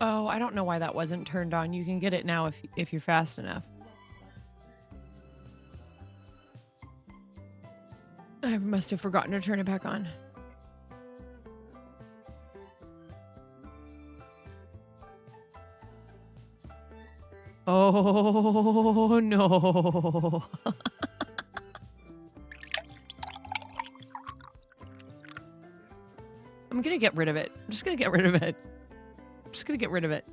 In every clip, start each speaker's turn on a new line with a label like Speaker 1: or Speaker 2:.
Speaker 1: Oh, I don't know why that wasn't turned on. You can get it now if you're fast enough. I must have forgotten to turn it back on. Oh, no. I'm going to get rid of it. I'm just going to get rid of it. I'm just going to get rid of it.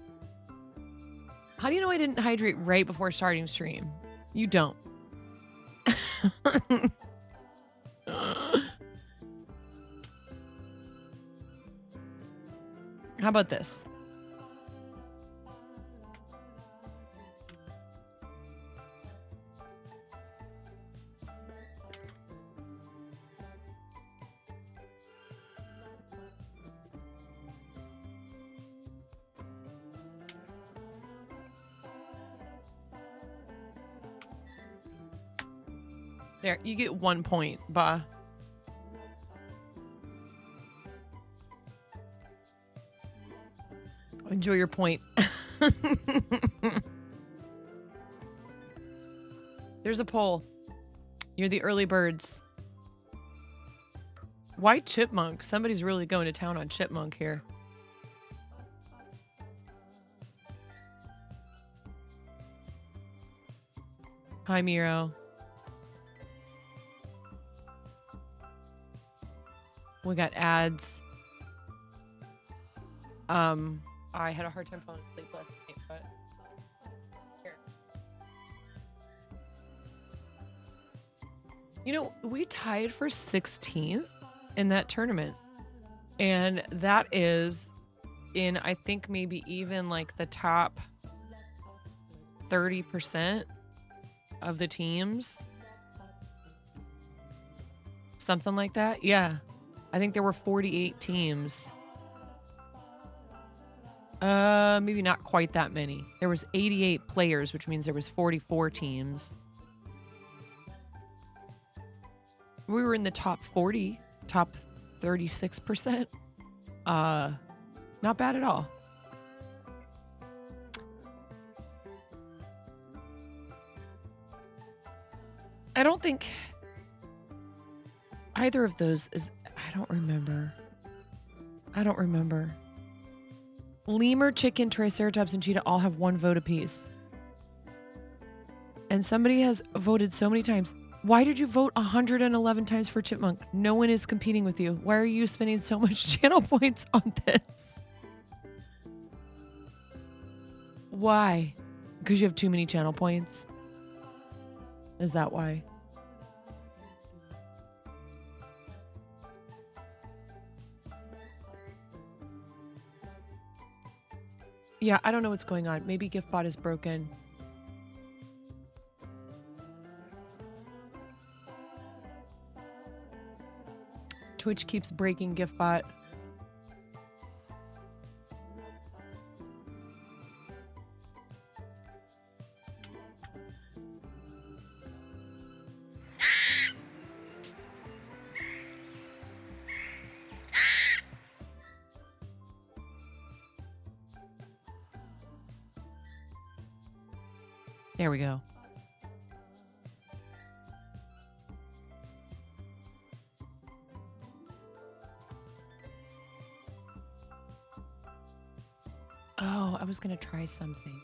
Speaker 1: How do you know I didn't hydrate right before starting stream? You don't. How about this? There, you get 1 point, bah. Enjoy your point. There's a poll. You're the early birds. Why chipmunk? Somebody's really going to town on chipmunk here. Hi, Miro. We got ads. I had a hard time falling asleep last night, but here. You know, we tied for 16th in that tournament. And that is in, I think, maybe even like the top 30% of the teams. Something like that. Yeah. I think there were 48 teams. Maybe not quite that many. There was 88 players, which means there was 44 teams. We were in the top 40, top 36%. Not bad at all. I don't think either of those is, I don't remember. Lemur, chicken, triceratops, and cheetah all have 1 vote apiece. And somebody has voted so many times. Why did you vote 111 times for chipmunk? No one is competing with you. Why are you spending so much channel points on this? Why? Because you have too many channel points? Is that why? Yeah, I don't know what's going on. Maybe GiftBot is broken. Twitch keeps breaking GiftBot. There we go. Oh, I was going to try something.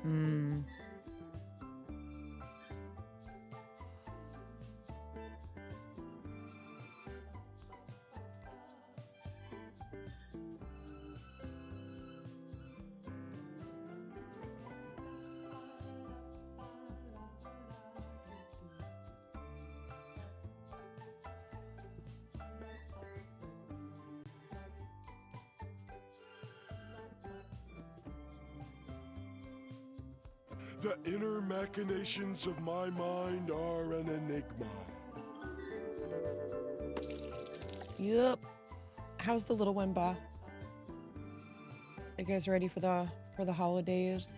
Speaker 1: Mm.
Speaker 2: The inner machinations of my mind are an enigma.
Speaker 1: Yep. How's the little one, Ba? You guys ready for the holidays?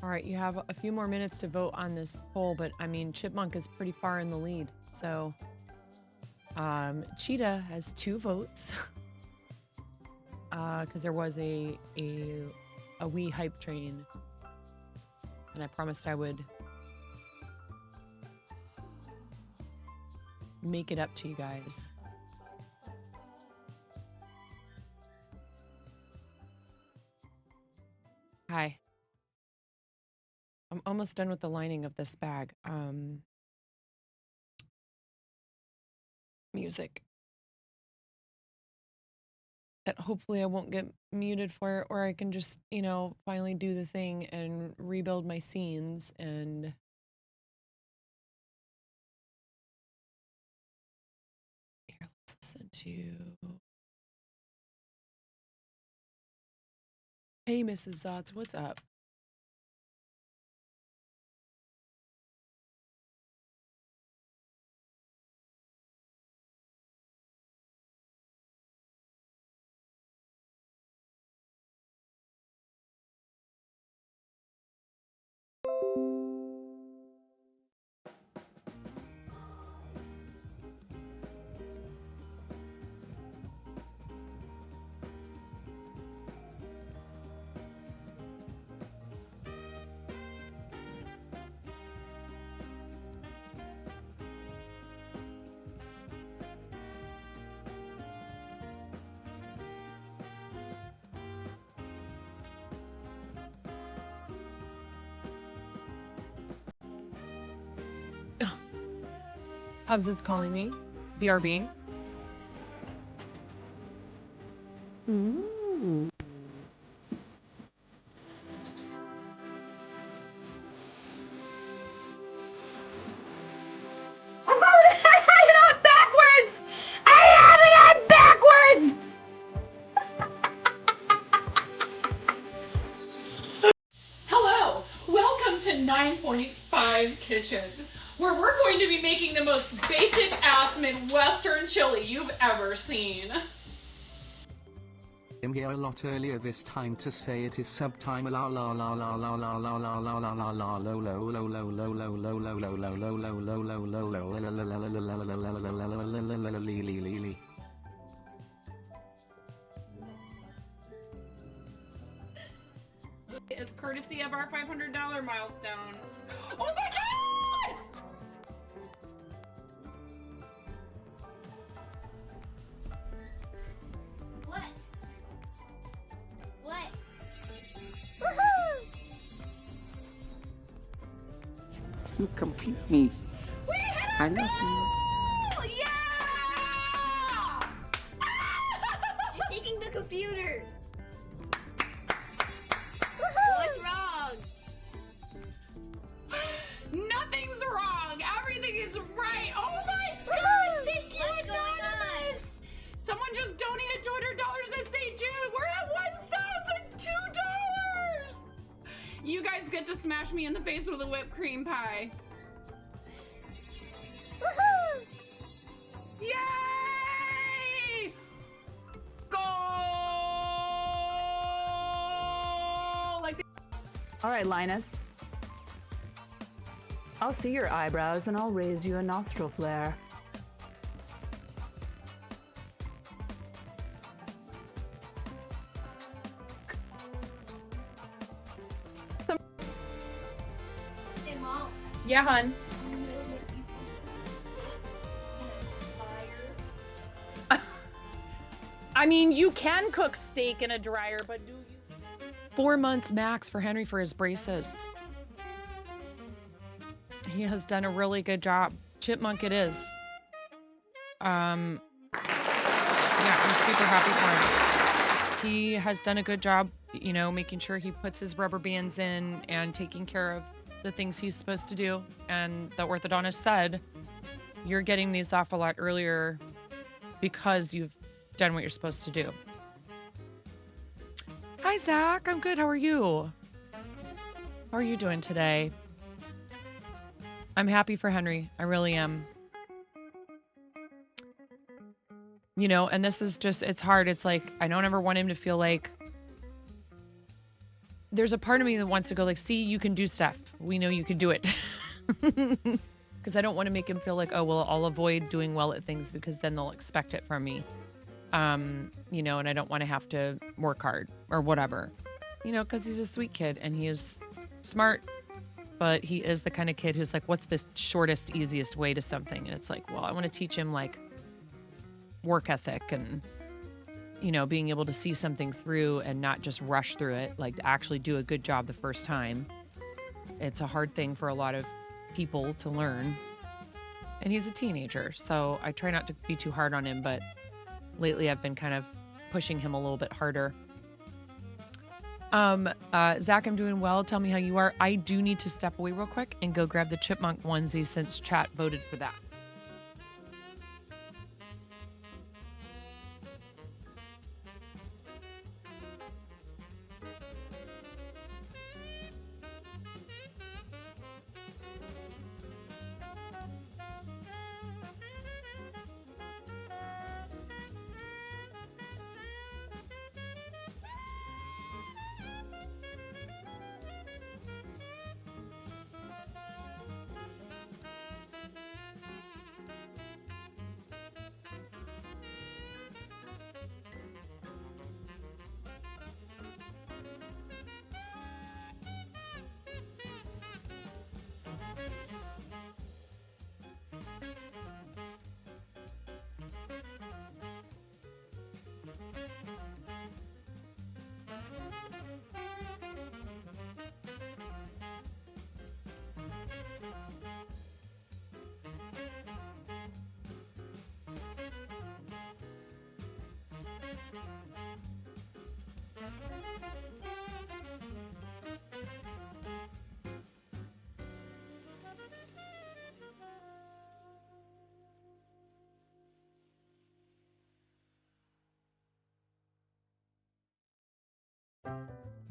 Speaker 1: All right, you have a few more minutes to vote on this poll, but I mean, Chipmunk is pretty far in the lead. So, Cheetah has 2 votes. Because there was a wee hype train, and I promised I would make it up to you guys. Hi. I'm almost done with the lining of this bag. Music. That hopefully I won't get muted for it, or I can just, you know, finally do the thing and rebuild my scenes and here, let's listen to Hey Mrs. Zotz, what's up? Hubs is calling me. BRB.
Speaker 3: Ooh. Backwards! I have it backwards!
Speaker 4: Hello, welcome to 9.5 Kitchen, where we're going to be making the most basic ass Midwestern chili you've ever seen.
Speaker 5: I'm here a lot earlier this time to say it is subtime la la la la la la la la la la la la low low low low low low low low low low low low low low low
Speaker 4: As courtesy of our $500 milestone. Oh my god!
Speaker 3: What? What? Woohoo!
Speaker 6: You complete me.
Speaker 3: We hit
Speaker 6: I
Speaker 3: a
Speaker 6: love you.
Speaker 3: goal! Yeah! You're taking the computer. What's wrong?
Speaker 4: Nothing's wrong. Everything is right. Oh my god! Thank you,
Speaker 3: What's going on?
Speaker 4: Anonymous. Someone just donated $200 to St. Jude. We're at $1,002. You guys get to smash me in the face with a whipped cream pie.
Speaker 3: Woohoo!
Speaker 4: Yay! Goal! Like the
Speaker 7: All right, Linus. I'll see your eyebrows and I'll raise you a nostril flare.
Speaker 4: Yeah, hun. I mean, you can cook steak in a dryer, but do you?
Speaker 1: 4 months max for Henry for his braces. He has done a really good job. Chipmunk it is. Yeah, I'm super happy for him. He has done a good job, you know, making sure he puts his rubber bands in and taking care of the things he's supposed to do. And the orthodontist said, you're getting these off a lot earlier because you've done what you're supposed to do. Hi, Zach. I'm good. How are you? How are you doing today? I'm happy for Henry. I really am. You know, and this is just, it's hard. It's like, I don't ever want him to feel like, there's a part of me that wants to go like, see, you can do stuff. We know you can do it. Because I don't want to make him feel like, oh, well, I'll avoid doing well at things because then they'll expect it from me. You know, and I don't want to have to work hard or whatever, you know, because he's a sweet kid and he is smart, but he is the kind of kid who's like, what's the shortest, easiest way to something? And it's like, well, I want to teach him like work ethic and, you know, being able to see something through and not just rush through it, like to actually do a good job the first time. It's a hard thing for a lot of people to learn. And he's a teenager, so I try not to be too hard on him, but lately I've been kind of pushing him a little bit harder. Zach, I'm doing well. Tell me how you are. I do need to step away real quick and go grab the chipmunk onesie since chat voted for that.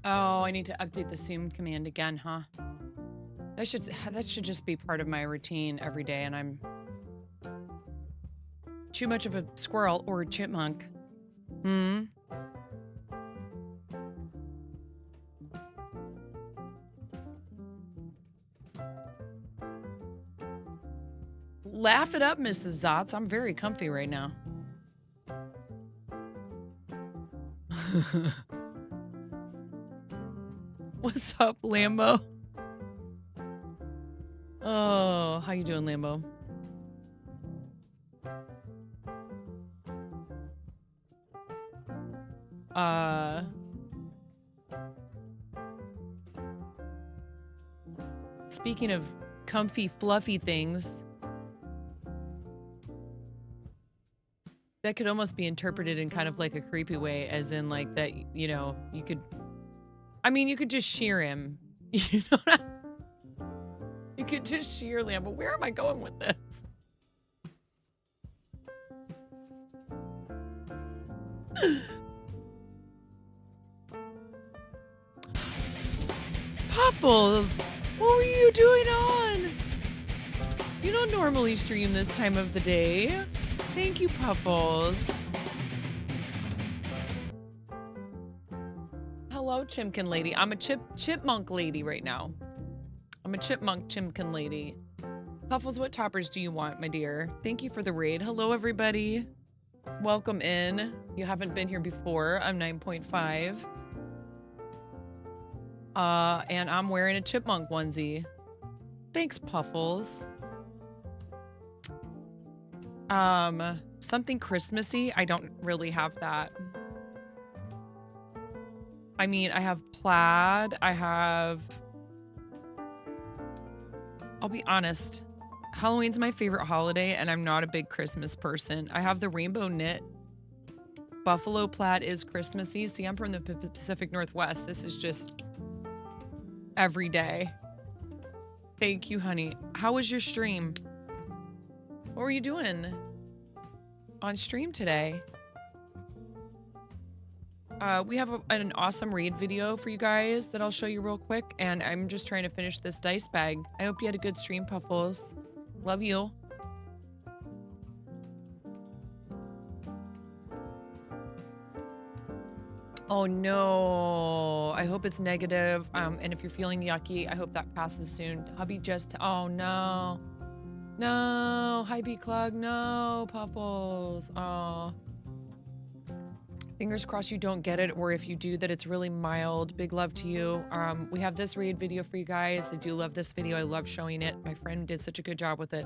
Speaker 1: Oh, I need to update the zoom command again, huh? That should just be part of my routine every day, and I'm too much of a squirrel or a chipmunk. Laugh it up, Mrs. Zotz. I'm very comfy right now. What's up, Lambo? Oh, how you doing, Lambo? Speaking of comfy, fluffy things, that could almost be interpreted in kind of like a creepy way, as in like that, you know, you could, I mean, you could just shear him. You know what You could just shear Lambo. Where am I going with this? Puffles, what were you doing on? You don't normally stream this time of the day. Thank you, Puffles. Hello, Chimkin lady. I'm a chipmunk lady right now. I'm a chipmunk chimkin lady. Puffles, what toppers do you want, my dear? Thank you for the raid. Hello, everybody. Welcome in. You haven't been here before. I'm 9.5. And I'm wearing a chipmunk onesie. Thanks, Puffles. Something Christmassy, I don't really have that. I mean, I have plaid, I'll be honest, Halloween's my favorite holiday, and I'm not a big Christmas person. I have the rainbow knit. Buffalo plaid is Christmassy. See, I'm from the Pacific Northwest. This is just every day. Thank you, honey. How was your stream? What were you doing on stream today? We have an awesome raid video for you guys that I'll show you real quick, and I'm just trying to finish this dice bag. I hope you had a good stream, Puffles. Love you. Oh no, I hope it's negative. And if you're feeling yucky, I hope that passes soon. Hubby just, oh no. No, hi B-Clug, no, Puffles, oh. Fingers crossed you don't get it, or if you do, that it's really mild. Big love to you. We have this raid video for you guys. I do love this video. I love showing it. My friend did such a good job with it.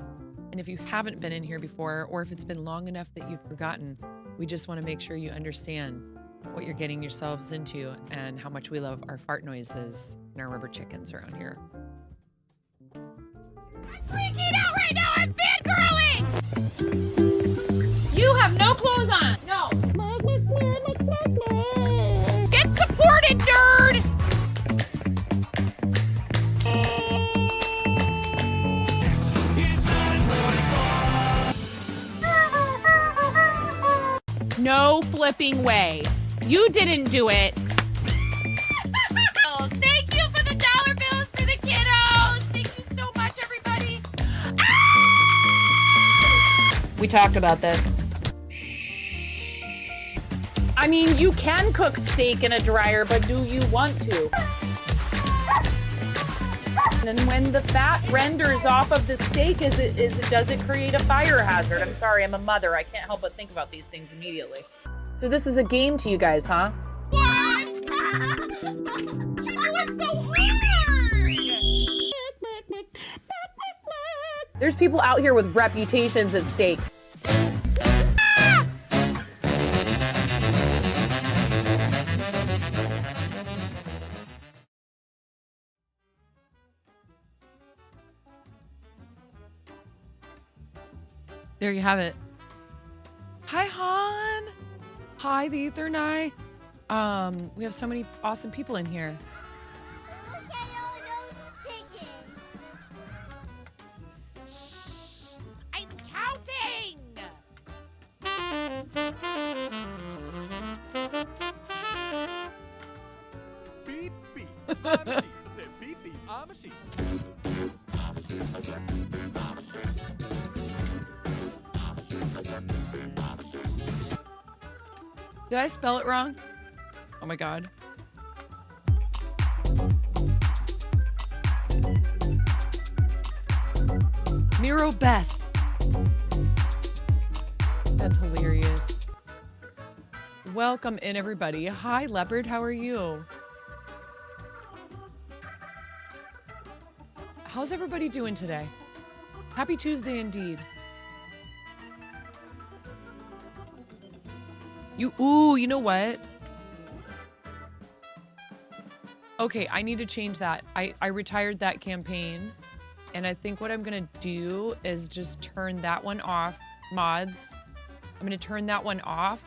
Speaker 1: And if you haven't been in here before, or if it's been long enough that you've forgotten, we just want to make sure you understand what you're getting yourselves into and how much we love our fart noises and our rubber chickens around here.
Speaker 4: I'm freaking out right now. I'm fangirling. You have no clothes on. No. Get supported, nerd. No flipping way. You didn't do it. Thank you for the dollar bills for the kiddos. Thank you so much, everybody.
Speaker 7: We talked about this. I mean, you can cook steak in a dryer, but do you want to? And when the fat renders off of the steak, does it create a fire hazard? I'm sorry, I'm a mother. I can't help but think about these things immediately. So this is a game to you guys, huh?
Speaker 4: What? She do it so hard.
Speaker 7: There's people out here with reputations at stake.
Speaker 1: There you have it. Hi, Han. Hi, the Ether and I. We have so many awesome people in here.
Speaker 3: Look at all those chickens.
Speaker 4: I'm counting.
Speaker 8: Beep beep. I'm a sheep. I said beep beep. I'm a sheep.
Speaker 1: Did I spell it wrong? Oh my God. Miro Best. That's hilarious. Welcome in, everybody. Hi, Leopard. How are you? How's everybody doing today? Happy Tuesday indeed. You know what? Okay, I need to change that. I retired that campaign, and I think what I'm gonna do is just turn that one off. Mods, I'm gonna turn that one off.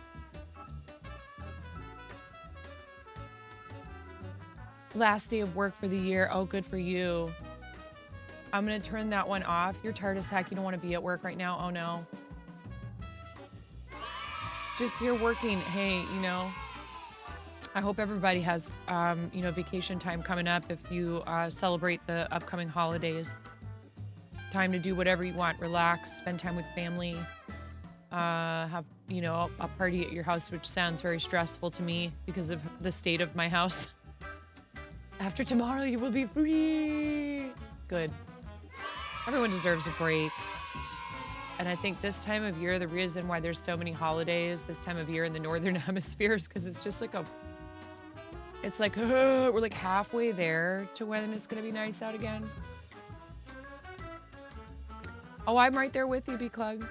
Speaker 1: Last day of work for the year. Oh, good for you. I'm gonna turn that one off. You're tired as heck. You don't want to be at work right now. Oh no. Just here working. Hey, you know, I hope everybody has, you know, vacation time coming up. If you celebrate the upcoming holidays, time to do whatever you want. Relax, spend time with family, have, you know, a party at your house, which sounds very stressful to me because of the state of my house. After tomorrow, you will be free. Good. Everyone deserves a break. And I think this time of year, the reason why there's so many holidays this time of year in the Northern Hemisphere is because it's just like it's like, we're like halfway there to when it's going to be nice out again. Oh, I'm right there with you, B-Clug.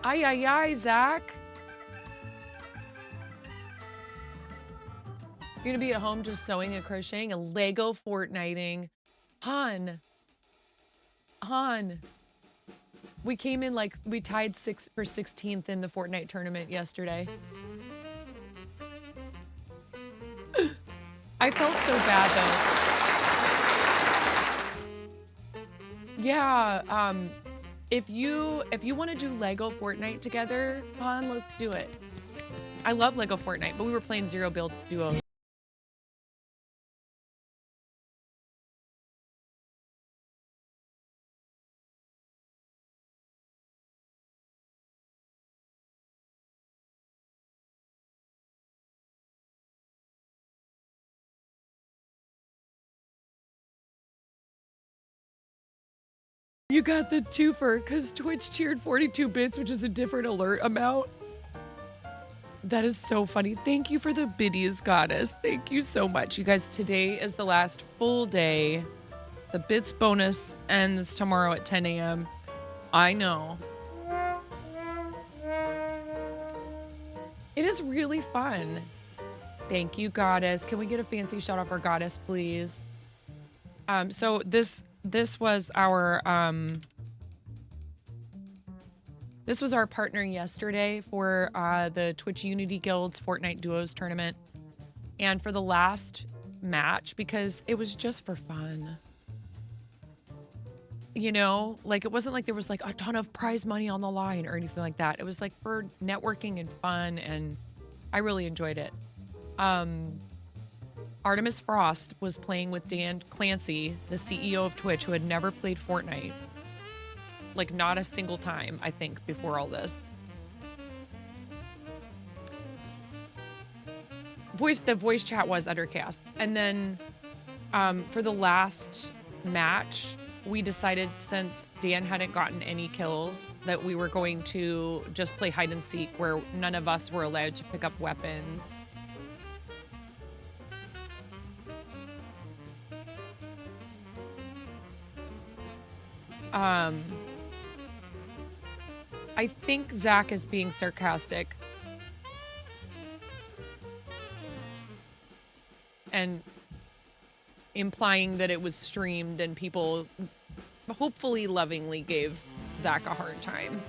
Speaker 1: Ay, ay, ay, Zach. You're going to be at home just sewing and crocheting and Lego Fortniting. Han. We came in like, we tied 6th for 16th in the Fortnite tournament yesterday. I felt so bad though. Yeah, if you want to do Lego Fortnite together, Han, let's do it. I love Lego Fortnite, but we were playing Zero Build Duo. You got the twofer because Twitch cheered 42 bits, which is a different alert amount. That is so funny. Thank you for the biddies, goddess. Thank you so much. You guys, today is the last full day. The bits bonus ends tomorrow at 10 a.m. I know. It is really fun. Thank you, goddess. Can we get a fancy shot off our goddess, please? So this was our partner yesterday for the Twitch Unity Guild's Fortnite Duos tournament. And for the last match, because it was just for fun. You know, like it wasn't like there was like a ton of prize money on the line or anything like that. It was like for networking and fun, and I really enjoyed it. Artemis Frost was playing with Dan Clancy, the CEO of Twitch, who had never played Fortnite. Like not a single time, I think, before all this. The voice chat was Undercast. And then for the last match, we decided, since Dan hadn't gotten any kills, that we were going to just play hide and seek, where none of us were allowed to pick up weapons. I think Zach is being sarcastic. And implying that it was streamed and people hopefully lovingly gave Zach a hard time.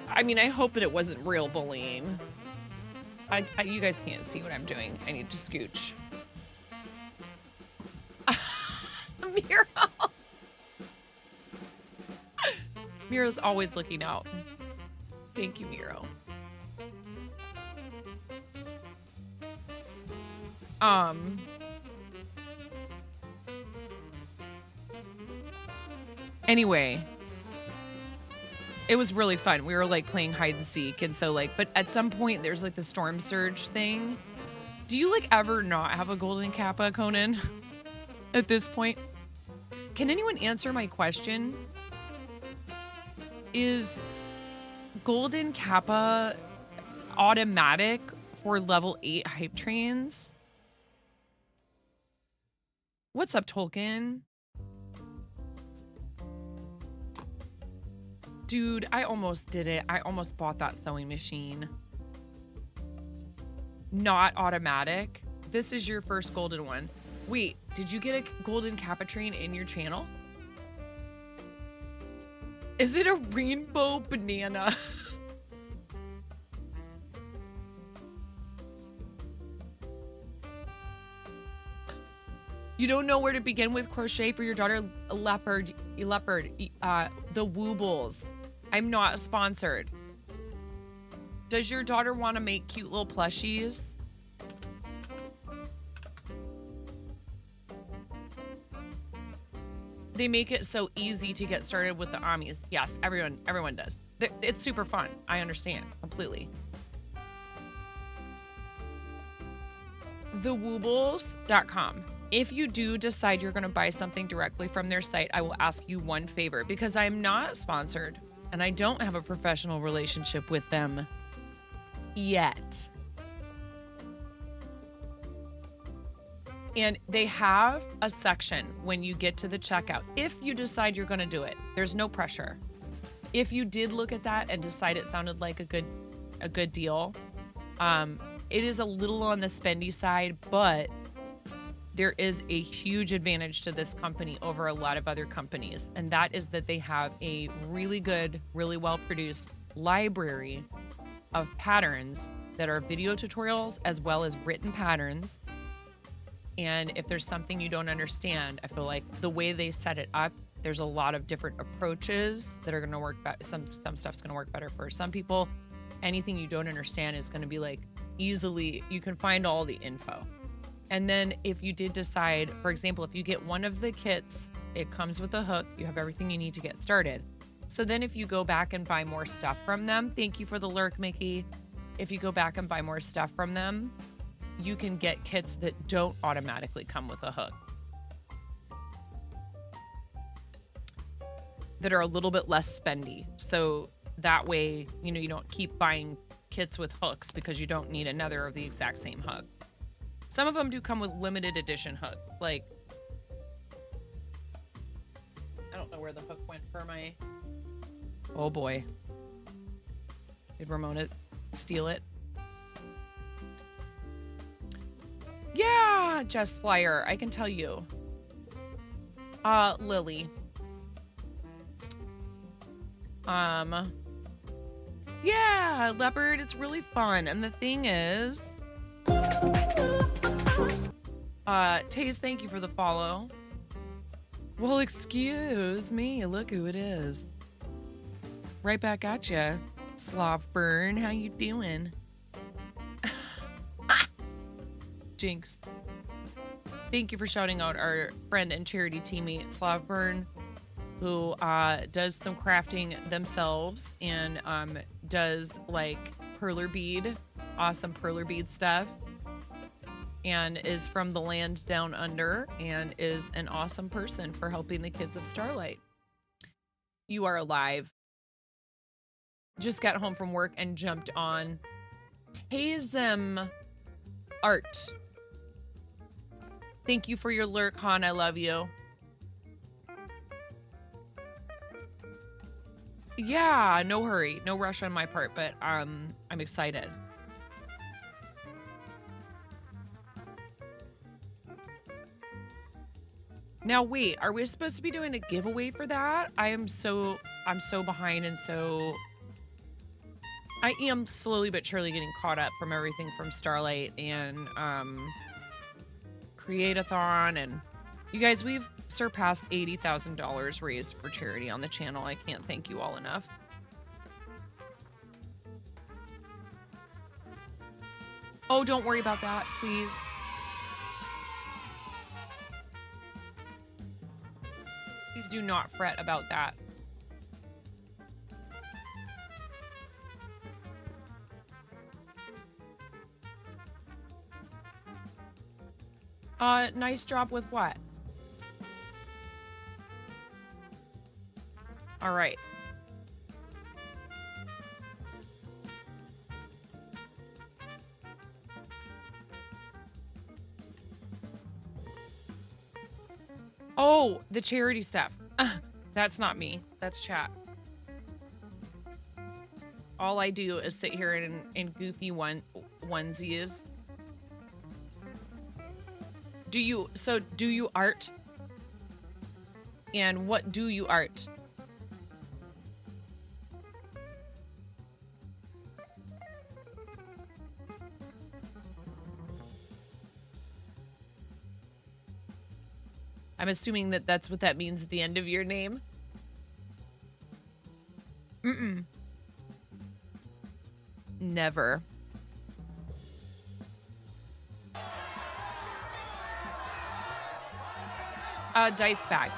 Speaker 1: I mean, I hope that it wasn't real bullying. You guys can't see what I'm doing. I need to scooch. Miro. Miro's always looking out. Thank you, Miro. Anyway, it was really fun. We were like playing hide and seek, and so like, but at some point there's like the storm surge thing. Do you like ever not have a golden kappa, Conan? At this point, can anyone answer my question? Is golden kappa automatic for level 8 hype trains? What's up, Tolkien? Dude, I almost did it. I almost bought that sewing machine. Not automatic. This is your first golden one. Wait, did you get a golden kappa train in your channel? Is it a rainbow banana? You don't know where to begin with crochet for your daughter? Leopard, the Woobles. I'm not sponsored. Does your daughter want to make cute little plushies? They make it so easy to get started with the Amis. Yes, everyone does. It's super fun. I understand completely. Thewoobles.com. If you do decide you're going to buy something directly from their site, I will ask you one favor, because I'm not sponsored and I don't have a professional relationship with them yet. And they have a section when you get to the checkout, if you decide you're going to do it. There's no pressure. if you did look at that and decide it sounded like a good deal, it is a little on the spendy side, but there is a huge advantage to this company over a lot of other companies, and that is that they have a really good, really well-produced library of patterns that are video tutorials as well as written patterns. And if there's something you don't understand, I feel like the way they set it up, there's a lot of different approaches that are going to work better. Some stuff's going to work better for some people. Anything you don't understand is going to be like easily, you can find all the info. And then if you did decide, for example, if you get one of the kits, it comes with a hook, you have everything you need to get started. So then if you go back and buy more stuff from them, thank you for the lurk, Mickey. If you go back and buy more stuff from them, you can get kits that don't automatically come with a hook, that are a little bit less spendy. So that way, you don't keep buying kits with hooks because you don't need another of the exact same hook. Some of them do come with limited edition hook. Like, I don't know where the hook went for my, oh boy. Did Ramona steal it? Yeah, Jess Flyer, I can tell you. Lily. Yeah, Leopard, it's really fun. And the thing is, Taze, thank you for the follow. Well, excuse me, look who it is. Right back at ya, Slavburn, how you doing? Jinx. Thank you for shouting out our friend and charity teammate, Slavburn, who does some crafting themselves and does like perler bead, awesome perler bead stuff, and is from the land down under and is an awesome person for helping the kids of Starlight. You are alive. Just got home from work and jumped on Tazem Art. Thank you for your lurk, Han. I love you. Yeah, no hurry. No rush on my part, but I'm excited. Now wait, are we supposed to be doing a giveaway for that? I'm so behind, and so I am slowly but surely getting caught up from everything from Starlight and Create-a-thon, and you guys, we've surpassed $80,000 raised for charity on the channel. I can't thank you all enough. Oh, don't worry about that, please. Please do not fret about that. Nice job with what? All right. Oh, the charity stuff. That's not me. That's chat. All I do is sit here in goofy onesies. Do you art? And what do you art? I'm assuming that that's what that means at the end of your name. Mm-mm. Never. Dice bag.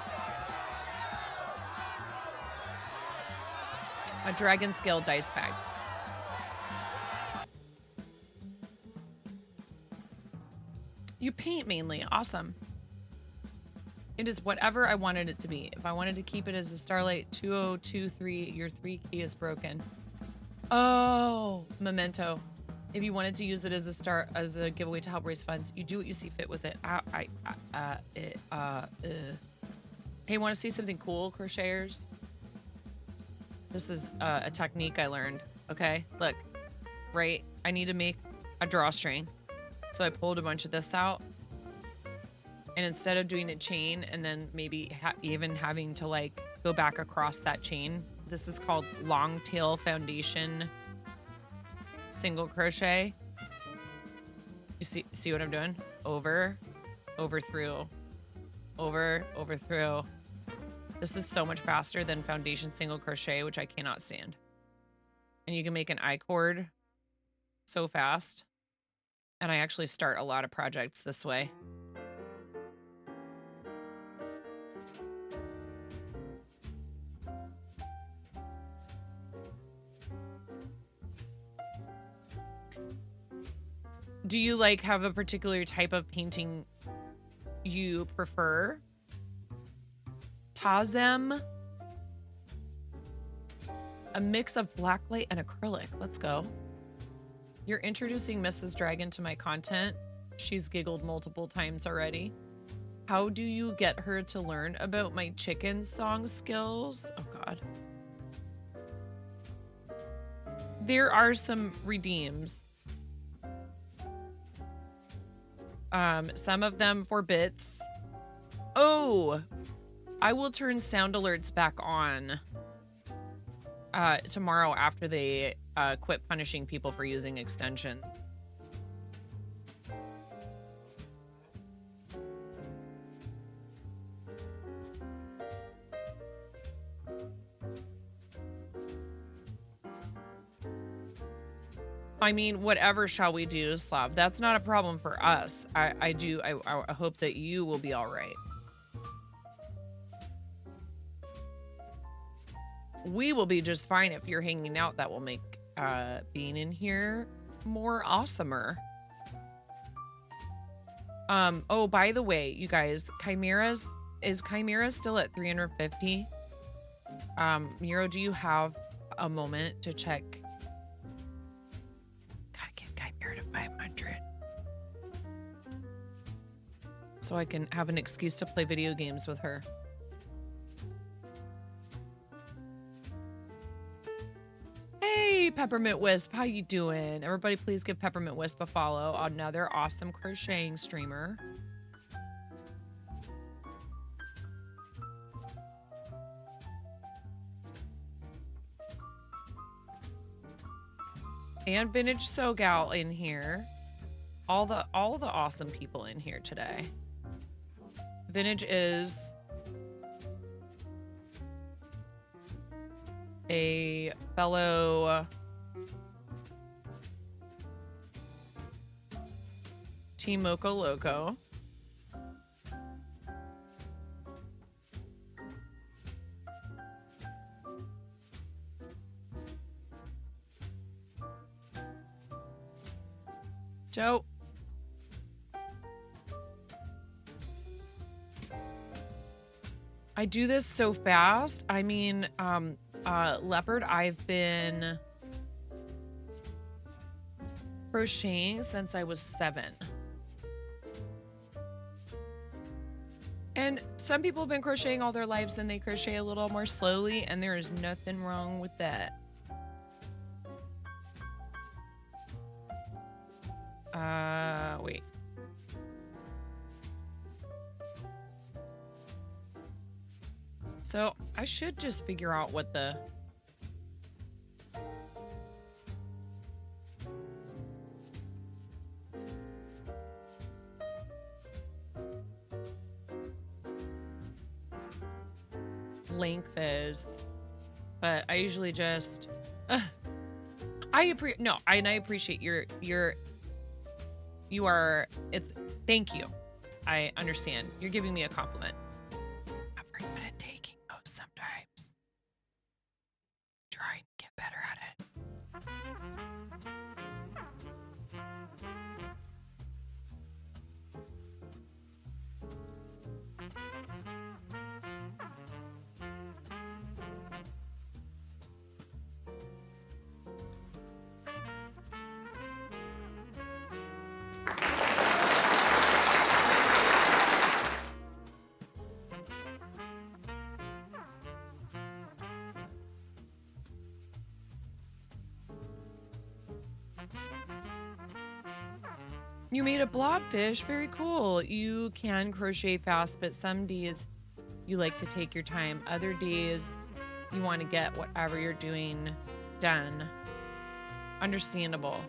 Speaker 1: A dragon scale dice bag. You paint mainly. Awesome. It is whatever I wanted it to be. If I wanted to keep it as a Starlight 2023, your 3 key is broken. Oh, memento. If you wanted to use it as a giveaway to help raise funds, you do what you see fit with it. Hey, want to see something cool, crocheters? This is a technique I learned. Okay, look, right? I need to make a drawstring. So I pulled a bunch of this out. And instead of doing a chain and then maybe even having to like go back across that chain, this is called long tail foundation single crochet. You see what I'm doing? Over, over through, over, over through. This is so much faster than foundation single crochet, which I cannot stand. And you can make an I-cord so fast. And I actually start a lot of projects this way. Do you like have a particular type of painting you prefer? Tazem. A mix of blacklight and acrylic. Let's go. You're introducing Mrs. Dragon to my content. She's giggled multiple times already. How do you get her to learn about my chicken song skills? Oh God. There are some redeems. Some of them for bits. Oh, I will turn sound alerts back on tomorrow after they quit punishing people for using extension. I mean, whatever shall we do, Slav? That's not a problem for us. I hope that you will be all right. We will be just fine if you're hanging out. That will make being in here more awesomer. Oh, by the way, you guys, is Chimera still at 350? Miro, do you have a moment to check? Gotta get Chimera to 500. So I can have an excuse to play video games with her. Hey, Peppermint Wisp, how you doing? Everybody please give Peppermint Wisp a follow. Another awesome crocheting streamer. And Vintage Sogal in here. All the awesome people in here today. Vintage is a fellow Team Moco Loco. Joe. I do this so fast. I mean, Leopard, I've been crocheting since I was 7. And some people have been crocheting all their lives and they crochet a little more slowly, and there is nothing wrong with that. Wait. So I should just figure out what the length is, but I usually just I appreciate thank you. I understand. You're giving me a compliment. I'm pretty good at taking those sometimes. Trying to get better at it. You made a blobfish. Very cool. You can crochet fast, but some days you like to take your time. Other days you want to get whatever you're doing done. Understandable.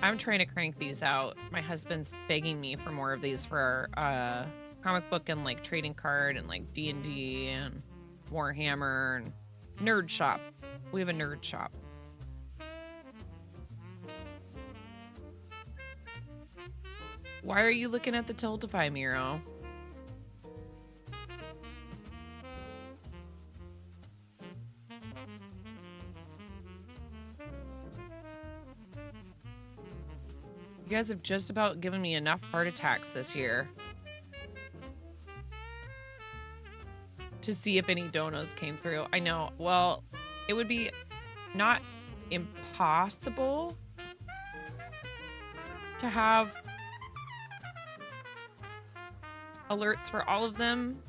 Speaker 1: I'm trying to crank these out. My husband's begging me for more of these for our comic book and like trading card and like D&D and Warhammer and nerd shop. We have a nerd shop. Why are you looking at the Tiltify, Miro? You guys have just about given me enough heart attacks this year to see if any donos came through. I know. Well, it would be not impossible to have alerts for all of them,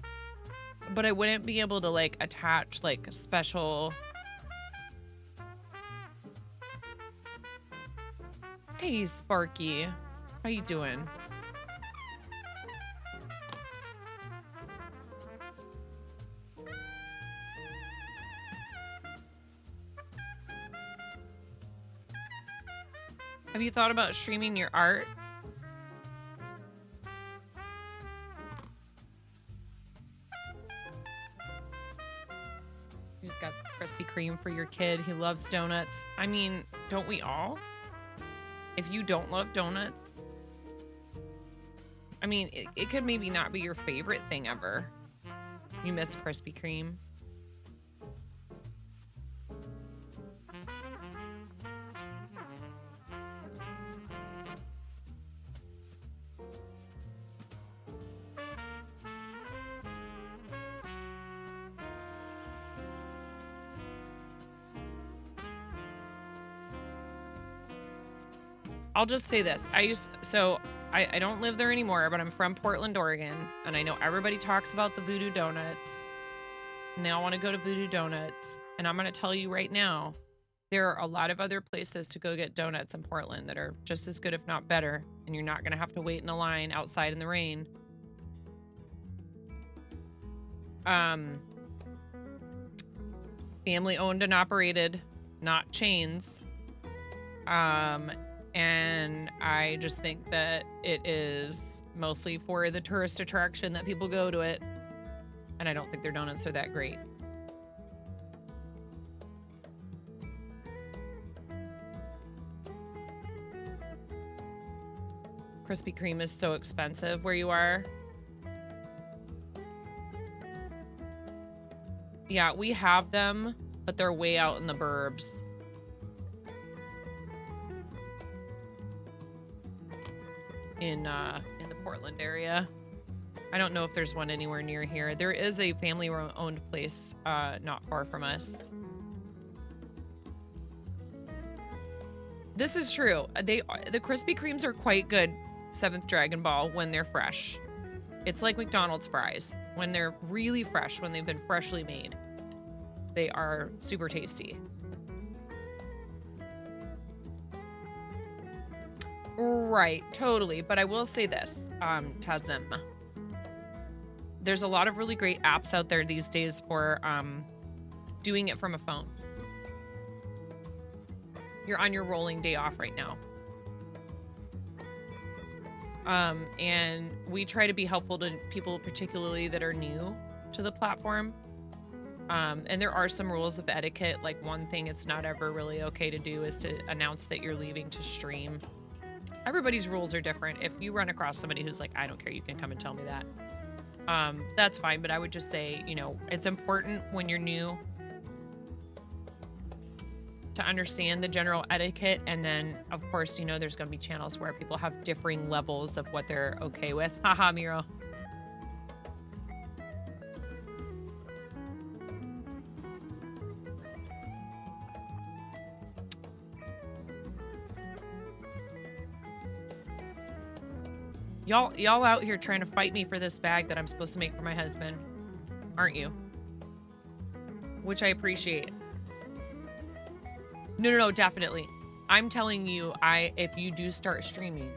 Speaker 1: but I wouldn't be able to like attach like a special. Hey Sparky, how you doing? Have you thought about streaming your art? You just got Krispy Kreme for your kid. He loves donuts. I mean, don't we all? If you don't love donuts, I mean, it could maybe not be your favorite thing ever. You miss Krispy Kreme. I'll just say this. I don't live there anymore, but I'm from Portland, Oregon, and I know everybody talks about the Voodoo Donuts, and they all want to go to Voodoo Donuts. And I'm going to tell you right now, there are a lot of other places to go get donuts in Portland that are just as good, if not better, and you're not going to have to wait in a line outside in the rain. Family owned and operated, not chains. And I just think that it is mostly for the tourist attraction that people go to it. And I don't think their donuts are that great. Krispy Kreme is so expensive where you are. Yeah, we have them, but they're way out in the burbs. In the Portland area. I don't know if there's one anywhere near here. There is a family-owned place not far from us. This is true. The Krispy Kremes are quite good, 7th Dragon Ball, when they're fresh. It's like McDonald's fries. When they're really fresh, when they've been freshly made, they are super tasty. Right, totally. But I will say this, Tazim. There's a lot of really great apps out there these days for doing it from a phone. You're on your rolling day off right now. And we try to be helpful to people, particularly that are new to the platform. And there are some rules of etiquette. Like, one thing it's not ever really okay to do is to announce that you're leaving to stream. Everybody's rules are different. If you run across somebody who's like, I don't care, you can come and tell me that. That's fine. But I would just say, you know, it's important when you're new to understand the general etiquette. And then, of course, you know, there's going to be channels where people have differing levels of what they're okay with. Haha, Miro. Y'all out here trying to fight me for this bag that I'm supposed to make for my husband, aren't you? Which I appreciate. No, definitely. I'm telling you, if you do start streaming,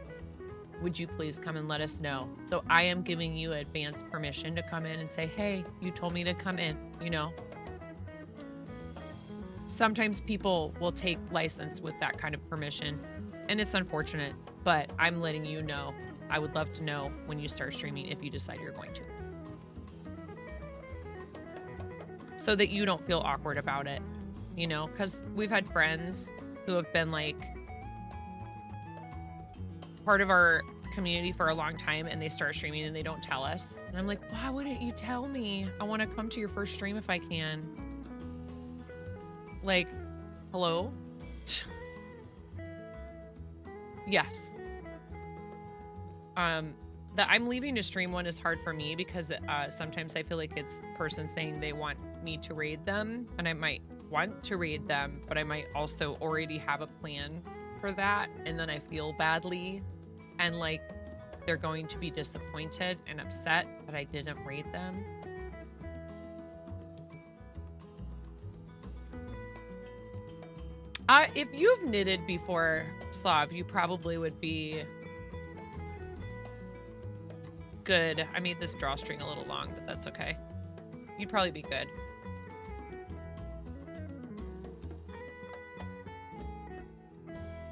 Speaker 1: would you please come and let us know? So I am giving you advance permission to come in and say, hey, you told me to come in, you know? Sometimes people will take license with that kind of permission, and it's unfortunate, but I'm letting you know. I would love to know when you start streaming if you decide you're going to. So that you don't feel awkward about it, you know? Because we've had friends who have been like part of our community for a long time, and they start streaming and they don't tell us. And I'm like, why wouldn't you tell me? I want to come to your first stream if I can. Like, hello? Yes. The I'm leaving to stream one is hard for me because sometimes I feel like it's the person saying they want me to raid them, and I might want to raid them, but I might also already have a plan for that, and then I feel badly and like they're going to be disappointed and upset that I didn't raid them. If you've knitted before, Slav, you probably would be good. I made this drawstring a little long, but that's okay. You'd probably be good.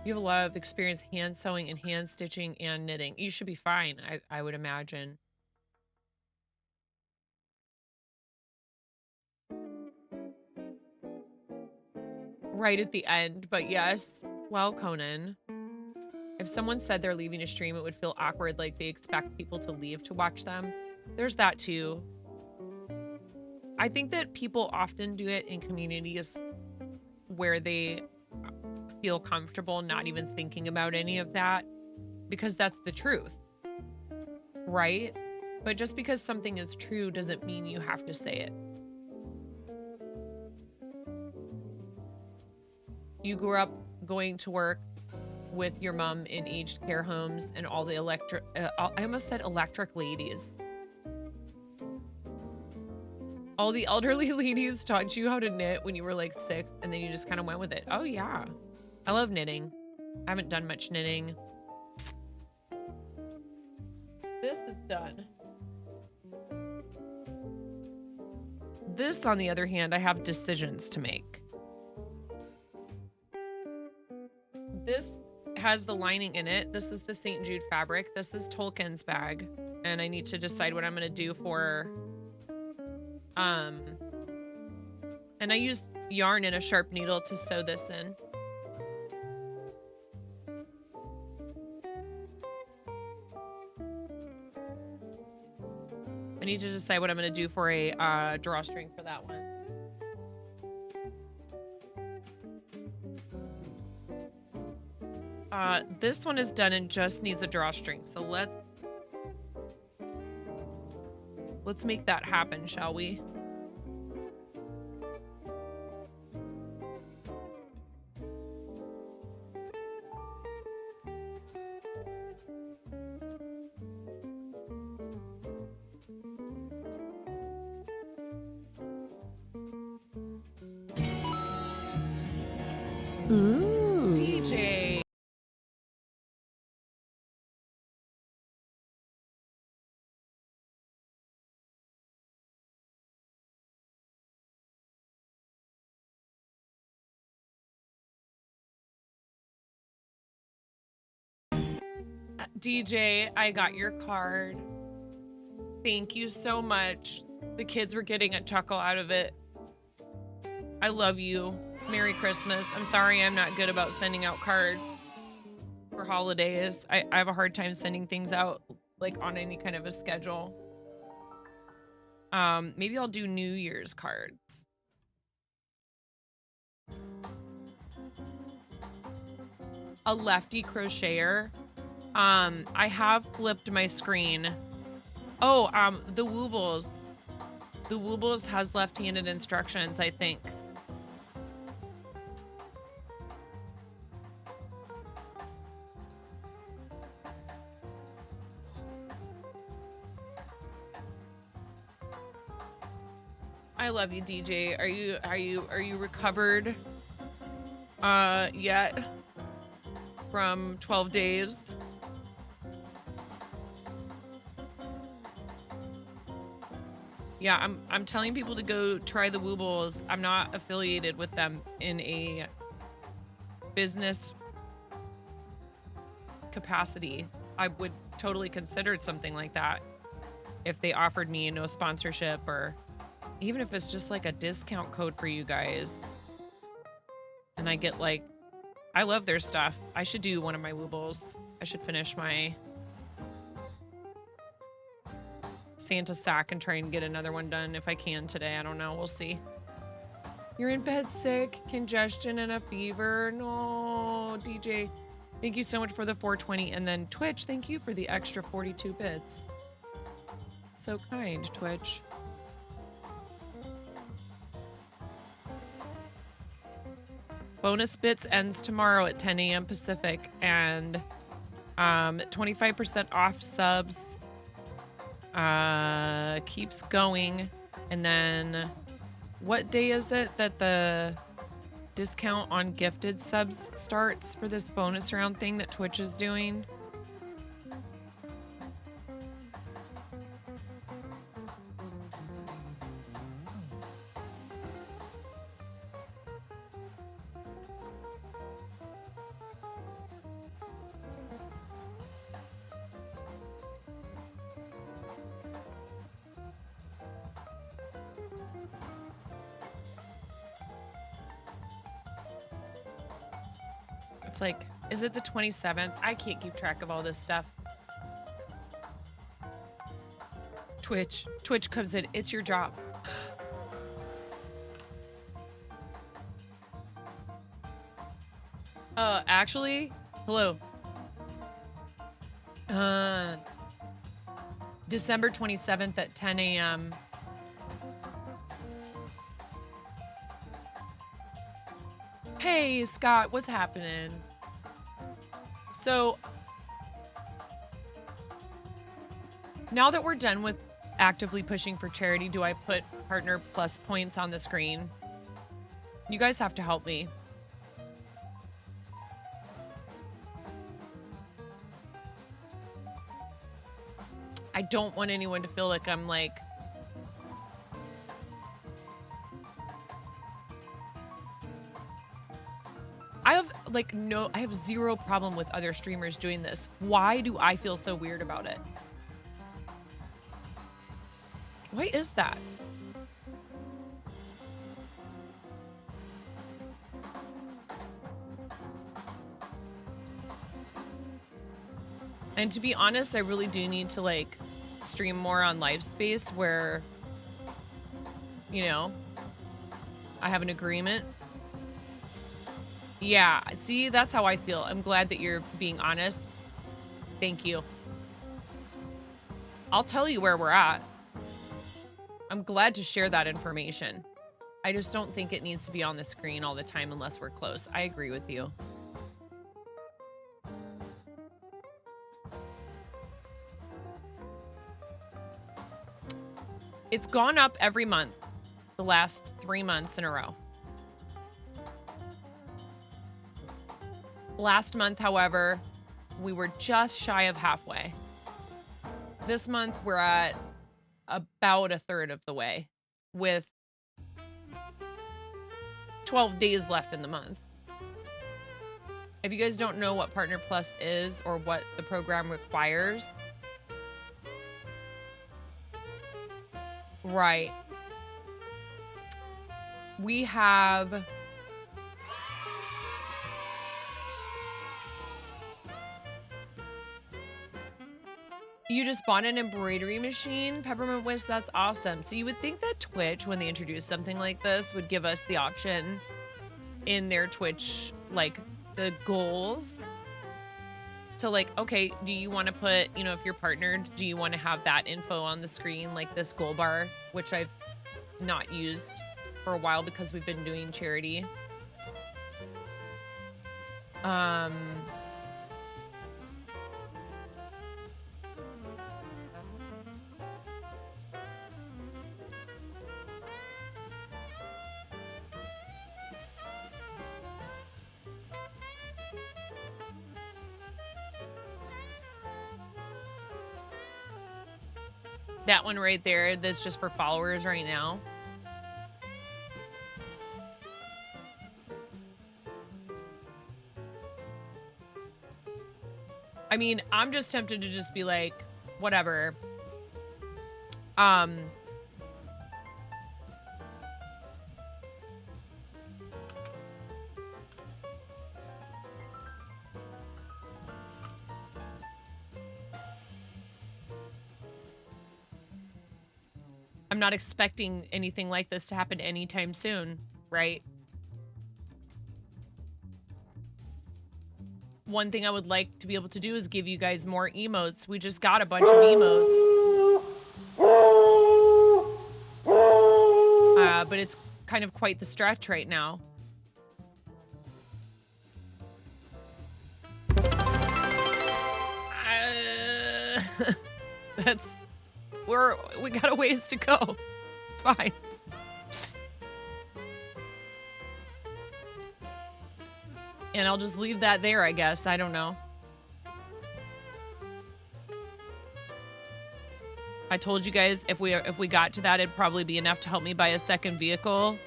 Speaker 1: You have a lot of experience hand sewing and hand stitching and knitting. You should be fine, I would imagine. Right at the end, but yes. Well, Conan, if someone said they're leaving a stream, it would feel awkward, like they expect people to leave to watch them. There's that too. I think that people often do it in communities where they feel comfortable not even thinking about any of that, because that's the truth, right? But just because something is true doesn't mean you have to say it. You grew up going to work with your mom in aged care homes and all the I almost said electric ladies. All the elderly ladies taught you how to knit when you were like 6, and then you just kind of went with it. Oh yeah. I love knitting. I haven't done much knitting. This is done. This, on the other hand, I have decisions to make. This has the lining in it. This is the St. Jude fabric. This is Tolkien's bag. And I need to decide what I'm going to do for... And I used yarn and a sharp needle to sew this in. I need to decide what I'm going to do for a drawstring for that one. This one is done and just needs a drawstring. So let's make that happen, shall we?
Speaker 3: Ooh.
Speaker 1: DJ. DJ, I got your card. Thank you so much. The kids were getting a chuckle out of it. I love you. Merry Christmas. I'm sorry I'm not good about sending out cards for holidays. I have a hard time sending things out like on any kind of a schedule. Maybe I'll do New Year's cards. A lefty crocheter. I have flipped my screen. Oh, the Woobles. The Woobles has left-handed instructions, I think. I love you, DJ. Are you recovered yet from 12 days? Yeah, I'm telling people to go try the Woobles. I'm not affiliated with them in a business capacity. I would totally consider something like that if they offered me no sponsorship, or even if it's just like a discount code for you guys. And I get like, I love their stuff. I should do one of my Woobles. I should finish my Santa sack and try and get another one done if I can today. I don't know. We'll see. You're in bed sick, congestion, and a fever. No, DJ. Thank you so much for the 420. And then Twitch, thank you for the extra 42 bits. So kind, Twitch. Bonus Bits ends tomorrow at 10 a.m. Pacific, and 25% off subs keeps going. And then what day is it that the discount on gifted subs starts for this bonus round thing that Twitch is doing? It's like, is it the 27th? I can't keep track of all this stuff. Twitch comes in. It's your job. Actually, hello. December 27th at 10 a.m. Hey, Scott, what's happening? So, now that we're done with actively pushing for charity, do I put Partner Plus points on the screen? You guys have to help me. I don't want anyone to feel like I'm like... I have zero problem with other streamers doing this. Why do I feel so weird about it? Why is that? And to be honest, I really do need to like stream more on live space where, you know, I have an agreement. Yeah, see, that's how I feel. I'm glad that you're being honest. Thank you. I'll tell you where we're at. I'm glad to share that information. I just don't think it needs to be on the screen all the time unless we're close. I agree with you. It's gone up every month the last 3 months in a row. Last month, however, we were just shy of halfway. This month, we're at about a third of the way, with 12 days left in the month. If you guys don't know what Partner Plus is or what the program requires, right. We have... You just bought an embroidery machine, Peppermint Wish. That's awesome. So you would think that Twitch, when they introduce something like this, would give us the option in their Twitch, like the goals to like, okay, do you want to put, you know, if you're partnered, do you want to have that info on the screen, like this goal bar, which I've not used for a while because we've been doing charity. That one right there, that's just for followers right now. I mean, I'm just tempted to just be like, whatever. I'm not expecting anything like this to happen anytime soon, right? One thing I would like to be able to do is give you guys more emotes. We just got a bunch of emotes. But it's kind of quite the stretch right now. We got a ways to go. Fine. And I'll just leave that there, I guess. I don't know. I told you guys if we got to that, it'd probably be enough to help me buy a second vehicle.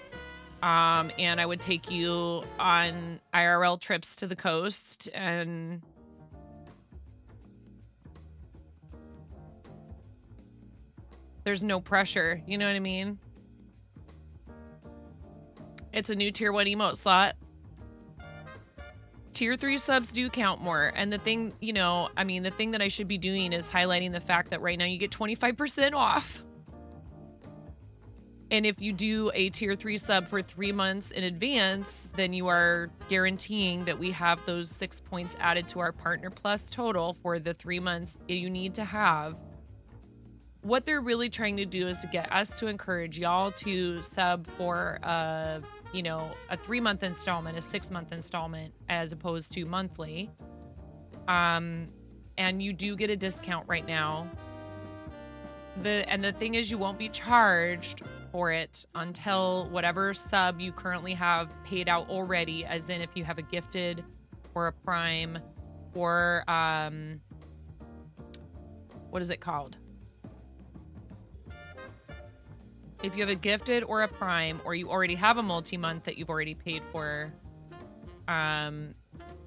Speaker 1: And I would take you on IRL trips to the coast and there's no pressure. You know what I mean? It's a new tier 1 emote slot. Tier 3 subs do count more. And the thing, you know, I mean, the thing that I should be doing is highlighting the fact that right now you get 25% off. And if you do a tier 3 sub for 3 months in advance, then you are guaranteeing that we have those 6 points added to our Partner Plus total for the 3 months you need to have. What they're really trying to do is to get us to encourage y'all to sub for a 3-month installment, a 6-month installment, as opposed to monthly. And you do get a discount right now. The thing is, you won't be charged for it until whatever sub you currently have paid out already, as in if you have a gifted or a prime or what is it called? If you have a gifted or a prime, or you already have a multi-month that you've already paid for,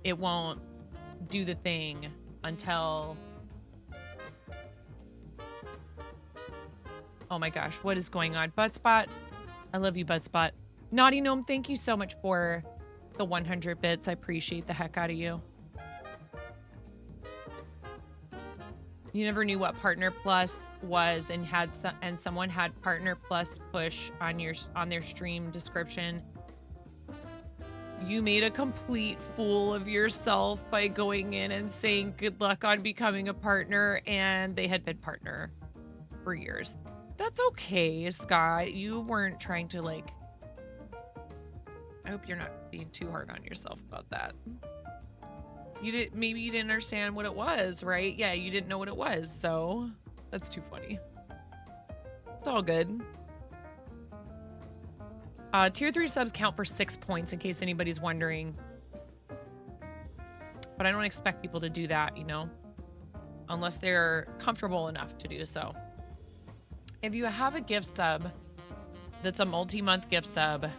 Speaker 1: it won't do the thing until... Oh my gosh, what is going on? Buttspot, I love you, Buttspot. Naughty Gnome, thank you so much for the 100 bits. I appreciate the heck out of you. You never knew what Partner Plus was and someone had Partner Plus push on their stream description. You made a complete fool of yourself by going in and saying good luck on becoming a partner, and they had been partner for years. That's okay, Scott. You weren't trying to I hope you're not being too hard on yourself about that. Maybe you didn't understand what it was, right? Yeah, you didn't know what it was, so that's too funny. It's all good. Tier 3 subs count for 6 points, in case anybody's wondering. But I don't expect people to do that, you know? Unless they're comfortable enough to do so. If you have a gift sub that's a multi-month gift sub,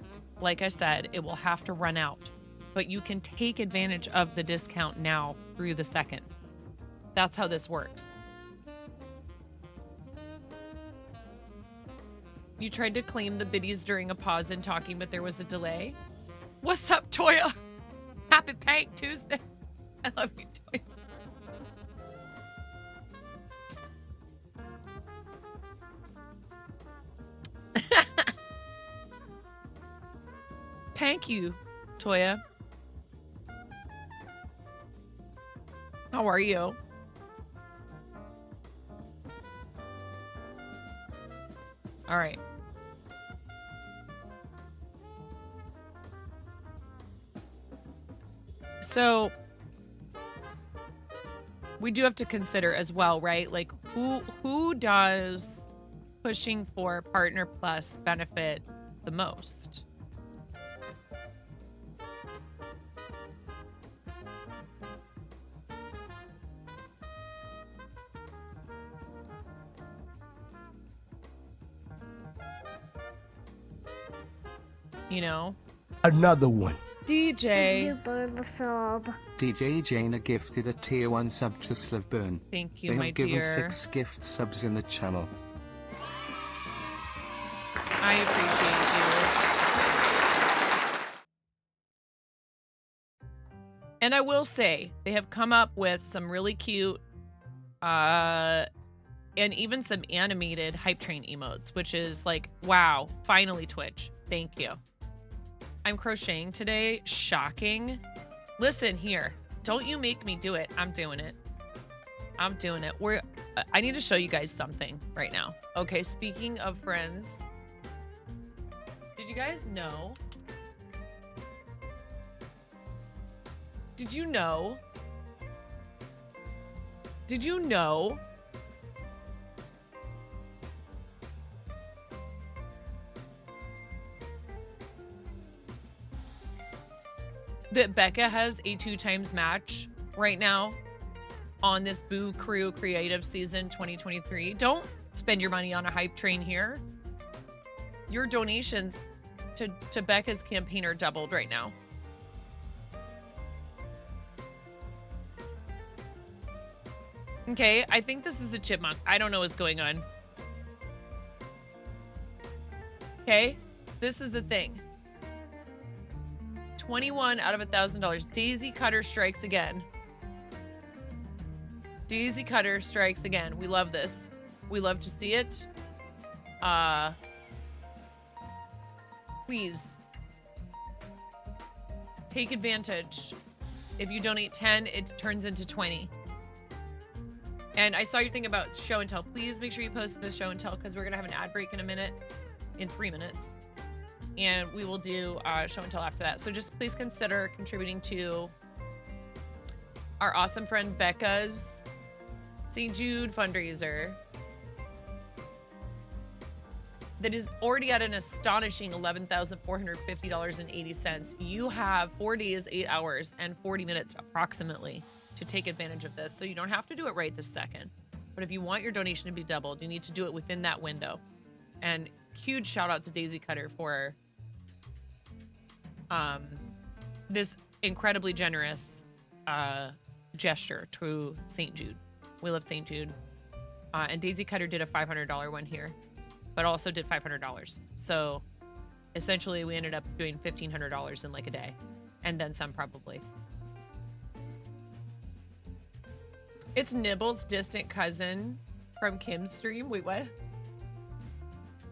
Speaker 1: like I said, it will have to run out. But you can take advantage of the discount now through the 2nd. That's how this works. You tried to claim the biddies during a pause in talking, but there was a delay. What's up, Toya? Happy Pank Tuesday. I love you, Toya. Thank you, Toya. How are you? All right. So we do have to consider as well, right? Like who does pushing for Partner Plus benefit the most? you know?
Speaker 2: Another one.
Speaker 1: DJ.
Speaker 3: You burn sob.
Speaker 5: DJ Jaina gifted a tier 1 sub to Slivburn.
Speaker 1: Thank you,
Speaker 5: They
Speaker 1: my
Speaker 5: have given
Speaker 1: dear.
Speaker 5: 6 gift subs in the channel.
Speaker 1: I appreciate you. And I will say, they have come up with some really cute, and even some animated hype train emotes, which is like, wow, finally Twitch. Thank you. I'm crocheting today. Shocking. Listen here. Don't you make me do it. I'm doing it. I'm doing it. I need to show you guys something right now. Okay, speaking of friends, did you guys know? Did you know? Did you know? That Becca has a 2x match right now on this Boo Crew Creative Season 2023. Don't spend your money on a hype train here. Your donations to Becca's campaign are doubled right now. Okay, I think this is a chipmunk. I don't know what's going on. Okay, this is the thing. 21 out of $1,000. Daisy Cutter strikes again. Daisy Cutter strikes again. We love this. We love to see it. Please take advantage. If you donate 10, it turns into 20. And I saw your thing about show and tell. Please make sure you post the show and tell, because we're gonna have an ad break in a minute, in 3 minutes, and we will do show and tell after that. So just please consider contributing to our awesome friend Becca's St. Jude fundraiser that is already at an astonishing $11,450.80. You have 4 days, 8 hours, and 40 minutes approximately to take advantage of this. So you don't have to do it right this second. But if you want your donation to be doubled, you need to do it within that window. And huge shout out to Daisy Cutter for this incredibly generous gesture to St. Jude. We love St. Jude. And Daisy Cutter did a $500 one here, but also did $500. So essentially we ended up doing $1,500 in like a day, and then some probably. It's Nibble's distant cousin from Kim's stream. Wait, what?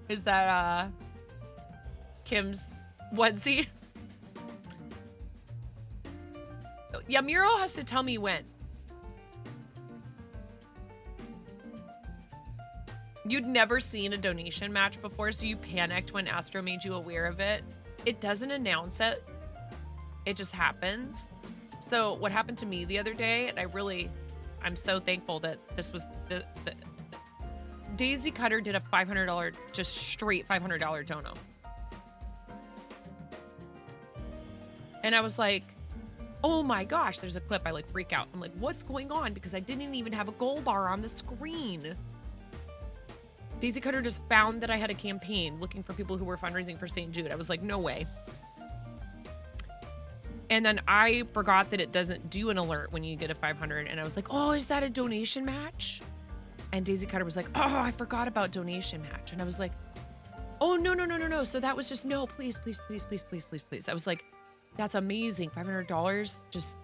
Speaker 1: Is that Kim's onesie? Yeah, Miro has to tell me when. You'd never seen a donation match before, so you panicked when Astro made you aware of it. It doesn't announce it. It just happens. So what happened to me the other day, and I'm so thankful that this was the Daisy Cutter did a $500, just straight $500 dono. And I was like, oh my gosh, there's a clip. I like freak out. I'm like, what's going on? Because I didn't even have a goal bar on the screen. Daisy Cutter just found that I had a campaign looking for people who were fundraising for St. Jude. I was like, no way. And then I forgot that it doesn't do an alert when you get a 500. And I was like, oh, is that a donation match? And Daisy Cutter was like, oh, I forgot about donation match. And I was like, oh, no. So that was just, no, please. I was like, that's amazing. $500 just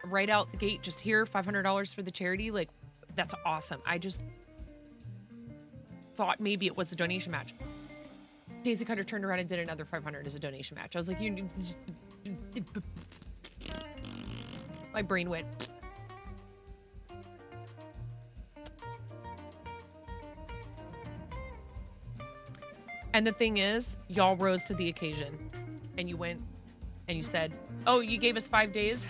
Speaker 1: right out the gate, just here, $500 for the charity. Like, that's awesome. I just thought maybe it was the donation match. Daisy Cutter turned around and did another 500 as a donation match. I was like, my brain went. And the thing is, y'all rose to the occasion, and you went and you said, oh, you gave us 5 days.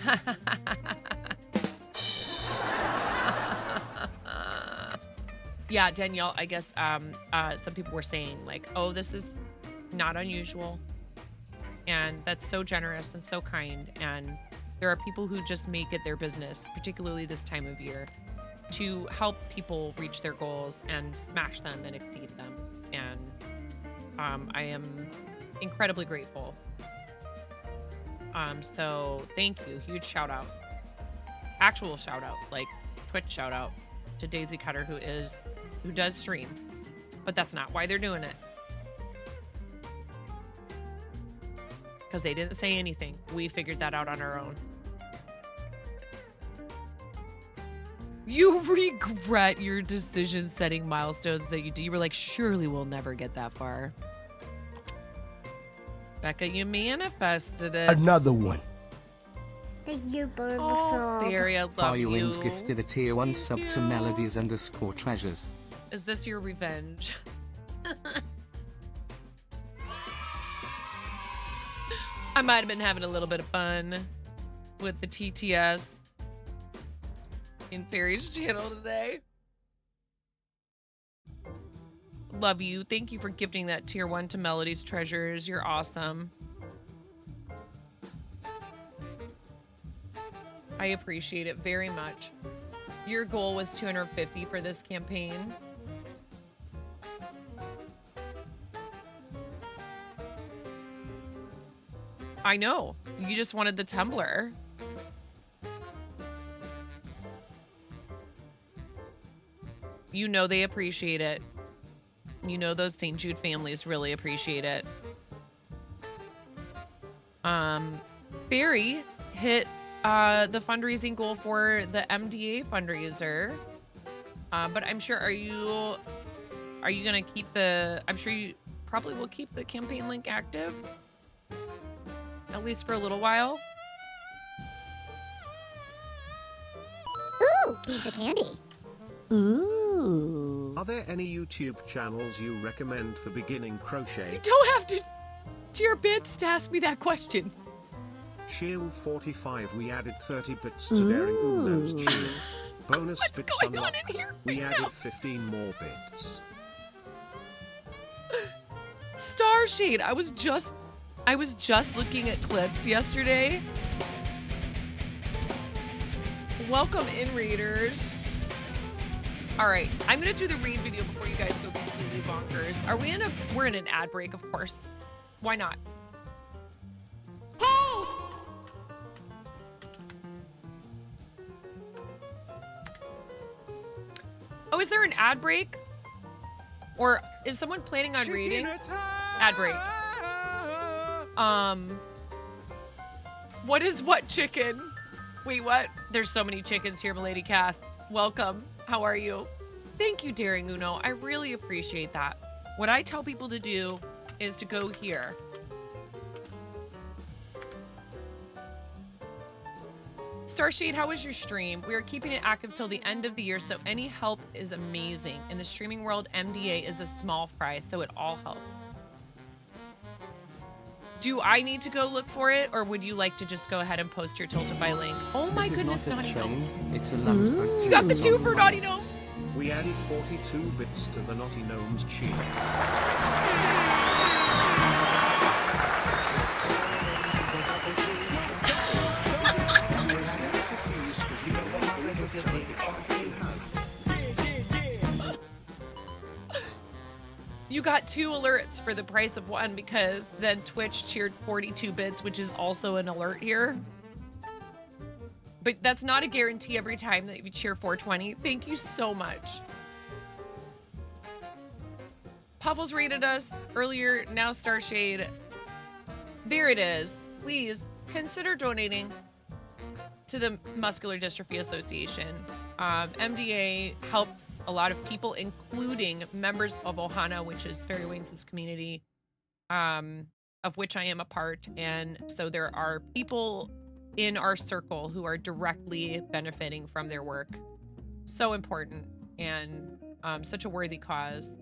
Speaker 1: Yeah, Danielle, I guess some people were saying like, oh, this is not unusual. And that's so generous and so kind. And there are people who just make it their business, particularly this time of year, to help people reach their goals and smash them and exceed them. And I am incredibly grateful. So thank you. Huge shout out. Actual shout out, like Twitch shout out to Daisy Cutter who does stream. But that's not why they're doing it. Because they didn't say anything. We figured that out on our own. You regret your decision setting milestones that you do. You were like, surely we'll never get that far. Becca, you manifested it.
Speaker 2: Another one.
Speaker 3: Thank you, Bulbasaur.
Speaker 1: Oh, Barry, I love you.
Speaker 5: Firewings gifted a tier 1 sub to
Speaker 1: you.
Speaker 5: melodies_treasures.
Speaker 1: Is this your revenge? I might have been having a little bit of fun with the TTS in Fairy's channel today. Love you. Thank you for gifting that tier 1 to Melody's Treasures. You're awesome. I appreciate it very much. Your goal was 250 for this campaign. I know. You just wanted the tumbler. You know they appreciate it. You know those St. Jude families really appreciate it. Barry hit the fundraising goal for the MDA fundraiser. But I'm sure, are you gonna keep I'm sure you probably will keep the campaign link active. At least for a little while.
Speaker 3: Ooh, piece of candy.
Speaker 9: Ooh. Are there any YouTube channels you recommend for beginning crochet?
Speaker 1: You don't have to cheer bits to ask me that question.
Speaker 9: Shield 45, we added 30 bits to Daring Uno's Shield. Bonus
Speaker 1: What's
Speaker 9: bits
Speaker 1: going on
Speaker 9: unlocked.
Speaker 1: in here
Speaker 9: We
Speaker 1: right
Speaker 9: added
Speaker 1: now?
Speaker 9: 15 more bits.
Speaker 1: Starshade, I was just looking at clips yesterday. Welcome in, readers. All right, I'm gonna do the read video before you guys go completely bonkers. We're in an ad break, of course. Why not?
Speaker 3: Hey!
Speaker 1: Oh, is there an ad break? Or is someone planning on reading? Ad break. What is what chicken? Wait, what? There's so many chickens here, Milady Kath. Welcome. How are you? Thank you, Daring Uno. I really appreciate that. What I tell people to do is to go here. Starshade, how was your stream? We are keeping it active till the end of the year, so any help is amazing. In the streaming world, MDA is a small fry, so it all helps. Do I need to go look for it, or would you like to just go ahead and post your Tiltify link? Oh my goodness,
Speaker 5: This is not
Speaker 1: Naughty
Speaker 5: a
Speaker 1: Gnome.
Speaker 5: chain, it's a lump.
Speaker 1: You got the 2 for Naughty Gnome.
Speaker 9: We added 42 bits to the Naughty Gnome's Shield.
Speaker 1: You got 2 alerts for the price of 1 because then Twitch cheered 42 bits, which is also an alert here. But that's not a guarantee every time that you cheer 420. Thank you so much. Puffles rated us earlier, now Starshade. There it is. Please consider donating to the Muscular Dystrophy Association. MDA helps a lot of people, including members of Ohana, which is Fairy Wings' community, of which I am a part. And so there are people in our circle who are directly benefiting from their work. So important and such a worthy cause.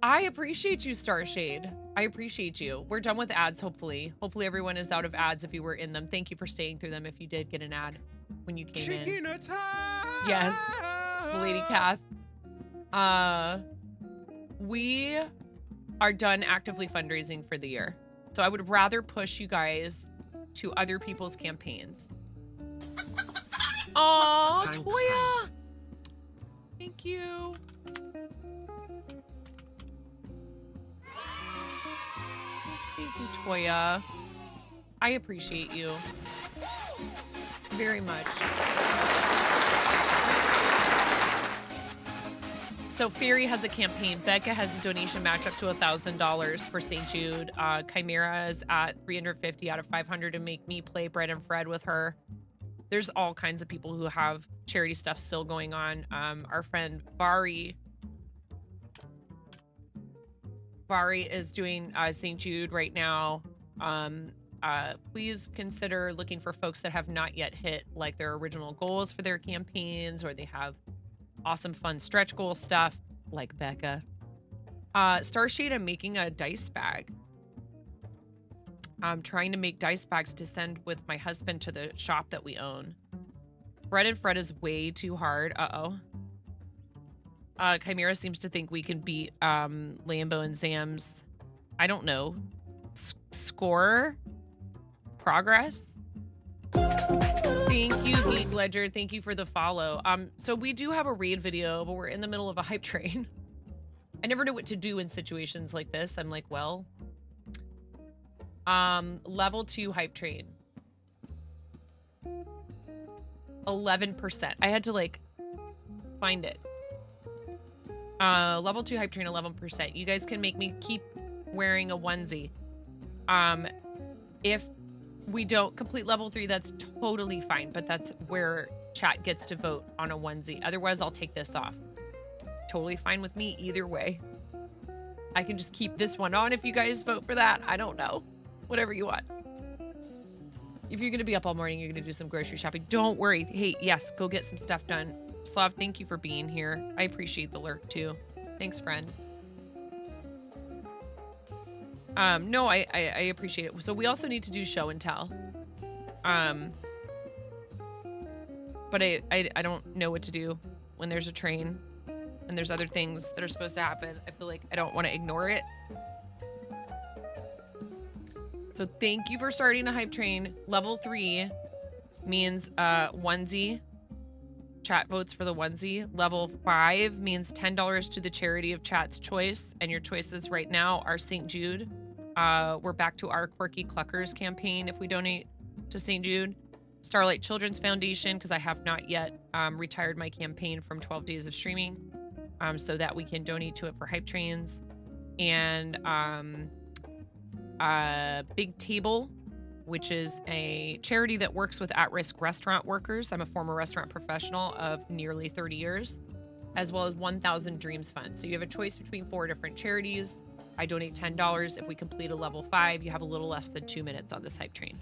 Speaker 1: I appreciate you, Starshade. I appreciate you. We're done with ads, hopefully. Hopefully everyone is out of ads if you were in them. Thank you for staying through them if you did get an ad when you came in. Yes, Lady Kath. We are done actively fundraising for the year. So I would rather push you guys to other people's campaigns. Aw, Toya. Thank you. you, Toya. I appreciate you very much. So Fairy has a campaign. Becca has a donation match up to $1,000 for St. Jude. Chimera is at 350 out of 500 to make me play Bread and Fred with her. There's all kinds of people who have charity stuff still going on. Our friend Vari is doing St. Jude right now. Please consider looking for folks that have not yet hit like their original goals for their campaigns, or they have awesome fun stretch goal stuff like Becca. Starshade, I'm making a dice bag. I'm trying to make dice bags to send with my husband to the shop that we own. Bread and Fred is way too hard. Chimera seems to think we can beat Lambo and Zam's, I don't know, score progress. Thank you, Geek Ledger. Thank you for the follow. So we do have a raid video, but we're in the middle of a hype train. I never know what to do in situations like this. I'm like, well, level 2 hype train. 11%. I had to like find it. Level 2 hype train, 11%. You guys can make me keep wearing a onesie. If we don't complete level 3, that's totally fine, but that's where chat gets to vote on a onesie. Otherwise, I'll take this off. Totally fine with me either way. I can just keep this one on if you guys vote for that. I don't know. Whatever you want. If you're going to be up all morning, you're going to do some grocery shopping, don't worry. Hey, yes, go get some stuff done. Slav, thank you for being here. I appreciate the lurk too. Thanks, friend. No, I appreciate it. So we also need to do show and tell. But I don't know what to do when there's a train and there's other things that are supposed to happen. I feel like I don't want to ignore it. So thank you for starting a hype train. Level 3 means onesie. Chat votes for the onesie. Level 5 means $10 to the charity of chat's choice. And your choices right now are St. Jude. We're back to our Quirky Cluckers campaign if we donate to St. Jude. Starlight Children's Foundation, because I have not yet retired my campaign from 12 days of streaming, so that we can donate to it for hype trains. And Big Table, which is a charity that works with at-risk restaurant workers. I'm a former restaurant professional of nearly 30 years, as well as 1,000 Dreams Fund. So you have a choice between 4 different charities. I donate $10. If we complete a level 5, you have a little less than 2 minutes on this hype train.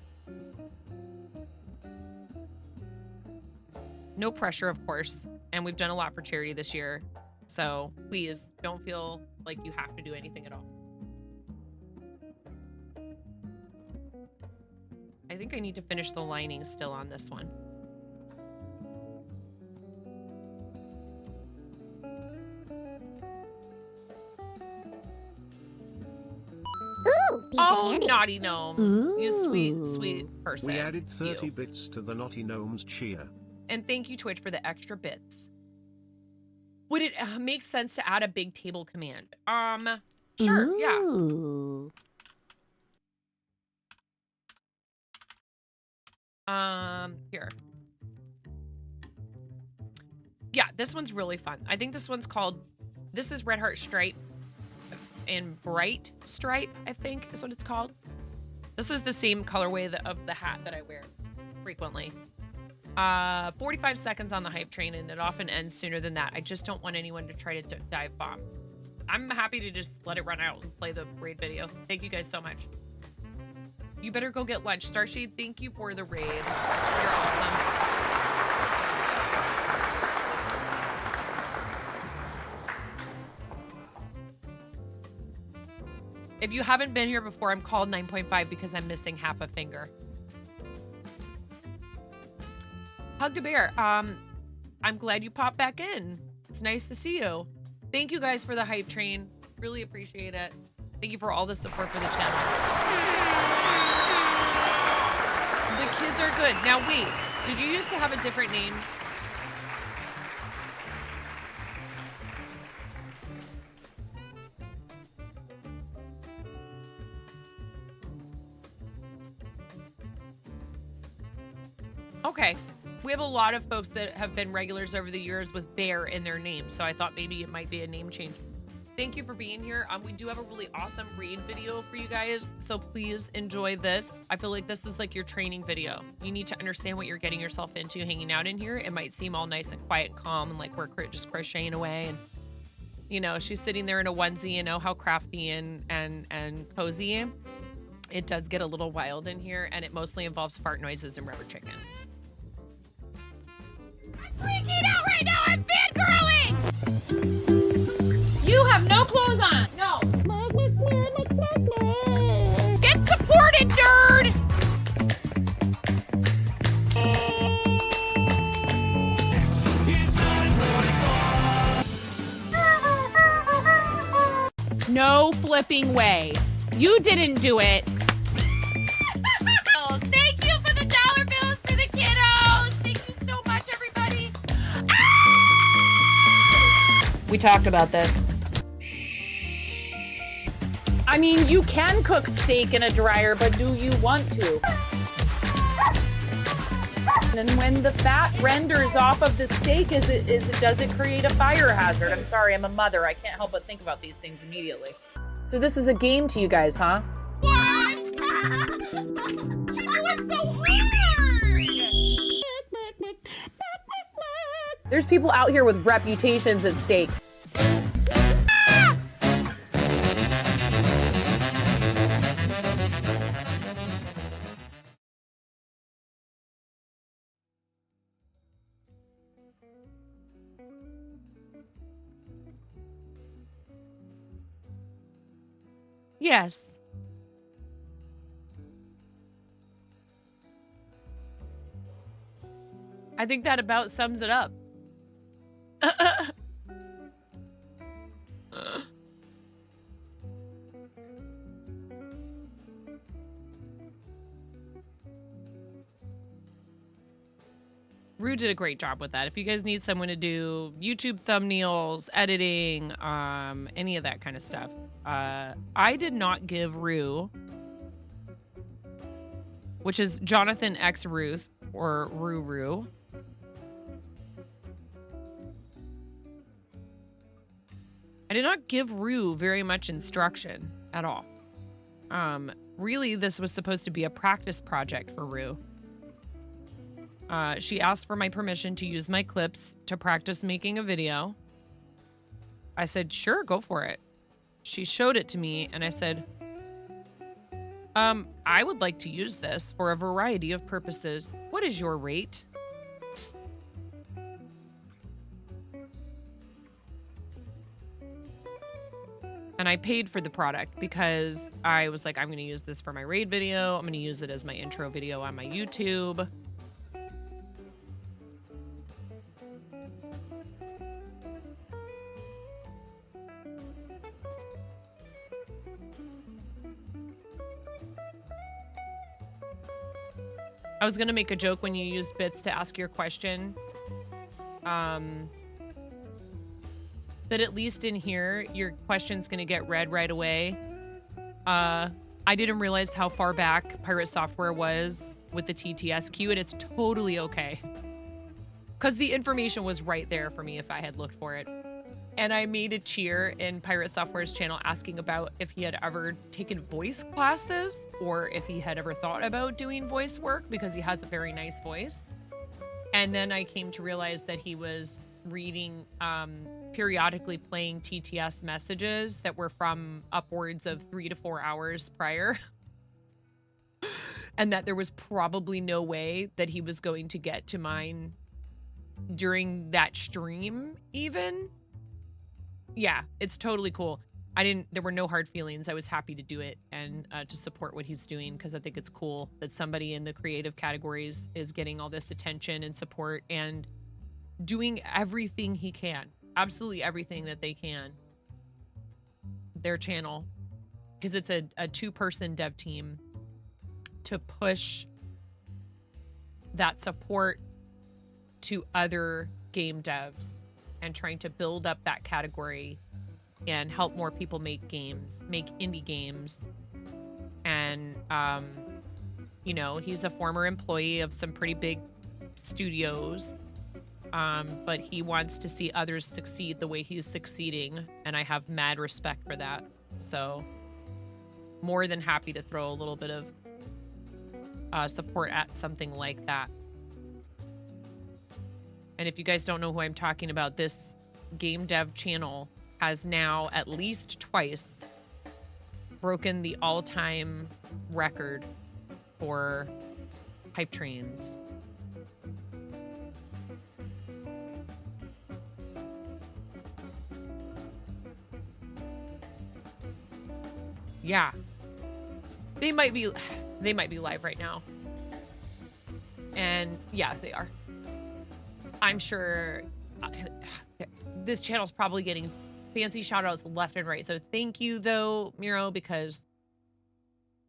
Speaker 1: No pressure, of course. And we've done a lot for charity this year. So please don't feel like you have to do anything at all. I think I need to finish the lining still on this one.
Speaker 3: Ooh, piece of
Speaker 1: Oh,
Speaker 3: candy.
Speaker 1: naughty gnome.
Speaker 3: Ooh.
Speaker 1: You sweet, sweet person.
Speaker 9: We added 30
Speaker 1: You.
Speaker 9: bits to the Naughty Gnomes cheer.
Speaker 1: And thank you, Twitch, for the extra bits. Would it make sense to add a big table command? Sure, yeah.
Speaker 3: Ooh.
Speaker 1: Here. Yeah, this one's really fun. I think this one's called, this is Red Heart Stripe and Bright Stripe, I think is what it's called. This is the same colorway of the hat that I wear frequently. 45 seconds on the hype train, and it often ends sooner than that. I just don't want anyone to try to dive bomb. I'm happy to just let it run out and play the raid video. Thank you guys so much. You better go get lunch. Starshade, thank you for the raid. You're awesome. If you haven't been here before, I'm called 9.5 because I'm missing half a finger. Hug to Bear. I'm glad you popped back in. It's nice to see you. Thank you guys for the hype train. Really appreciate it. Thank you for all the support for the channel. The kids are good. Now wait, did you used to have a different name? Okay. We have a lot of folks that have been regulars over the years with Bear in their name, so I thought maybe it might be a name change. Thank you for being here. We do have a really awesome read video for you guys, so please enjoy this. I feel like this is like your training video. You need to understand what you're getting yourself into hanging out in here. It might seem all nice and quiet and calm and like we're just crocheting away, and you know, she's sitting there in a onesie, you know, how crafty and cozy. It does get a little wild in here, and it mostly involves fart noises and rubber chickens.
Speaker 3: I'm freaking out right now. I'm fangirling.
Speaker 7: You have no clothes on. No.
Speaker 3: Get supported, nerd.
Speaker 4: No flipping way. You didn't do it.
Speaker 3: Thank you for the dollar bills for the kiddos. Thank you so much, everybody.
Speaker 7: We talked about this. I mean, you can cook steak in a dryer, but do you want to? And when the fat renders off of the steak, does it create a fire hazard? I'm sorry, I'm a mother. I can't help but think about these things immediately. So this is a game to you guys, huh?
Speaker 3: What? You're doing so hard.
Speaker 7: There's people out here with reputations at stake.
Speaker 1: Yes. I think that about sums it up. Rue did a great job with that. If you guys need someone to do YouTube thumbnails, editing, any of that kind of stuff, I did not give Rue, which is Jonathan X Ruth or Rue. I did not give Rue very much instruction at all. Really, this was supposed to be a practice project for Rue. She asked for my permission to use my clips to practice making a video. I said, sure, go for it. She showed it to me and I said, I would like to use this for a variety of purposes. What is your rate? And I paid for the product because I was like, I'm going to use this for my raid video. I'm going to use it as my intro video on my YouTube. I was going to make a joke when you used bits to ask your question. But at least in here, your question's going to get read right away. I didn't realize how far back Pirate Software was with the TTS queue, and it's totally okay. Because the information was right there for me if I had looked for it. And I made a cheer in Pirate Software's channel asking about if he had ever taken voice classes or if he had ever thought about doing voice work because he has a very nice voice. And then I came to realize that he was reading, periodically playing TTS messages that were from upwards of 3 to 4 hours prior. And that there was probably no way that he was going to get to mine during that stream even. Yeah, it's totally cool. There were no hard feelings. I was happy to do it and to support what he's doing because I think it's cool that somebody in the creative categories is getting all this attention and support and doing everything he can. Absolutely everything that they can. Their channel. Because it's a 2-person dev team to push that support to other game devs and trying to build up that category and help more people make games, make indie games. And, you know, he's a former employee of some pretty big studios, but he wants to see others succeed the way he's succeeding, and I have mad respect for that. So more than happy to throw a little bit of support at something like that. And if you guys don't know who I'm talking about, this game dev channel has now at least twice broken the all-time record for hype trains. Yeah. They might be live right now. And yeah, they are. I'm sure this channel's probably getting fancy shout outs left and right. So thank you though, Miro, because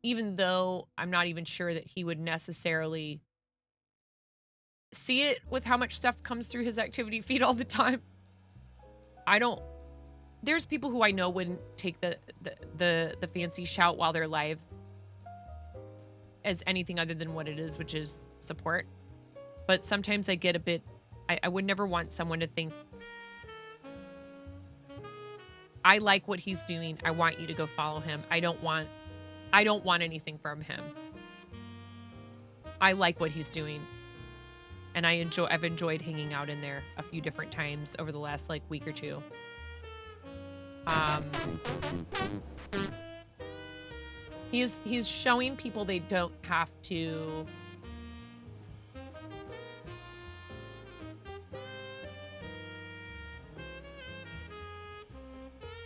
Speaker 1: even though I'm not even sure that he would necessarily see it with how much stuff comes through his activity feed all the time, there's people who I know wouldn't take the fancy shout while they're live as anything other than what it is, which is support. But sometimes I get a bit, I would never want someone to think, I like what he's doing, I want you to go follow him. I don't want anything from him. I like what he's doing. And I've enjoyed hanging out in there a few different times over the last like week or two. He's showing people they don't have to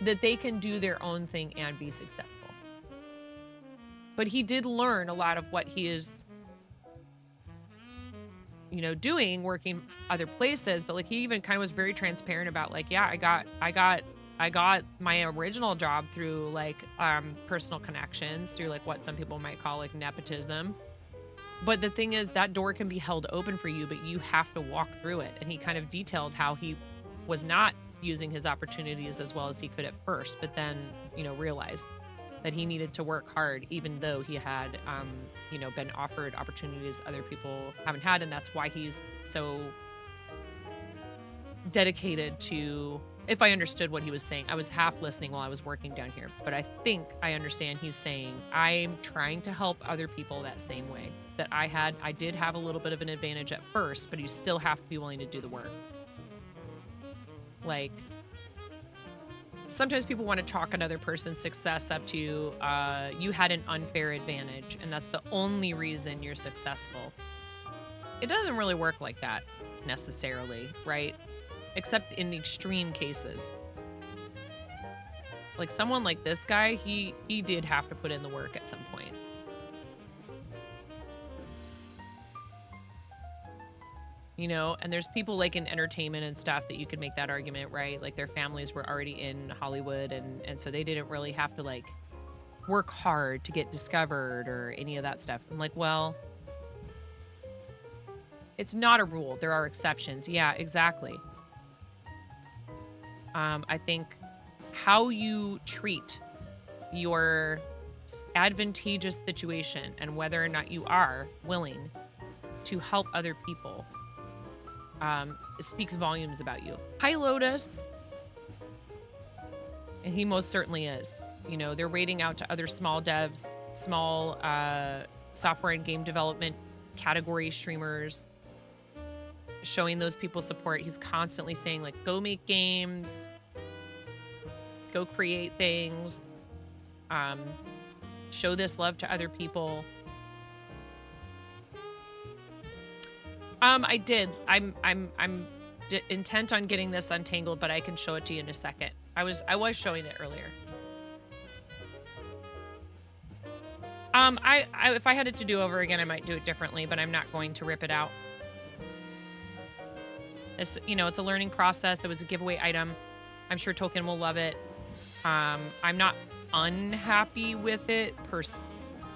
Speaker 1: that they can do their own thing and be successful. But he did learn a lot of what he is, you know, doing, working other places. But like he even kind of was very transparent about like, yeah, I got my original job through like personal connections, through like what some people might call like nepotism. But the thing is that door can be held open for you, but you have to walk through it. And he kind of detailed how he was not using his opportunities as well as he could at first, but then, you know, realized that he needed to work hard, even though he had, you know, been offered opportunities other people haven't had. And that's why he's so dedicated to, if I understood what he was saying, I was half listening while I was working down here, but I think I understand he's saying, I'm trying to help other people that same way that I did have a little bit of an advantage at first, but you still have to be willing to do the work. Like, sometimes people want to chalk another person's success up to you had an unfair advantage, and that's the only reason you're successful. It doesn't really work like that necessarily, right? Except in the extreme cases. Like someone like this guy, he did have to put in the work at some point. You know, and there's people like in entertainment and stuff that you could make that argument, right? Like their families were already in Hollywood and so they didn't really have to like work hard to get discovered or any of that stuff. I'm like, well, it's not a rule. There are exceptions. Yeah, exactly. I think how you treat your advantageous situation and whether or not you are willing to help other people speaks volumes about you. Hi, Lotus. And he most certainly is. You know, they're rating out to other small devs, small software and game development category streamers, showing those people support. He's constantly saying, like, go make games, go create things, show this love to other people. I did. I'm intent on getting this untangled, but I can show it to you in a second. I was showing it earlier. If I had it to do over again, I might do it differently, but I'm not going to rip it out. It's, you know, it's a learning process. It was a giveaway item. I'm sure Token will love it. I'm not unhappy with it per se.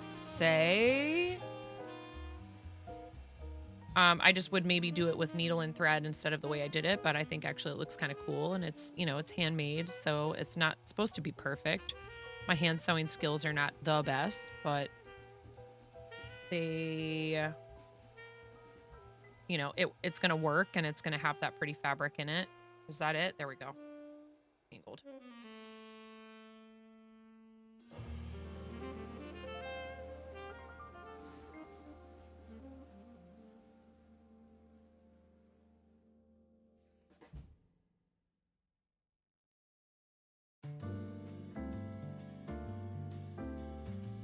Speaker 1: I just would maybe do it with needle and thread instead of the way I did it, but I think actually it looks kind of cool, and it's, you know, it's handmade, so it's not supposed to be perfect. My hand sewing skills are not the best, but they you know, it's going to work and it's going to have that pretty fabric in it. Is that it? There we go. Angled.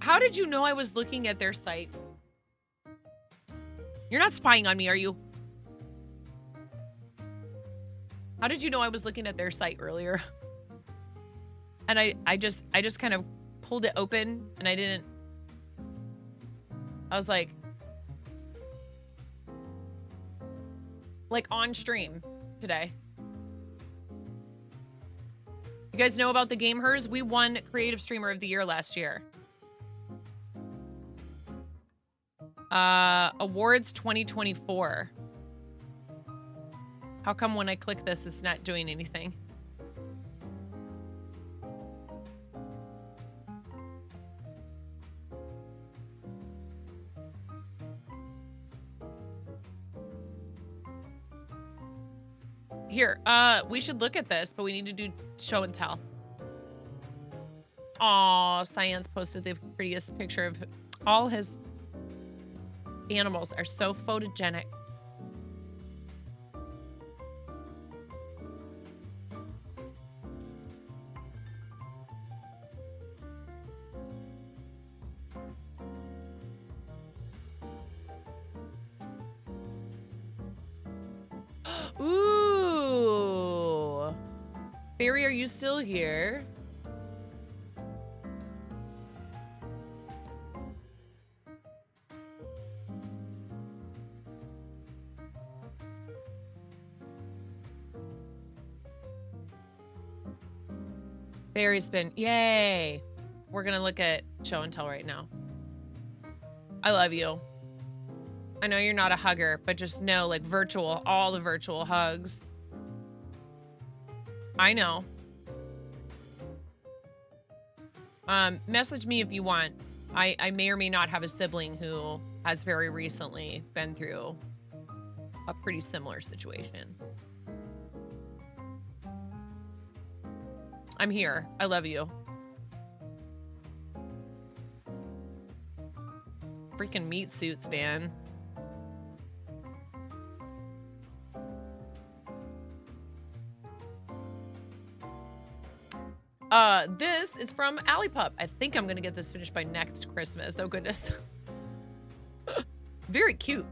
Speaker 1: How did you know I was looking at their site? You're not spying on me, are you? How did you know I was looking at their site earlier? And I just kind of pulled it open and I was like on stream today. You guys know about the game Hers? We won Creative Streamer of the Year last year. Awards 2024. How come when I click this, it's not doing anything? Here, we should look at this, but we need to do show and tell. Aw, Cyan's posted the prettiest picture of all his animals are so photogenic. Ooh. Barry, are you still here? Barry's been, yay. We're gonna look at show and tell right now. I love you. I know you're not a hugger, but just know, like, virtual, all the virtual hugs. I know. Message me if you want. I may or may not have a sibling who has very recently been through a pretty similar situation. I'm here. I love you. Freaking meat suits, man. This is from Alley Pup. I think I'm gonna get this finished by next Christmas. Oh goodness. Very cute.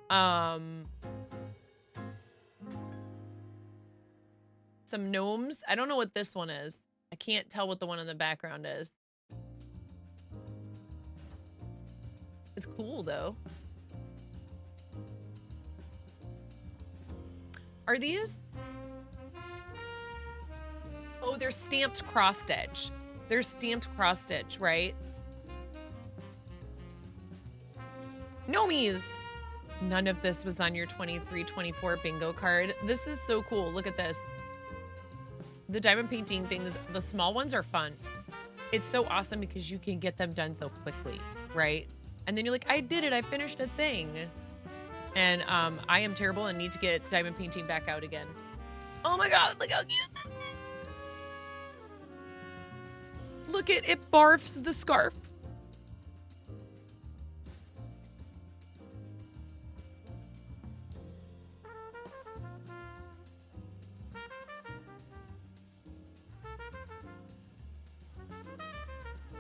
Speaker 1: Some gnomes. I don't know what this one is. I can't tell what the one in the background is. It's cool though. Are these? Oh, they're stamped cross stitch. They're stamped cross stitch, right? Gnomies. None of this was on your 23-24 bingo card. This is so cool. Look at this. The diamond painting things, the small ones are fun. It's so awesome because you can get them done so quickly, right? And then you're like, I did it. I finished a thing. And I am terrible and need to get diamond painting back out again. Oh my God, look how cute this is. Look at it barfs the scarf.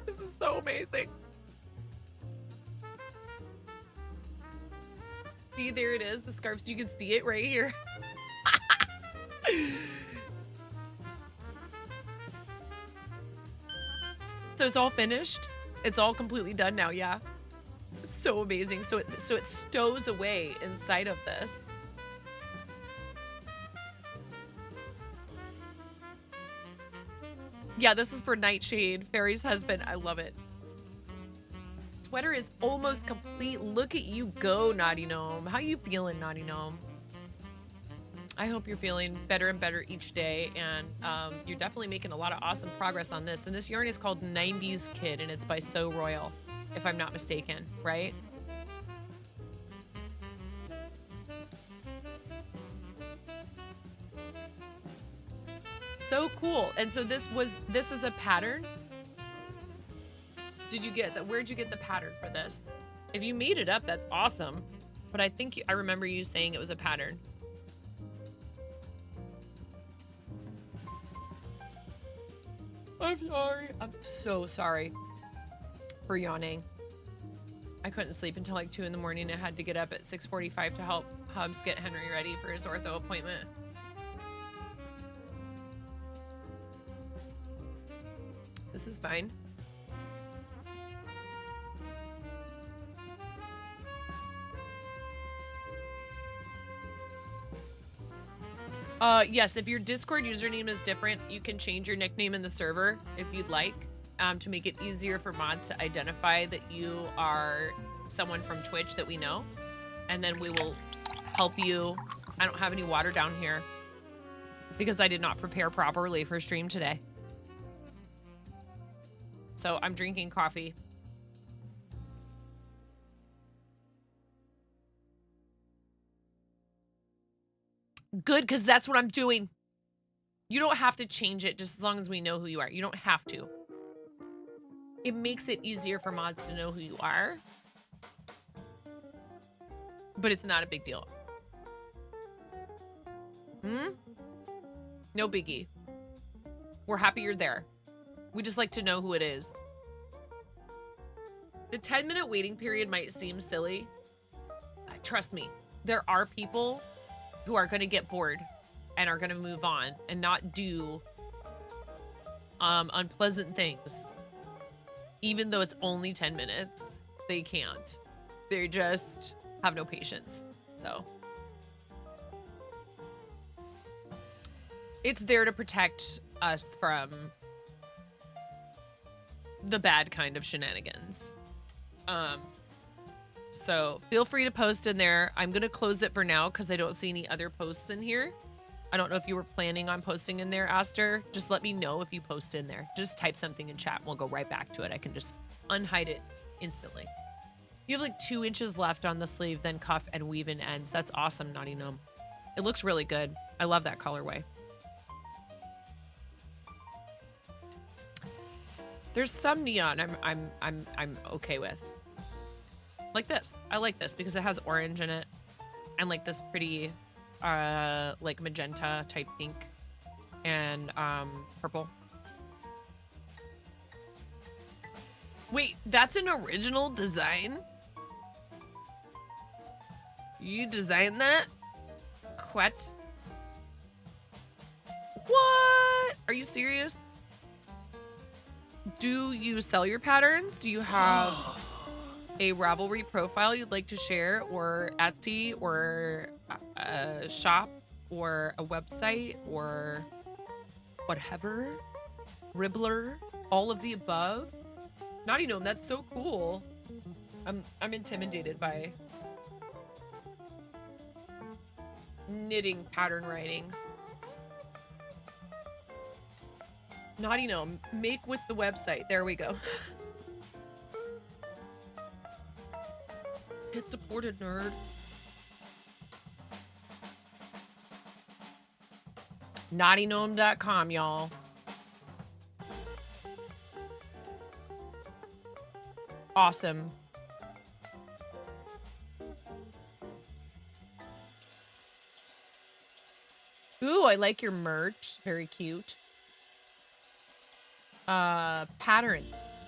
Speaker 1: This is so amazing. See, there it is, the scarves. You can see it right here. So it's all finished. It's all completely done now. Yeah, it's so amazing. So it stows away inside of this. Yeah, this is for Nightshade, Fairy's husband. I love it. Sweater is almost complete. Look at you go, Naughty Gnome. How you feeling, Naughty Gnome? I hope you're feeling better and better each day, and you're definitely making a lot of awesome progress on this. And this yarn is called 90s Kid, and it's by So Royal, if I'm not mistaken, right? So cool. And so this is a pattern. Did you get that? Where'd you get the pattern for this? If you made it up, that's awesome. But I think I remember you saying it was a pattern. I'm sorry. I'm so sorry for yawning. I couldn't sleep until like 2 in the morning. I had to get up at 6:45 to help Hubs get Henry ready for his ortho appointment. This is fine. Yes, if your Discord username is different, you can change your nickname in the server if you'd like, to make it easier for mods to identify that you are someone from Twitch that we know. And then we will help you. I don't have any water down here because I did not prepare properly for stream today. So I'm drinking coffee. Good, because that's what I'm doing. You don't have to change it just as long as we know who you are. You don't have to. It makes it easier for mods to know who you are. But it's not a big deal. No biggie. We're happy you're there. We just like to know who it is. The 10-minute waiting period might seem silly. Trust me, there are people who are going to get bored and are going to move on and not do unpleasant things. Even though it's only 10 minutes, they can't. They just have no patience. So it's there to protect us from the bad kind of shenanigans. So feel free to post in there. I'm going to close it for now because I don't see any other posts in here. I don't know if you were planning on posting in there, Aster. Just let me know if you post in there. Just type something in chat and we'll go right back to it. I can just unhide it instantly. You have like 2 inches left on the sleeve, then cuff and weave in ends. That's awesome, Naughty Gnome. It looks really good. I love that colorway. There's some neon I'm okay with. Like this. I like this because it has orange in it and like this pretty like magenta type pink and purple. Wait, that's an original design? You designed that? What? What? Are you serious? Do you sell your patterns? Do you have a Ravelry profile you'd like to share, or Etsy, or a shop, or a website, or whatever? Ribbler? All of the above? Naughty Gnome, that's so cool. I'm intimidated by knitting pattern writing. Naughty Gnome, make with the website. There we go. Get supported, nerd. NaughtyGnome.com, y'all. Awesome. Ooh, I like your merch. Very cute. Patterns.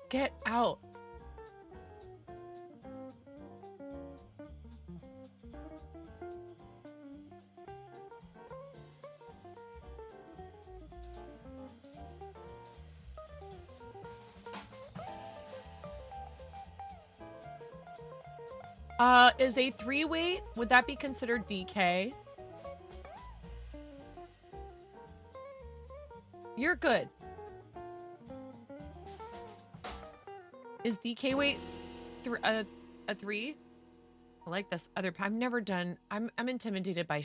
Speaker 1: Get out. Is a 3-weight, would that be considered DK? You're good. Is DK weight a 3? I like this other. I've never done. I'm intimidated by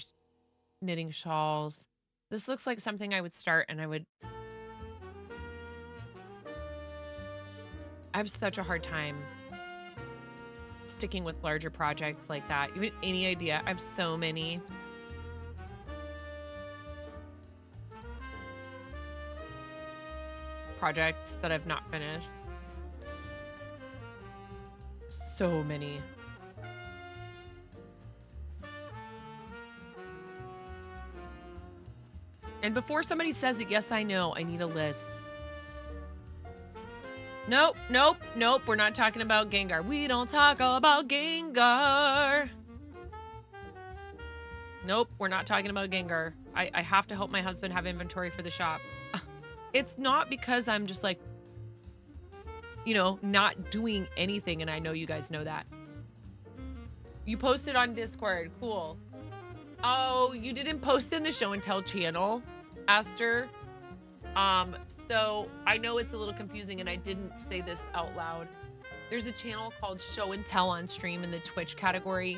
Speaker 1: knitting shawls. This looks like something I would start, and I would. I have such a hard time sticking with larger projects like that. Even any idea? I have so many. Projects that I've not finished. So many. And before somebody says it, yes, I know, I need a list. Nope, nope, nope. We're not talking about Gengar. We don't talk about Gengar. Nope, we're not talking about Gengar. I have to help my husband have inventory for the shop. It's not because I'm just like, you know, not doing anything, and I know you guys know that. You posted on Discord. Cool. Oh, you didn't post in the show and tell channel, Aster. So I know it's a little confusing, and I didn't say this out loud. There's a channel called Show and Tell on stream in the Twitch category,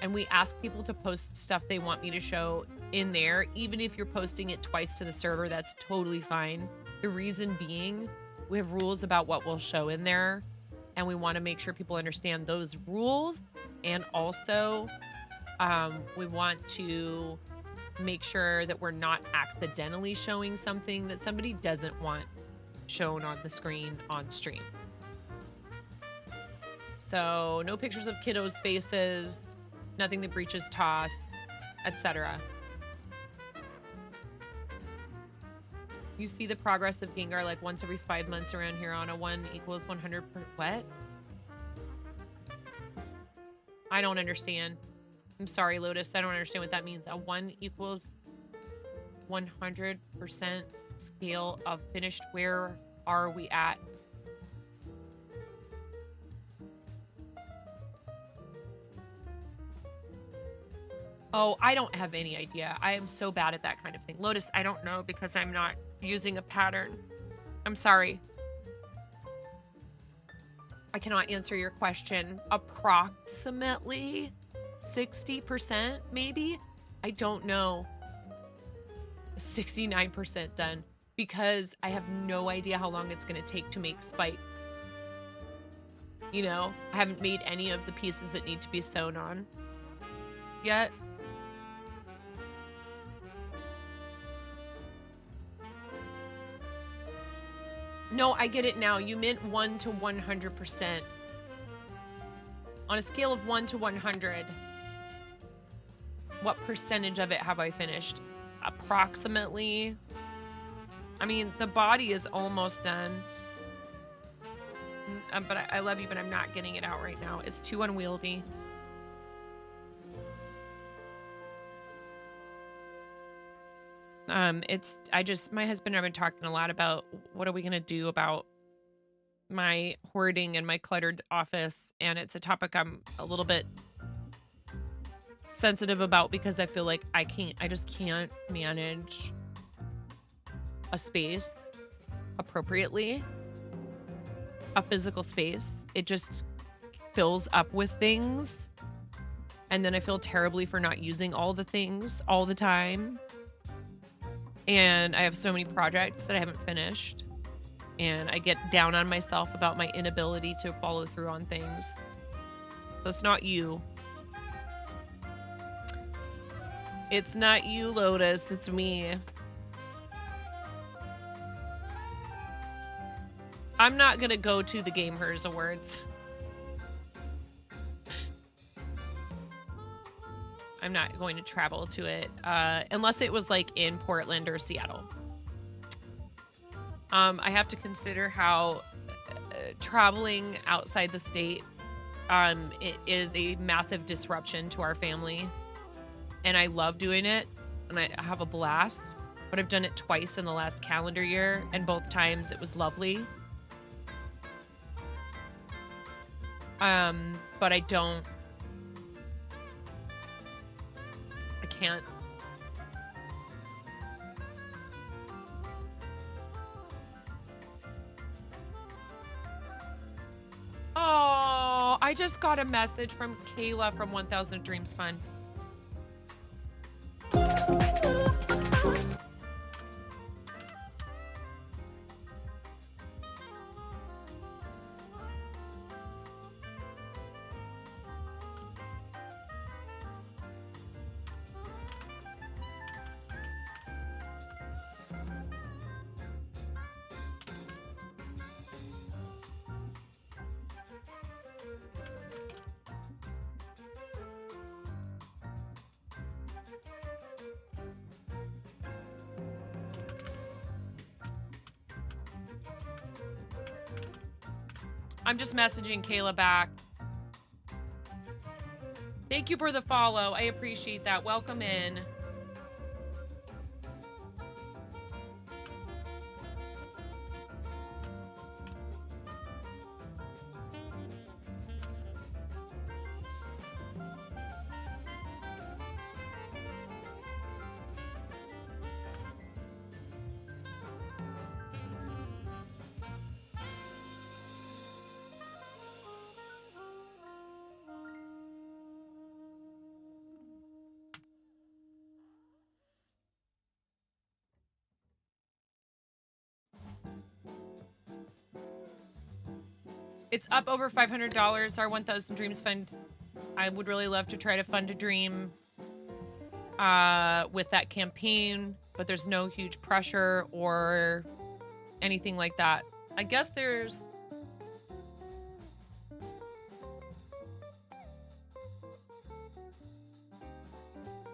Speaker 1: and we ask people to post stuff they want me to show in there. Even if you're posting it twice to the server, that's totally fine. The reason being, we have rules about what we'll show in there, and we want to make sure people understand those rules. And also, we want to make sure that we're not accidentally showing something that somebody doesn't want shown on the screen on stream. So no pictures of kiddos' faces, nothing that breaches toss, etc. You see the progress of Gengar like once every 5 months around here on a 1 equals 100 per what? I don't understand. I'm sorry, Lotus. I don't understand what that means. A 1 equals 100% scale of finished. Where are we at? Oh, I don't have any idea. I am so bad at that kind of thing. Lotus, I don't know because I'm not using a pattern. I'm sorry. I cannot answer your question. Approximately 60%, maybe? I don't know. 69% done because I have no idea how long it's going to take to make spikes. You know, I haven't made any of the pieces that need to be sewn on yet. No, I get it now. You meant 1 to 100%. On a scale of 1 to 100, what percentage of it have I finished? Approximately. I mean, the body is almost done. But I love you, but I'm not getting it out right now. It's too unwieldy. My husband and I have been talking a lot about what are we going to do about my hoarding and my cluttered office. And it's a topic I'm a little bit sensitive about because I feel like I just can't manage a space appropriately, a physical space. It just fills up with things. And then I feel terribly for not using all the things all the time. And I have so many projects that I haven't finished. And I get down on myself about my inability to follow through on things. So it's not you. It's not you, Lotus. It's me. I'm not going to go to the Game Hers Awards. I'm not going to travel to it unless it was like in Portland or Seattle. I have to consider how traveling outside the state it is a massive disruption to our family. And I love doing it and I have a blast, but I've done it twice in the last calendar year and both times it was lovely. But I can't. Oh, I just got a message from Kayla from 1000 Dreams Fun. I'm just messaging Kayla back. Thank you for the follow. I appreciate that. Welcome in. It's up over $500. Our 1,000 Dreams Fund. I would really love to try to fund a dream with that campaign, but there's no huge pressure or anything like that. I guess there's...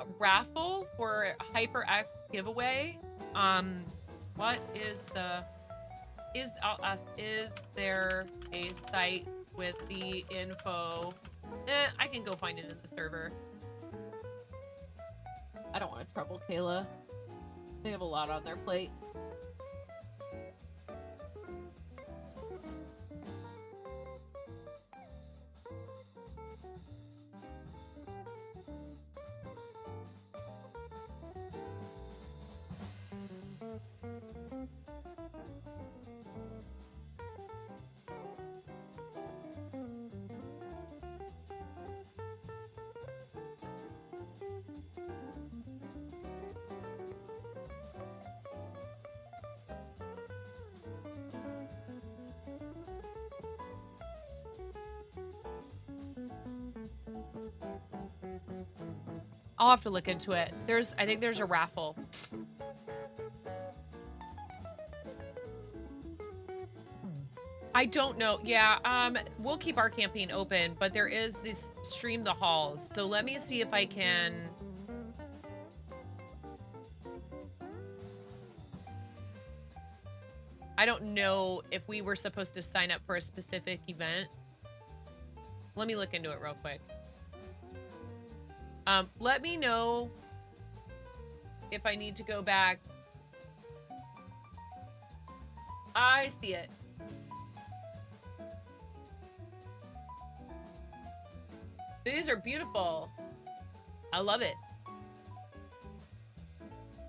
Speaker 1: a raffle for HyperX giveaway. What is the... I'll ask, is there a site with the info? I can go find it in the server. I don't want to trouble Kayla. They have a lot on their plate. I'll have to look into it. I think there's a raffle. I don't know. Yeah, we'll keep our campaign open, but there is this Stream the Halls. So let me see if I can... I don't know if we were supposed to sign up for a specific event. Let me look into it real quick. Let me know if I need to go back. I see it. These are beautiful. I love it.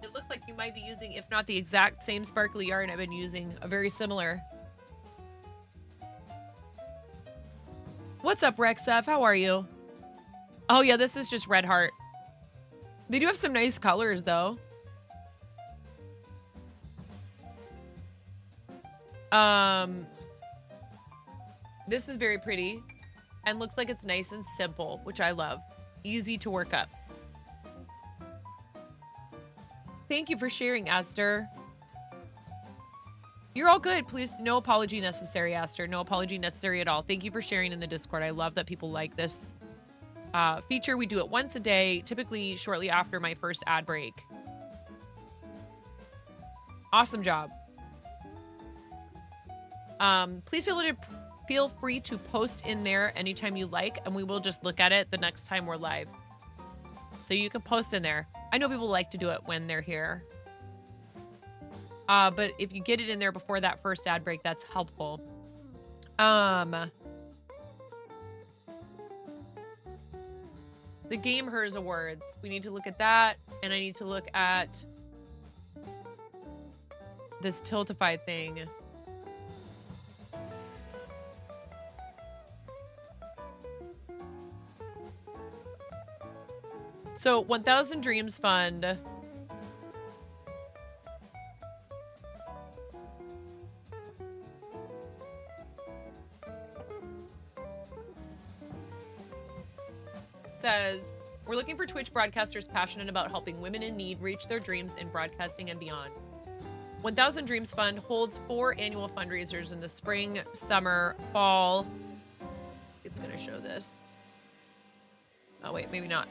Speaker 1: It looks like you might be using, if not the exact same sparkly yarn I've been using, a very similar. What's up, Rexf? How are you? Oh yeah, this is just Red Heart. They do have some nice colors though. This is very pretty and looks like it's nice and simple, which I love. Easy to work up. Thank you for sharing, Aster. You're all good. Please, no apology necessary, Aster. No apology necessary at all. Thank you for sharing in the Discord. I love that people like this feature. We do it once a day, typically shortly after my first ad break. Awesome job. Please feel free to post in there anytime you like, and we will just look at it the next time we're live. So you can post in there. I know people like to do it when they're here. But if you get it in there before that first ad break, that's helpful. The Game Hers Awards. We need to look at that, and I need to look at this Tiltify thing. So 1,000 Dreams Fund. Says, we're looking for Twitch broadcasters passionate about helping women in need reach their dreams in broadcasting and beyond. 1,000 Dreams Fund holds 4 annual fundraisers in the spring, summer, fall. It's going to show this. Oh, wait, maybe not.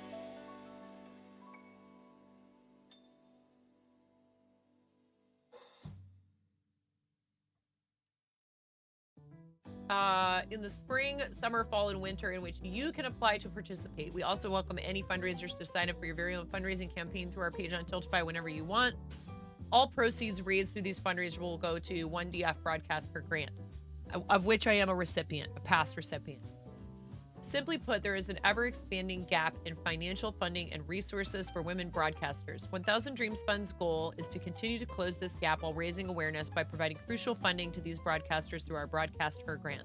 Speaker 1: in the spring, summer, fall, and winter in which you can apply to participate. We also welcome any fundraisers to sign up for your very own fundraising campaign through our page on Tiltify whenever you want. All proceeds raised through these fundraisers will go to 1DF Broadcaster grant, of which I am a recipient, a past recipient. Simply put, there is an ever-expanding gap in financial funding and resources for women broadcasters. 1000 Dreams Fund's goal is to continue to close this gap while raising awareness by providing crucial funding to these broadcasters through our Broadcast for Grant.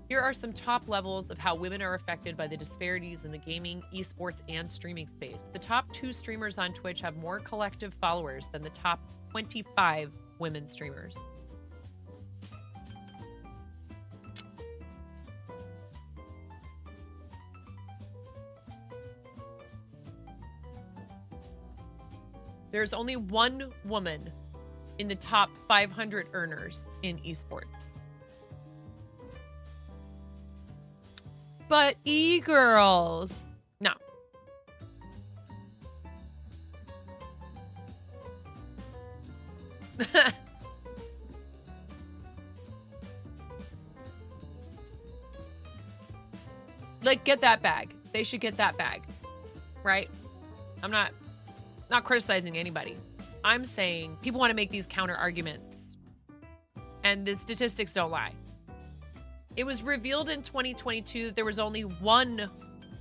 Speaker 1: Here are some top levels of how women are affected by the disparities in the gaming, esports, and streaming space. The top 2 streamers on Twitch have more collective followers than the top 25 women streamers. There's only one woman in the top 500 earners in esports. But e-girls, no. Like, get that bag. They should get that bag, right? I'm not criticizing anybody. I'm saying people want to make these counter arguments, and the statistics don't lie. It was revealed in 2022 that there was only one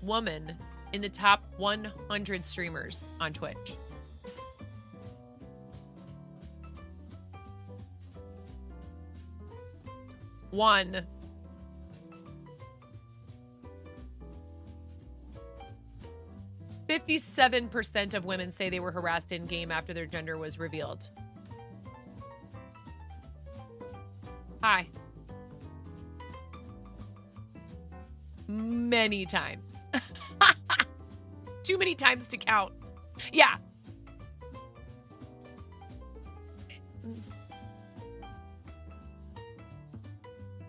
Speaker 1: woman in the top 100 streamers on Twitch. One. %57% of women say they were harassed in game after their gender was revealed. Hi. Many times. Too many times to count. Yeah.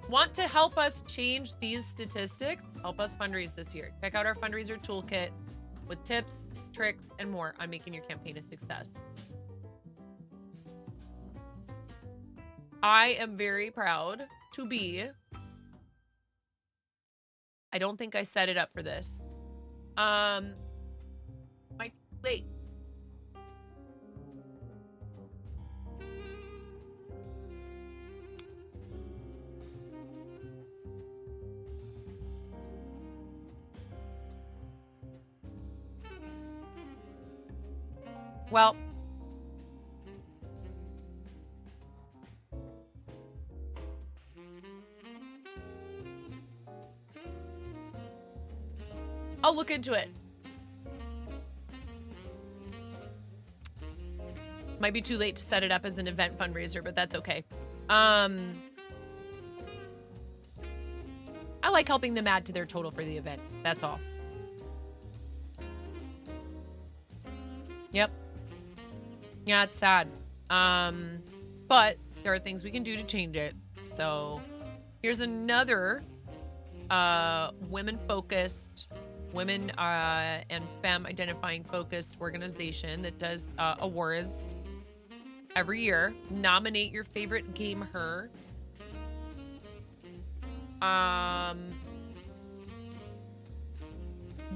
Speaker 1: Want to help us change these statistics? Help us fundraise this year. Check out our fundraiser toolkit with tips, tricks, and more on making your campaign a success. I am very proud to be. I don't think I set it up for this. Wait. Well, I'll look into it. Might be too late to set it up as an event fundraiser, but that's okay. I like helping them add to their total for the event. That's all. Yep. Yeah, it's sad. But there are things we can do to change it. So here's another women-focused, women and femme-identifying focused organization that does awards every year. Nominate your favorite gamer.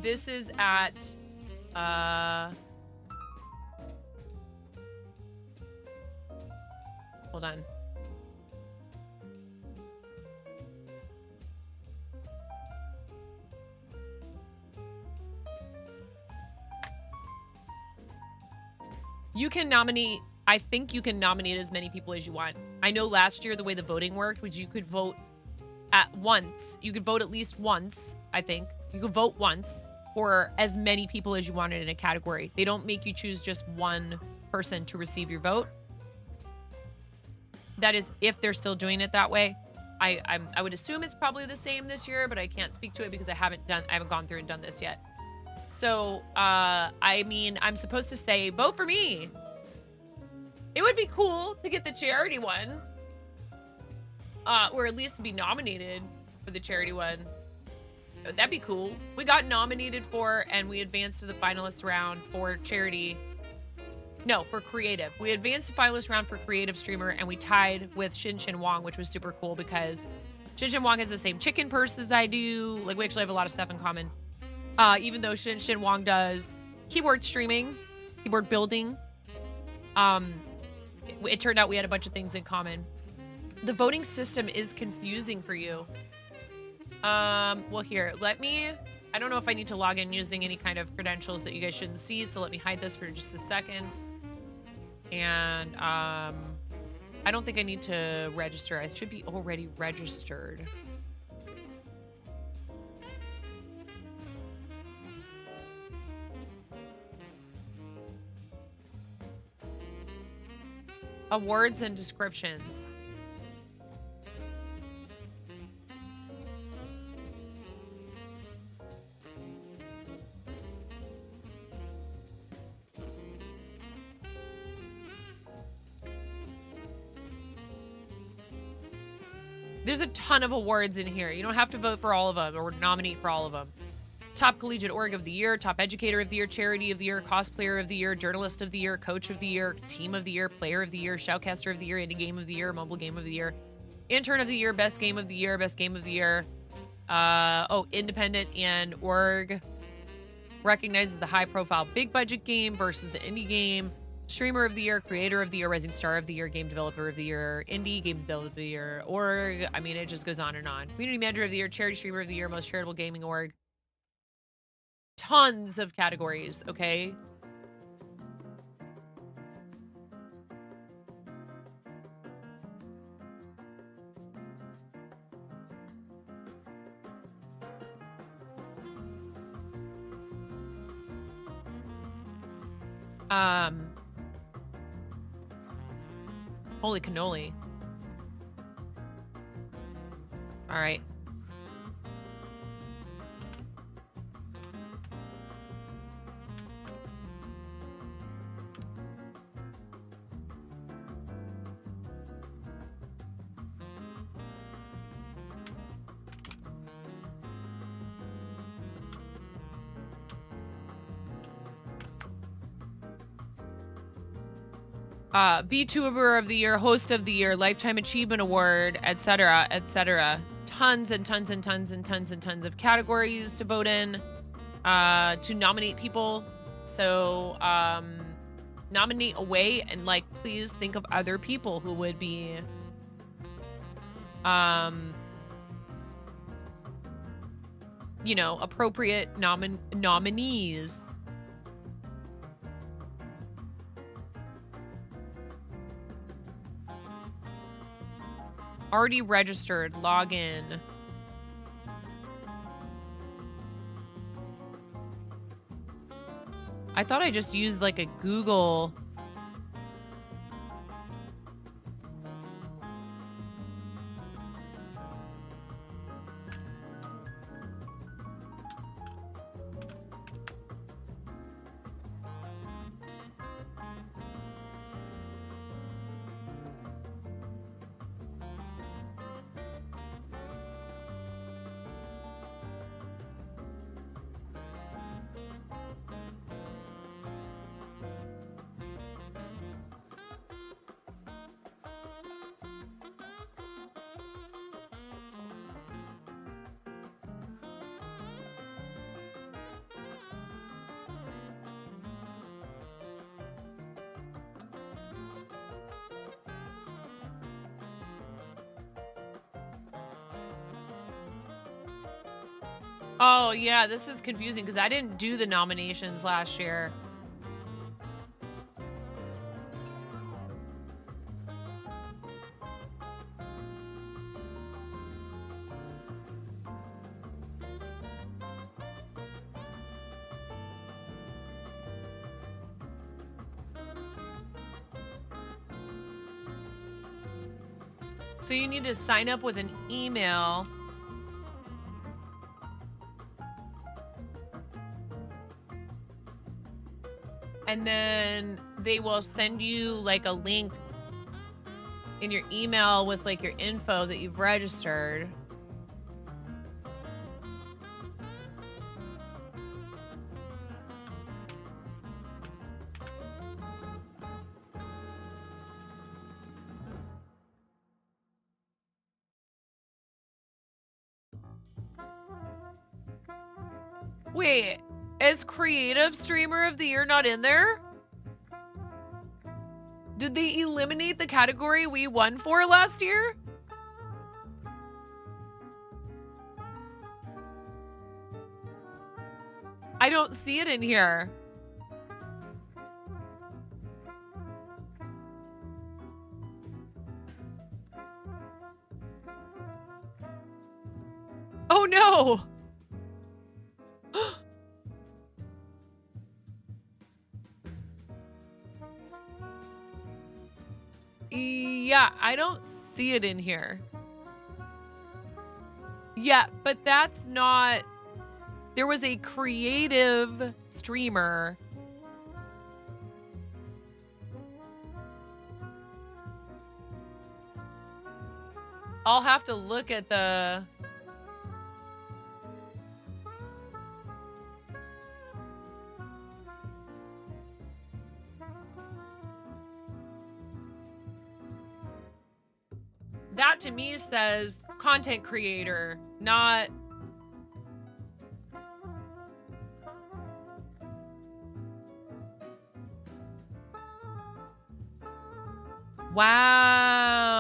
Speaker 1: This is at hold on. You can nominate, I think you can nominate as many people as you want. I know last year the way the voting worked was you could vote at once. You could vote at least once, I think. You could vote once for as many people as you wanted in a category. They don't make you choose just one person to receive your vote. That is if they're still doing it that way. I would assume it's probably the same this year, but I can't speak to it because I haven't gone through and done this yet. So, I mean, I'm supposed to say, vote for me. It would be cool to get the charity one. Or at least to be nominated for the charity one. That'd be cool. We got nominated for, and we advanced to the finalist round for charity. No, for creative. We advanced to finalist round for creative streamer, and we tied with Shin Shin Wong, which was super cool because Shin Wong has the same chicken purse as I do. Like, we actually have a lot of stuff in common. Even though Shin Wong does keyboard streaming, keyboard building. It turned out we had a bunch of things in common. The voting system is confusing for you. Well, here, I don't know if I need to log in using any kind of credentials that you guys shouldn't see, so let me hide this for just a second. And, I don't think I need to register. I should be already registered. Awards and descriptions. There's a ton of awards in here. You don't have to vote for all of them or nominate for all of them. Top Collegiate Org of the Year, Top Educator of the Year, Charity of the Year, Cosplayer of the Year, Journalist of the Year, Coach of the Year, Team of the Year, Player of the Year, Shoutcaster of the Year, Indie Game of the Year, Mobile Game of the Year, Intern of the Year, Best Game of the Year, Best Game of the Year. Independent and Org recognizes the high-profile big budget game versus the indie game. Streamer of the Year, Creator of the Year, Rising Star of the Year, Game Developer of the Year, Indie Game Developer of the Year, Org. I mean, it just goes on and on. Community Manager of the Year, Charity Streamer of the Year, Most Charitable Gaming Org. Tons of categories, okay? Holy cannoli. All right. VTuber of the Year, Host of the Year, Lifetime Achievement Award, etc., etc. Tons and tons and tons and tons and tons of categories to vote in, to nominate people. So, nominate away and, like, please think of other people who would be, you know, appropriate nominees. Already registered, log in. I thought I just used like a Google. Oh, yeah, this is confusing because I didn't do the nominations last year. So you need to sign up with an email. And then they will send you like a link in your email with like your info that you've registered. Wait, is creative streamer of the year not in there? Did they eliminate the category we won for last year? I don't see it in here. Oh no! Yeah, I don't see it in here. Yeah, but that's not... There was a creative streamer. I'll have to look at the... That to me says content creator, not... Wow.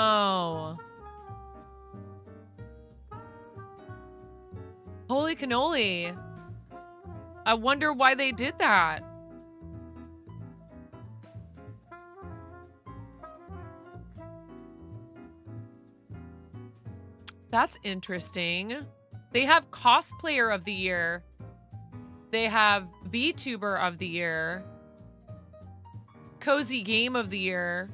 Speaker 1: Holy cannoli. I wonder why they did that. That's interesting. They have cosplayer of the year. They have VTuber of the year. Cozy game of the year.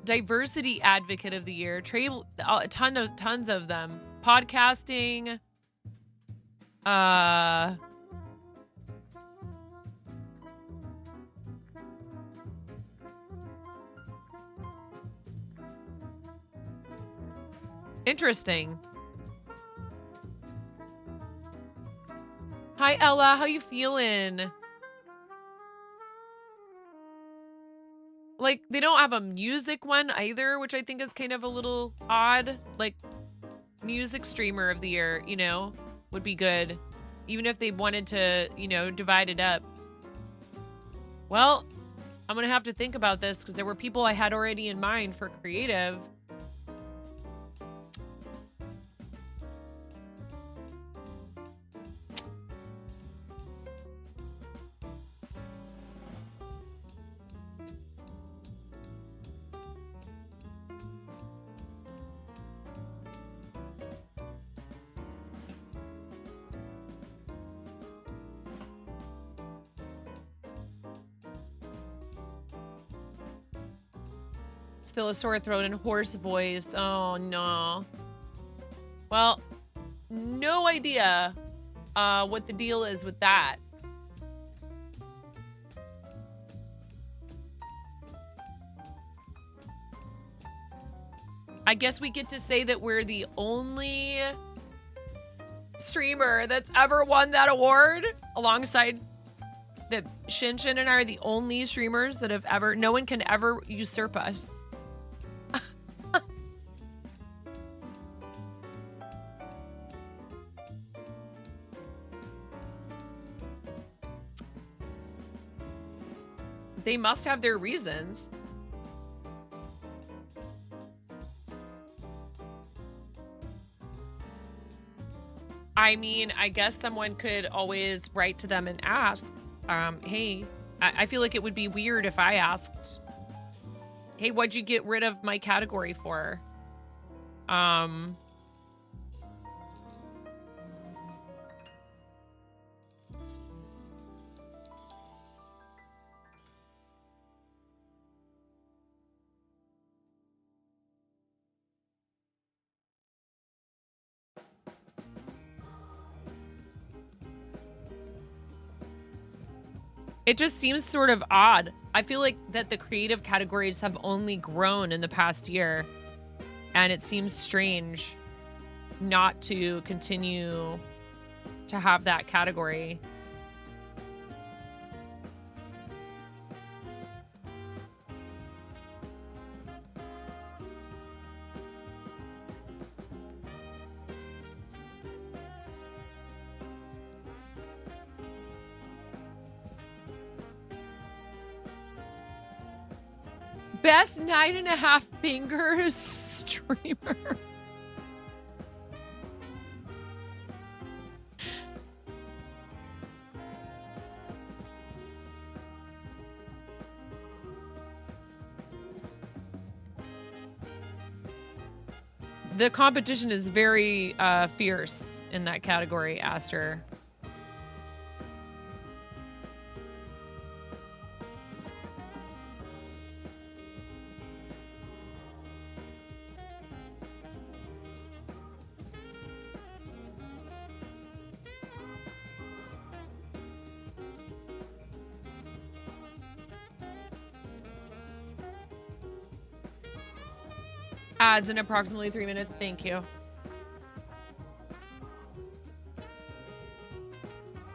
Speaker 1: Diversity advocate of the year. Tons of them. Podcasting. Interesting. Hi Ella, how you feeling? Like, they don't have a music one either, which I think is kind of a little odd. Like, music streamer of the year, you know, would be good. Even if they wanted to, you know, divide it up. Well, I'm gonna have to think about this because there were people I had already in mind for creative. Still a sore throat and hoarse voice. Oh no. Well, no idea what the deal is with that. I guess we get to say that we're the only streamer that's ever won that award, alongside that Shin and I are the only streamers that have ever, no one can ever usurp us. They must have their reasons. I mean, I guess someone could always write to them and ask, hey, I feel like it would be weird if I asked, hey, what'd you get rid of my category for? It just seems sort of odd. I feel like that the creative categories have only grown in the past year, and it seems strange not to continue to have that category. Best 9.5 fingers streamer. The competition is very fierce in that category, Aster. Ads in approximately 3 minutes. Thank you.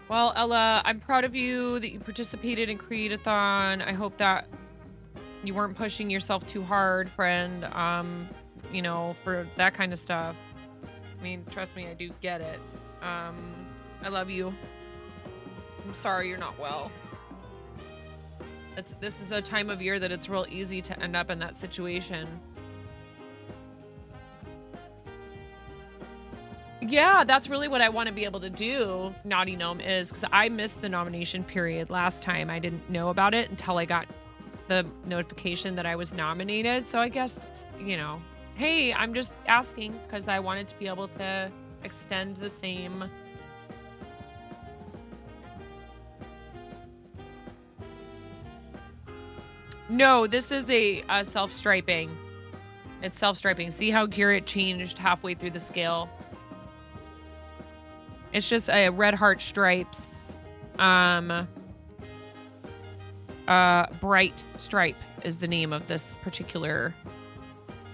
Speaker 1: Well, Ella, I'm proud of you that you participated in Create-a-thon. I hope that you weren't pushing yourself too hard, friend, you know, for that kind of stuff. I mean, trust me, I do get it. I love you. I'm sorry you're not well. This is a time of year that it's real easy to end up in that situation. Yeah, that's really what I want to be able to do, Naughty Gnome, is because I missed the nomination period last time. I didn't know about it until I got the notification that I was nominated. So I guess, you know, hey, I'm just asking because I wanted to be able to extend the same. No, this is a self-striping. It's self-striping. See how Garrett changed halfway through the scale? It's just a red heart stripes. Bright stripe is the name of this particular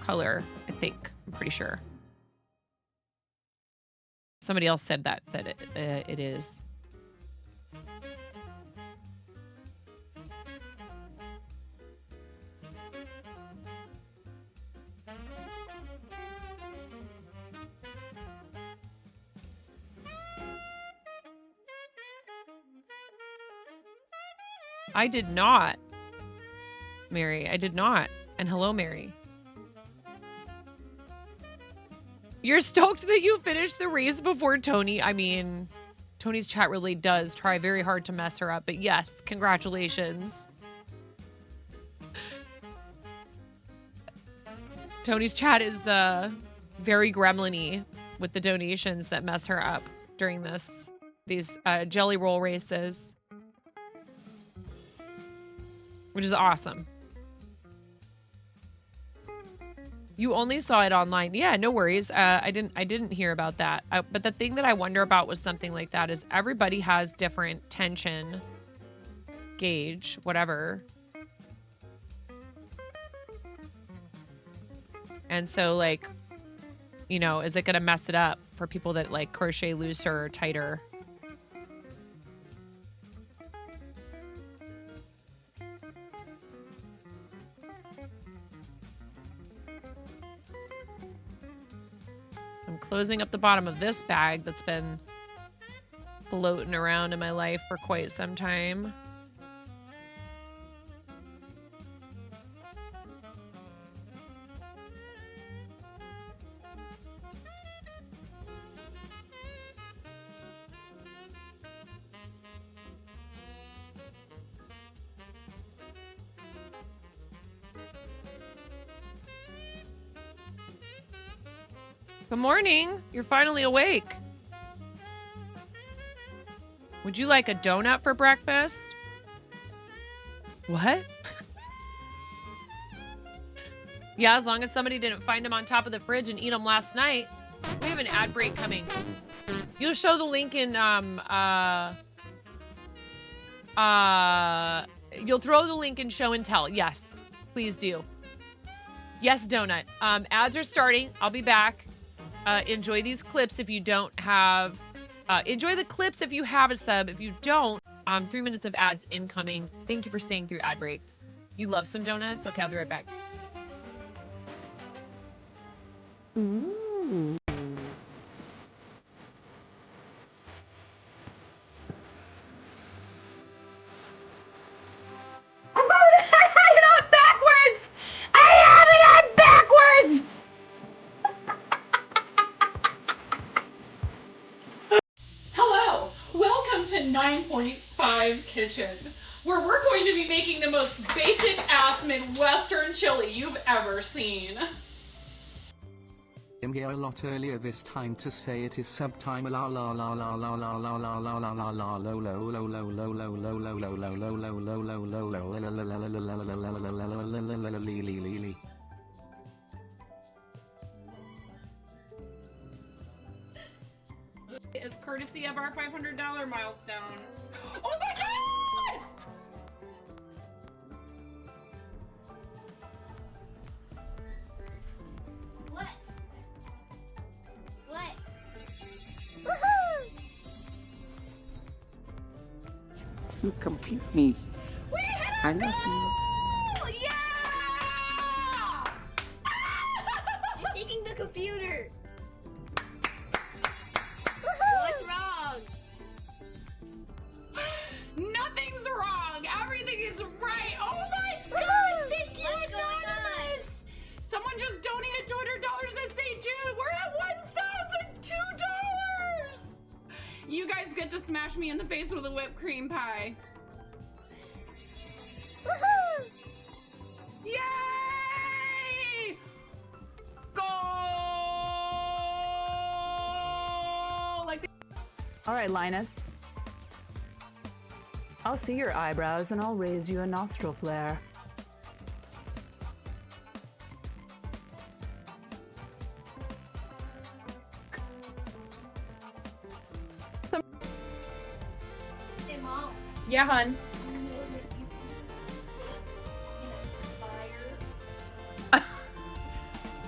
Speaker 1: color, I think. I'm pretty sure. Somebody else said that it is. I did not, Mary. I did not. And hello, Mary. You're stoked that you finished the race before Tony. I mean, Tony's chat really does try very hard to mess her up. But yes, congratulations. Tony's chat is very gremlin-y with the donations that mess her up during these jelly roll races. Which is awesome. You only saw it online. Yeah, no worries. I didn't hear about that. But the thing that I wonder about with something like that is everybody has different tension gauge, whatever. And so, like, you know, is it going to mess it up for people that, like, crochet looser or tighter? I'm closing up the bottom of this bag that's been floating around in my life for quite some time. Good morning. You're finally awake. Would you like a donut for breakfast? What? Yeah, as long as somebody didn't find them on top of the fridge and eat them last night. We have an ad break coming. You'll show the link in, you'll throw the link in show and tell. Yes, please do. Yes, donut. Ads are starting. I'll be back. Enjoy these clips if you don't have, enjoy the clips if you have a sub. If you don't, 3 minutes of ads incoming. Thank you for staying through ad breaks. You love some donuts? Okay, I'll be right back.
Speaker 7: Ooh.
Speaker 3: I'm not backwards!
Speaker 4: 9.5 kitchen, where we're going to be making the most basic ass Midwestern chili you've ever seen.
Speaker 5: I'm here a lot earlier this time to say it is subtime la la la la la la la la la la la la lo lo lo lo lo lo lo lo lo lo lo lo lo lo
Speaker 4: As courtesy of our $500 milestone. Oh my god!
Speaker 3: What? What?
Speaker 6: You complete me.
Speaker 3: We hit
Speaker 6: I
Speaker 3: our
Speaker 6: love you.
Speaker 3: goal! Yeah! I'm taking the computer. What's wrong?
Speaker 4: Nothing's wrong. Everything is right. Oh my god! Thank you,
Speaker 3: What's going on?
Speaker 4: Anonymous. Someone just donated $200 to St. Jude. We're at $1,002. You guys get to smash me in the face with a whipped cream pie. Yay! Goal! Like
Speaker 7: All right, Linus. I'll see your eyebrows and I'll raise you a nostril flare.
Speaker 3: Hey, Mom.
Speaker 7: Yeah, hun.
Speaker 3: You know that you can fire.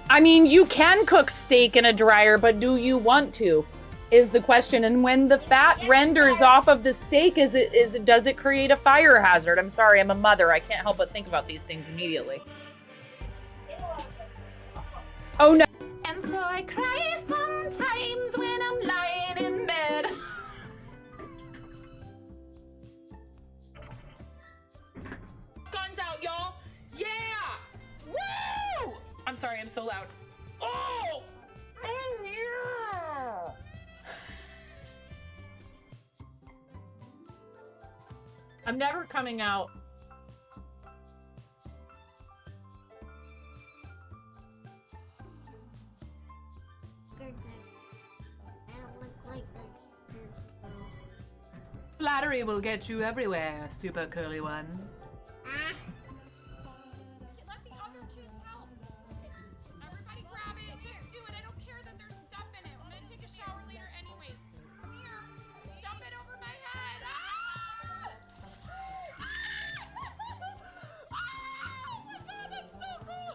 Speaker 7: I mean, you can cook steak in a dryer, but do you want to? Is the question. And when the fat renders off of the steak, does it create a fire hazard? I'm sorry, I'm a mother. I can't help but think about these things immediately. Oh no.
Speaker 4: And so I cry sometimes when I'm lying in bed. Guns out, y'all. Yeah. Woo! I'm sorry, I'm so loud. Oh! Oh, yeah! I'm never coming out.
Speaker 3: I don't look like that.
Speaker 1: Flattery will get you everywhere, super curly one.
Speaker 4: Let the other kids help. Everybody grab it. Just do it. I don't care that there's stuff in it. I'm gonna take a shower later anyways. Come here. Dump it over my head. Ah! Oh my god, that's so cool.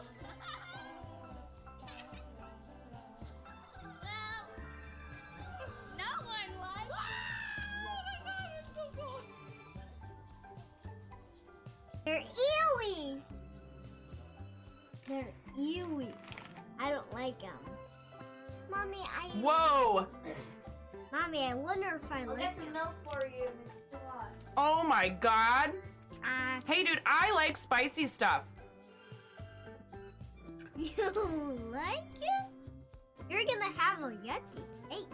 Speaker 3: No one was.
Speaker 4: Oh my god, that's so cool.
Speaker 3: They're ewy. They're ewy. I don't like them. Mommy,
Speaker 7: Whoa.
Speaker 3: Mommy, I wonder if I like them. I'll get some milk for you.
Speaker 7: Oh my god. Hey dude, I like spicy stuff.
Speaker 3: You like it? You're gonna have a yucky face.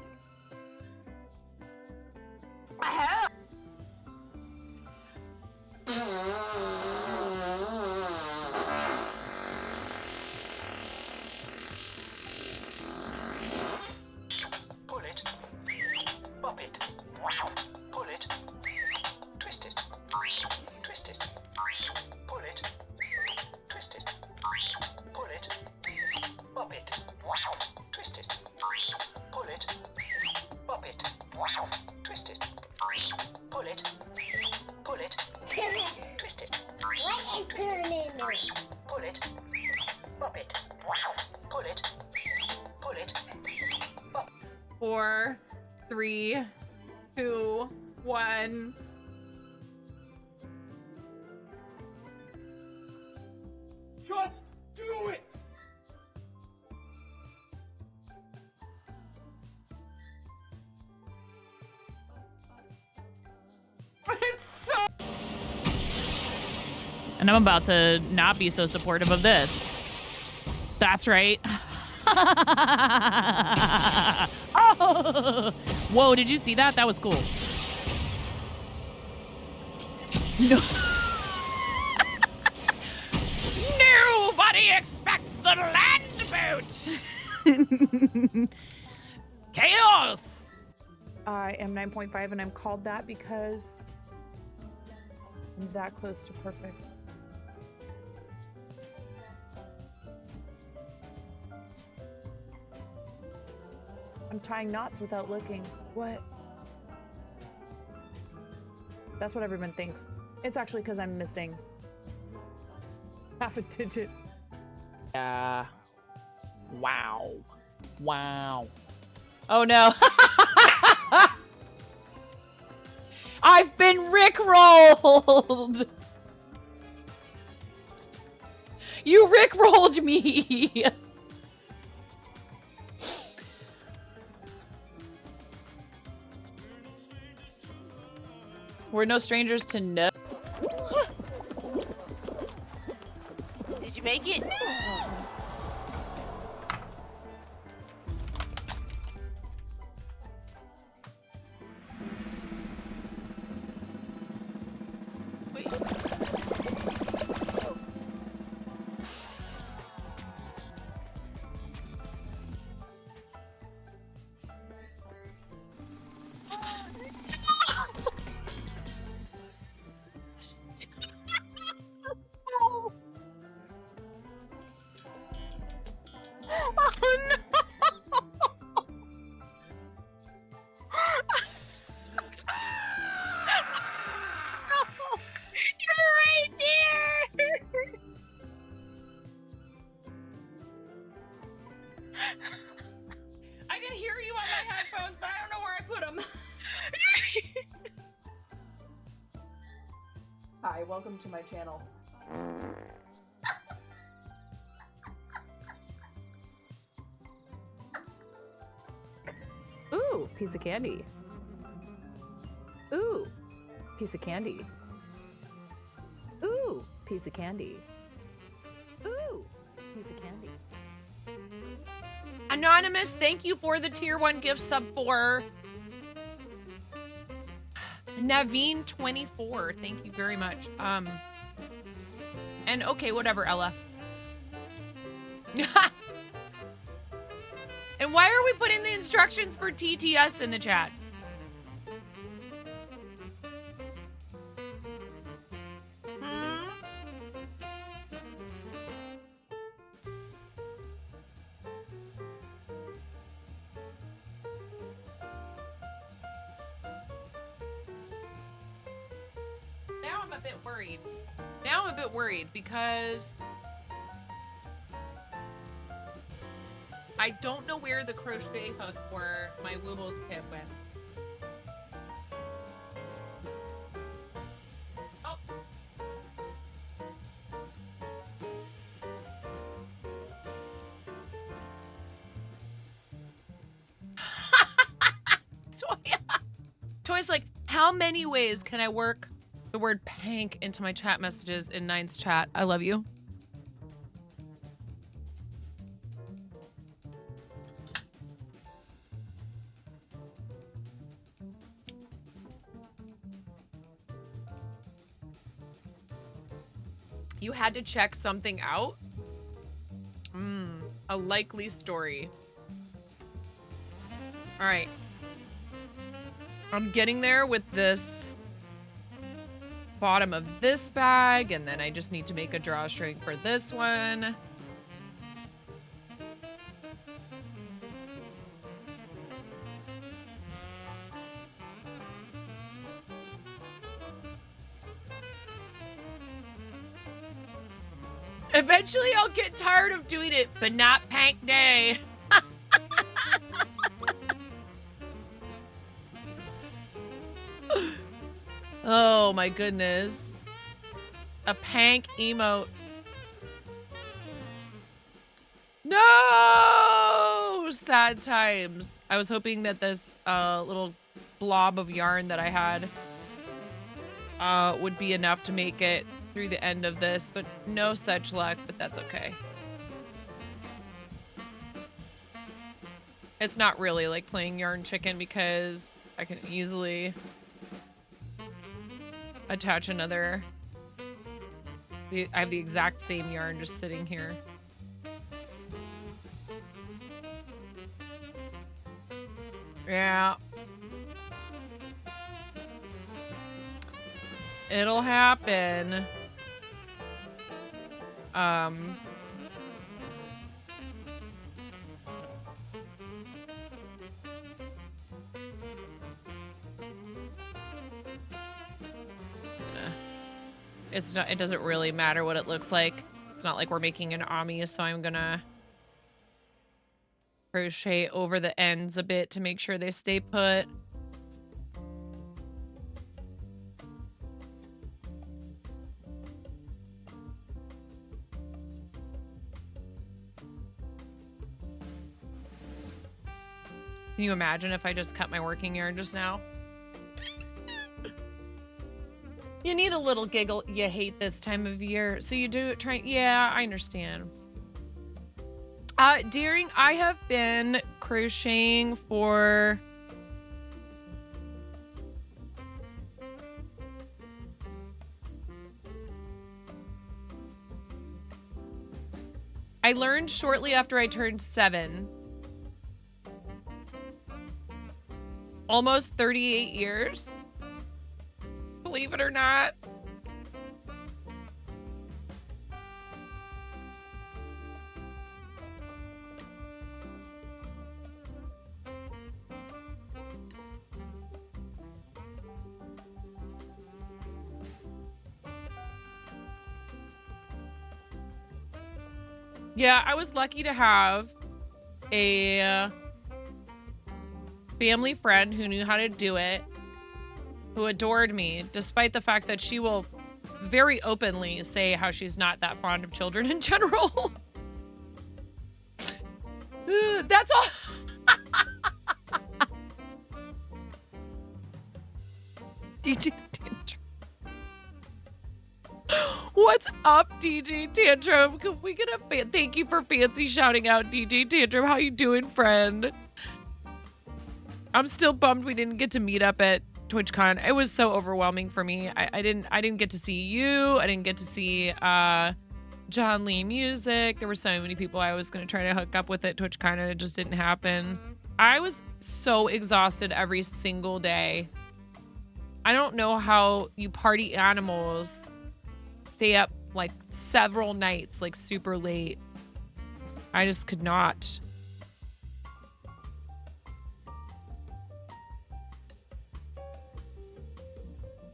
Speaker 10: Pull it, pop it, pull it, twist it, twist it, pull it, twist it, pull it, pop it, twist it, pull it, pop it, twist it, pull it, twist it,
Speaker 3: Let it turn in.
Speaker 10: pull it, pop it, pull it, pull it, pop.
Speaker 7: 4, 3, 2, 1.
Speaker 8: Just do it!
Speaker 1: It's so. And I'm about to not be so supportive of this. That's right. Oh! Whoa, did you see that? That was cool. No. Nobody expects the land boat. Chaos.
Speaker 7: I am 9.5 and I'm called that because I'm that close to perfect. I'm tying knots without looking. What? That's what everyone thinks. It's actually because I'm missing half a digit.
Speaker 1: Wow. Wow. Oh no. I've been rickrolled. You rickrolled me. We're no strangers to no.
Speaker 3: Did you make it? Wait.
Speaker 1: Oh no! You're right there!
Speaker 4: I can hear you on my headphones, but I don't know where I put them.
Speaker 7: Hi, welcome to my channel. Ooh, piece of candy. Ooh, piece of candy. Ooh, piece of candy. Ooh, piece of candy.
Speaker 1: Anonymous, thank you for the tier 1 gift sub for Naveen 24. Thank you very much. And okay, whatever, Ella. And why are we putting the instructions for TTS in the chat? Now I'm a bit worried. Now I'm a bit worried because I don't know where the crochet hook for my Woobles kit went. Oh. Toy's like, how many ways can I work the word pank into my chat messages in Nine's chat? I love you. You had to check something out? A likely story. All right. I'm getting there with this bottom of this bag, and then I just need to make a drawstring for this one. Eventually I'll get tired of doing it, but not Pank Day. Oh my goodness. A Pank emote. No! Sad times. I was hoping that this little blob of yarn that I had would be enough to make it through the end of this, but no such luck, but that's okay. It's not really like playing yarn chicken because I can easily attach another. I have the exact same yarn just sitting here. Yeah. It'll happen. It's not, it doesn't really matter what it looks like. It's not like we're making an ami, so I'm gonna crochet over the ends a bit to make sure they stay put. Can you imagine if I just cut my working yarn just now? You need a little giggle. You hate this time of year, so you do try. Yeah, I understand. Deering, I have been crocheting for I learned shortly after I turned 7. Almost 38 years. Believe it or not. Yeah, I was lucky to have a family friend who knew how to do it, who adored me, despite the fact that she will very openly say how she's not that fond of children in general. That's all. DJ Tantrum. What's up, DJ Tantrum? Can we get a thank you for fancy shouting out, DJ Tantrum. How you doing, friend? I'm still bummed we didn't get to meet up at TwitchCon. It was so overwhelming for me. I didn't get to see you. I didn't get to see John Lee Music. There were so many people I was going to try to hook up with at TwitchCon, and it just didn't happen. I was so exhausted every single day. I don't know how you party animals stay up like several nights, like super late. I just could not.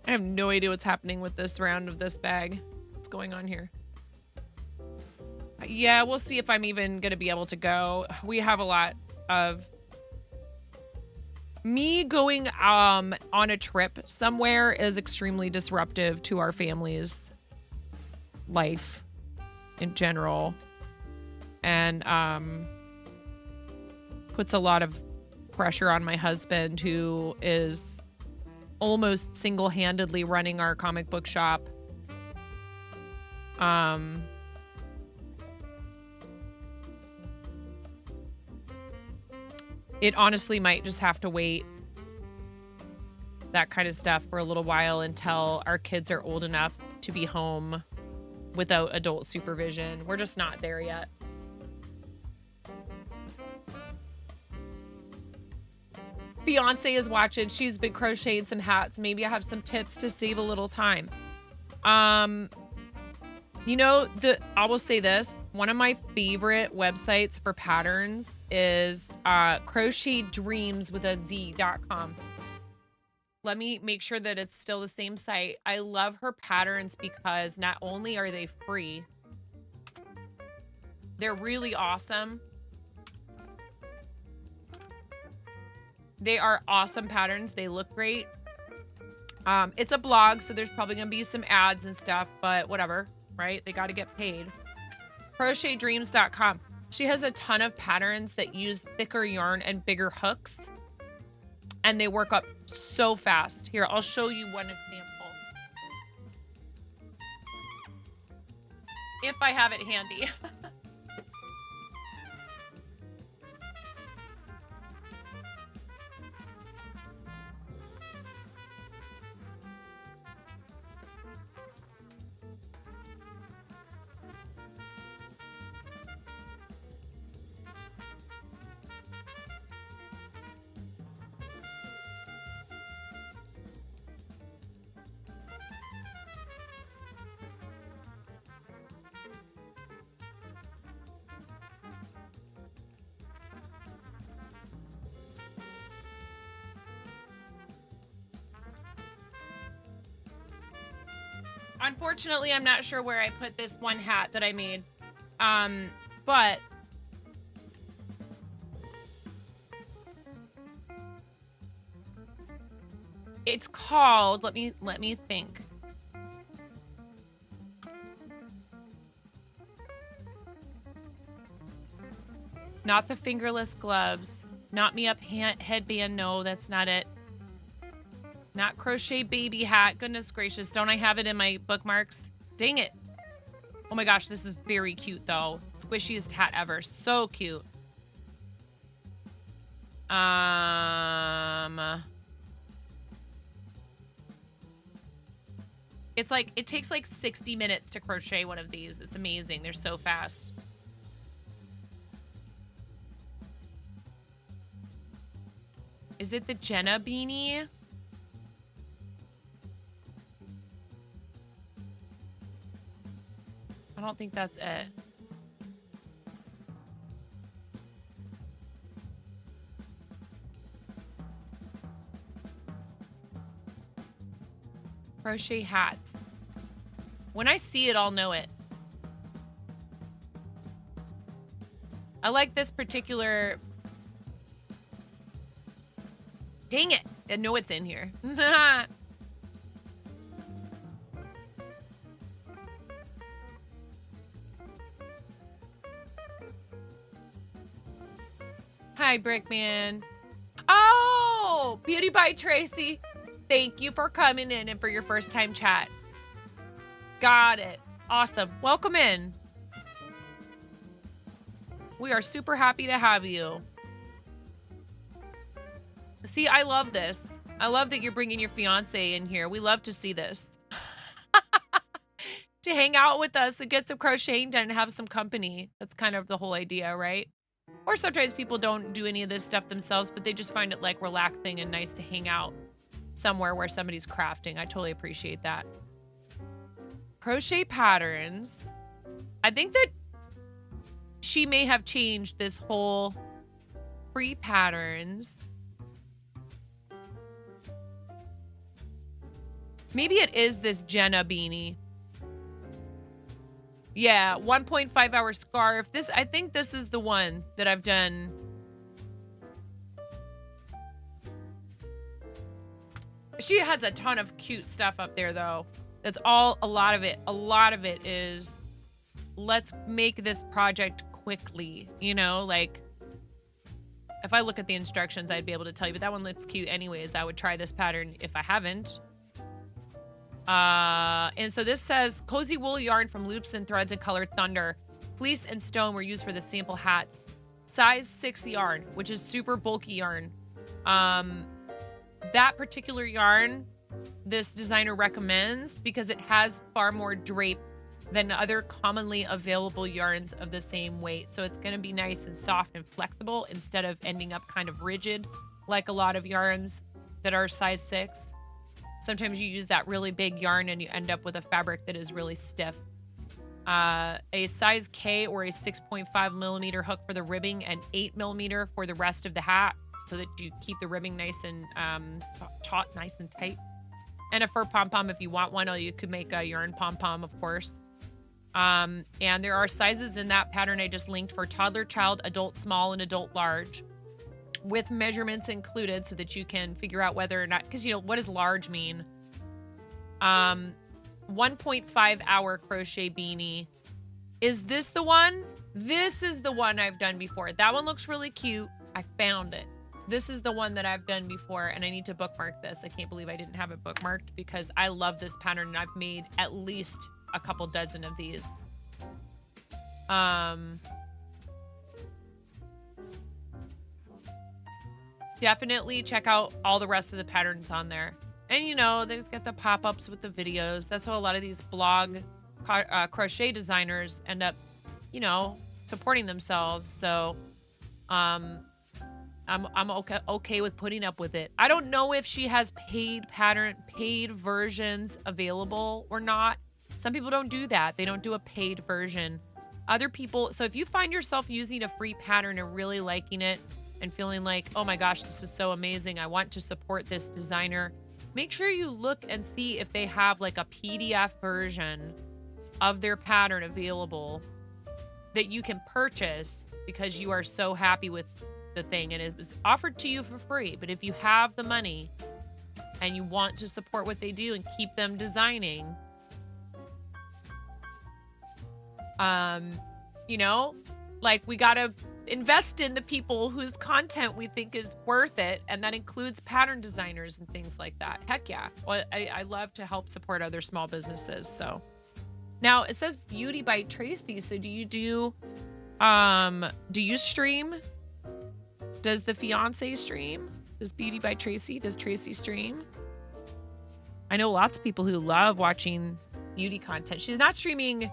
Speaker 1: I have no idea what's happening with this round of this bag. What's going on here? Yeah, we'll see if I'm even going to be able to go. We have a lot of... Me going on a trip somewhere is extremely disruptive to our family's life in general. And puts a lot of pressure on my husband, who is almost single-handedly running our comic book shop. It honestly might just have to wait, that kind of stuff, for a little while until our kids are old enough to be home without adult supervision. We're just not there yet. Beyonce is watching. She's been crocheting some hats. Maybe I have some tips to save a little time. You know, I will say this. One of my favorite websites for patterns is crochetdreams.com. Let me make sure that it's still the same site. I love her patterns because not only are they free, they're really awesome. They are awesome patterns. They look great. It's a blog, so there's probably gonna be some ads and stuff, but whatever, right? They got to get paid. Crochetdreams.com. She has a ton of patterns that use thicker yarn and bigger hooks, and they work up so fast. Here, I'll show you one example, if I have it handy. Unfortunately, I'm not sure where I put this one hat that I made. But it's called, let me think. Not the fingerless gloves. Not me up headband. No, that's not it. Not crochet baby hat. Goodness gracious. Don't I have it in my bookmarks? Dang it. Oh my gosh, this is very cute though. Squishiest hat ever. So cute. It's like, it takes like 60 minutes to crochet one of these. It's amazing. They're so fast. Is it the Jenna beanie? I don't think that's it. Crochet hats. When I see it, I'll know it. I like this particular... Dang it. I know it's in here. Hi, Brickman. Oh, Beauty by Tracy. Thank you for coming in and for your first time chat. Got it. Awesome. Welcome in. We are super happy to have you. See, I love this. I love that you're bringing your fiance in here. We love to see this. To hang out with us and get some crocheting done and have some company. That's kind of the whole idea, right? Or sometimes people don't do any of this stuff themselves, but they just find it like relaxing and nice to hang out somewhere where somebody's crafting. I totally appreciate that. Crochet patterns. I think that she may have changed this whole free patterns. Maybe it is this Jenna beanie. Yeah, 1.5 hour scarf. This, I think this is the one that I've done. She has a ton of cute stuff up there though. That's all, a lot of it. A lot of it is, let's make this project quickly. You know, like, if I look at the instructions, I'd be able to tell you, but that one looks cute anyways. I would try this pattern if I haven't. And so this says, cozy wool yarn from loops and threads and colored thunder. Fleece and stone were used for the sample hats. Size 6 yarn, which is super bulky yarn. That particular yarn, this designer recommends because it has far more drape than other commonly available yarns of the same weight. So it's going to be nice and soft and flexible instead of ending up kind of rigid like a lot of yarns that are size 6. Sometimes you use that really big yarn and you end up with a fabric that is really stiff. A size K or a 6.5 millimeter hook for the ribbing and 8 millimeter for the rest of the hat so that you keep the ribbing nice and taut, nice and tight. And a fur pom-pom if you want one, or you could make a yarn pom-pom, of course. And there are sizes in that pattern I just linked for toddler, child, adult small, and adult large, with measurements included so that you can figure out whether or not, because, you know, what does large mean? 1.5 hour crochet beanie. Is this the one? This is the one I've done before. That one looks really cute. I found it. This is the one that I've done before, and I need to bookmark this. I can't believe I didn't have it bookmarked because I love this pattern, and I've made at least a couple dozen of these. Definitely check out all the rest of the patterns on there. And, you know, there's got the pop-ups with the videos. That's how a lot of these blog crochet designers end up, you know, supporting themselves. So I'm okay with putting up with it. I don't know if she has paid versions available or not. Some people don't do that. They don't do a paid version. Other people, so if you find yourself using a free pattern and really liking it, and feeling like, oh my gosh, this is so amazing, I want to support this designer, make sure you look and see if they have like a PDF version of their pattern available that you can purchase because you are so happy with the thing and it was offered to you for free. But if you have the money and you want to support what they do and keep them designing, you know, like we got to invest in the people whose content we think is worth it. And that includes pattern designers and things like that. Heck yeah. Well, I love to help support other small businesses. So now it says Beauty by Tracy. So do you stream? Does the fiance stream? Does Beauty by Tracy? Does Tracy stream? I know lots of people who love watching beauty content. She's not streaming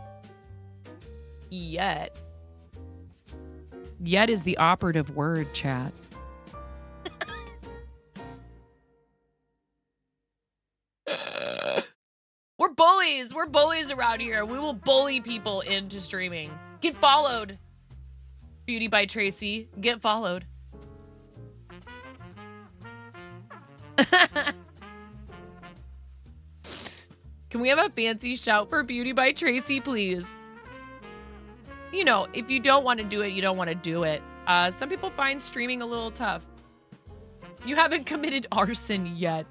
Speaker 1: yet. Yet is the operative word, chat. We're bullies. We're bullies around here. We will bully people into streaming. Get followed. Beauty by Tracy. Get followed. Can we have a fancy shout for Beauty by Tracy, please? You know, if you don't want to do it, you don't want to do it. Some people find streaming a little tough. You haven't committed arson yet.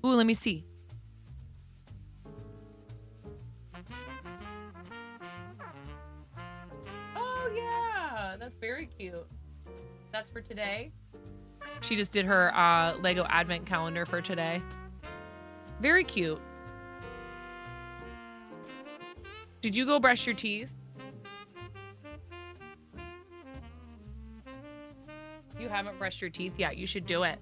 Speaker 1: Ooh, let me see. Oh, yeah. That's very cute. That's for today. She just did her Lego advent calendar for today. Very cute. Did you go brush your teeth? You haven't brushed your teeth yet. You should do it.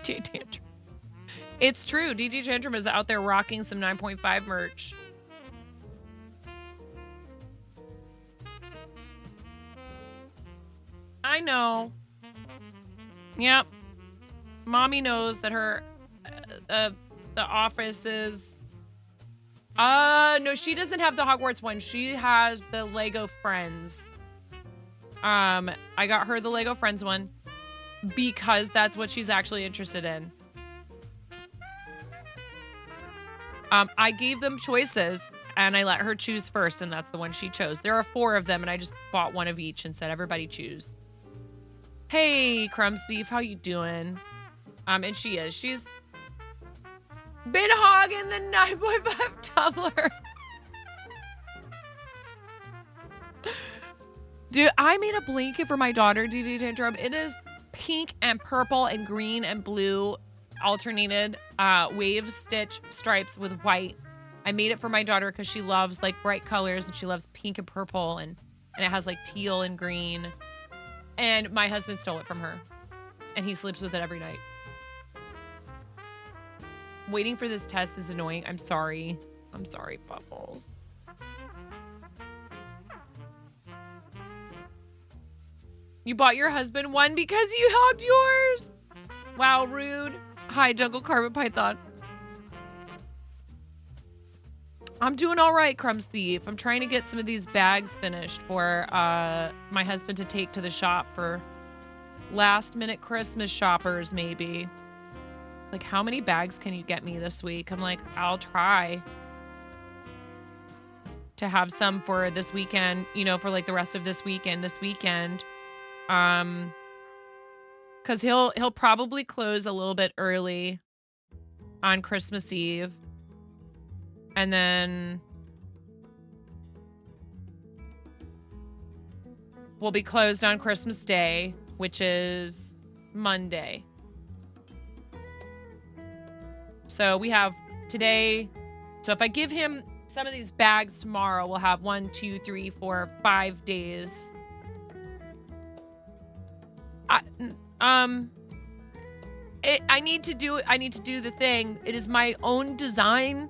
Speaker 1: DJ Tantrum. It's true. DJ Tantrum is out there rocking some 9.5 merch. I know. Yep. Mommy knows that her the office is no, she doesn't have the Hogwarts one. She has the Lego Friends. I got her the Lego Friends one because that's what she's actually interested in. I gave them choices and I let her choose first, and that's the one she chose. There are 4 of them and I just bought one of each and said everybody choose. Hey, Crumbs Thief, how you doing? And she's been hogging the 9.5 tumbler. Dude, I made a blanket for my daughter, DJ Tantrum. It is pink and purple and green and blue alternated wave stitch stripes with white. I made it for my daughter because she loves like bright colors and she loves pink and purple and it has like teal and green. And my husband stole it from her and he sleeps with it every night. Waiting for this test is annoying. I'm sorry. I'm sorry, Bubbles. You bought your husband one because you hogged yours? Wow, rude. Hi, Jungle Carpet Python. I'm doing all right, Crumbs Thief. I'm trying to get some of these bags finished for my husband to take to the shop for last minute Christmas shoppers, maybe. Like, how many bags can you get me this week? I'm like, I'll try to have some for this weekend, you know, for like the rest of this weekend. Because he'll probably close a little bit early on Christmas Eve. And then we'll be closed on Christmas Day, which is Monday. So we have today. So if I give him some of these bags tomorrow, we'll have 1, 2, 3, 4, 5 days. I need to do the thing. It is my own design,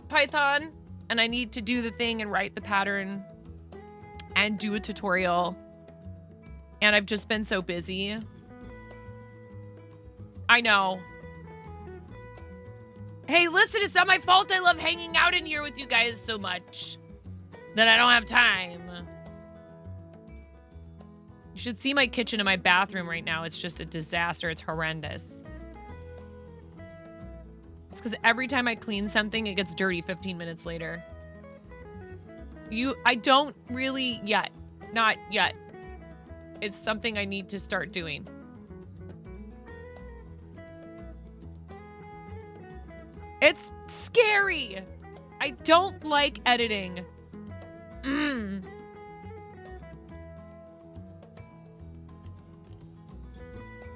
Speaker 1: Python, and I need to do the thing and write the pattern and do a tutorial. And I've just been so busy. I know. Hey, listen, it's not my fault. I love hanging out in here with you guys so much that I don't have time. You should see my kitchen and my bathroom right now. It's just a disaster. It's horrendous. It's because every time I clean something, it gets dirty 15 minutes later. I don't really yet. Not yet. It's something I need to start doing. It's scary. I don't like editing.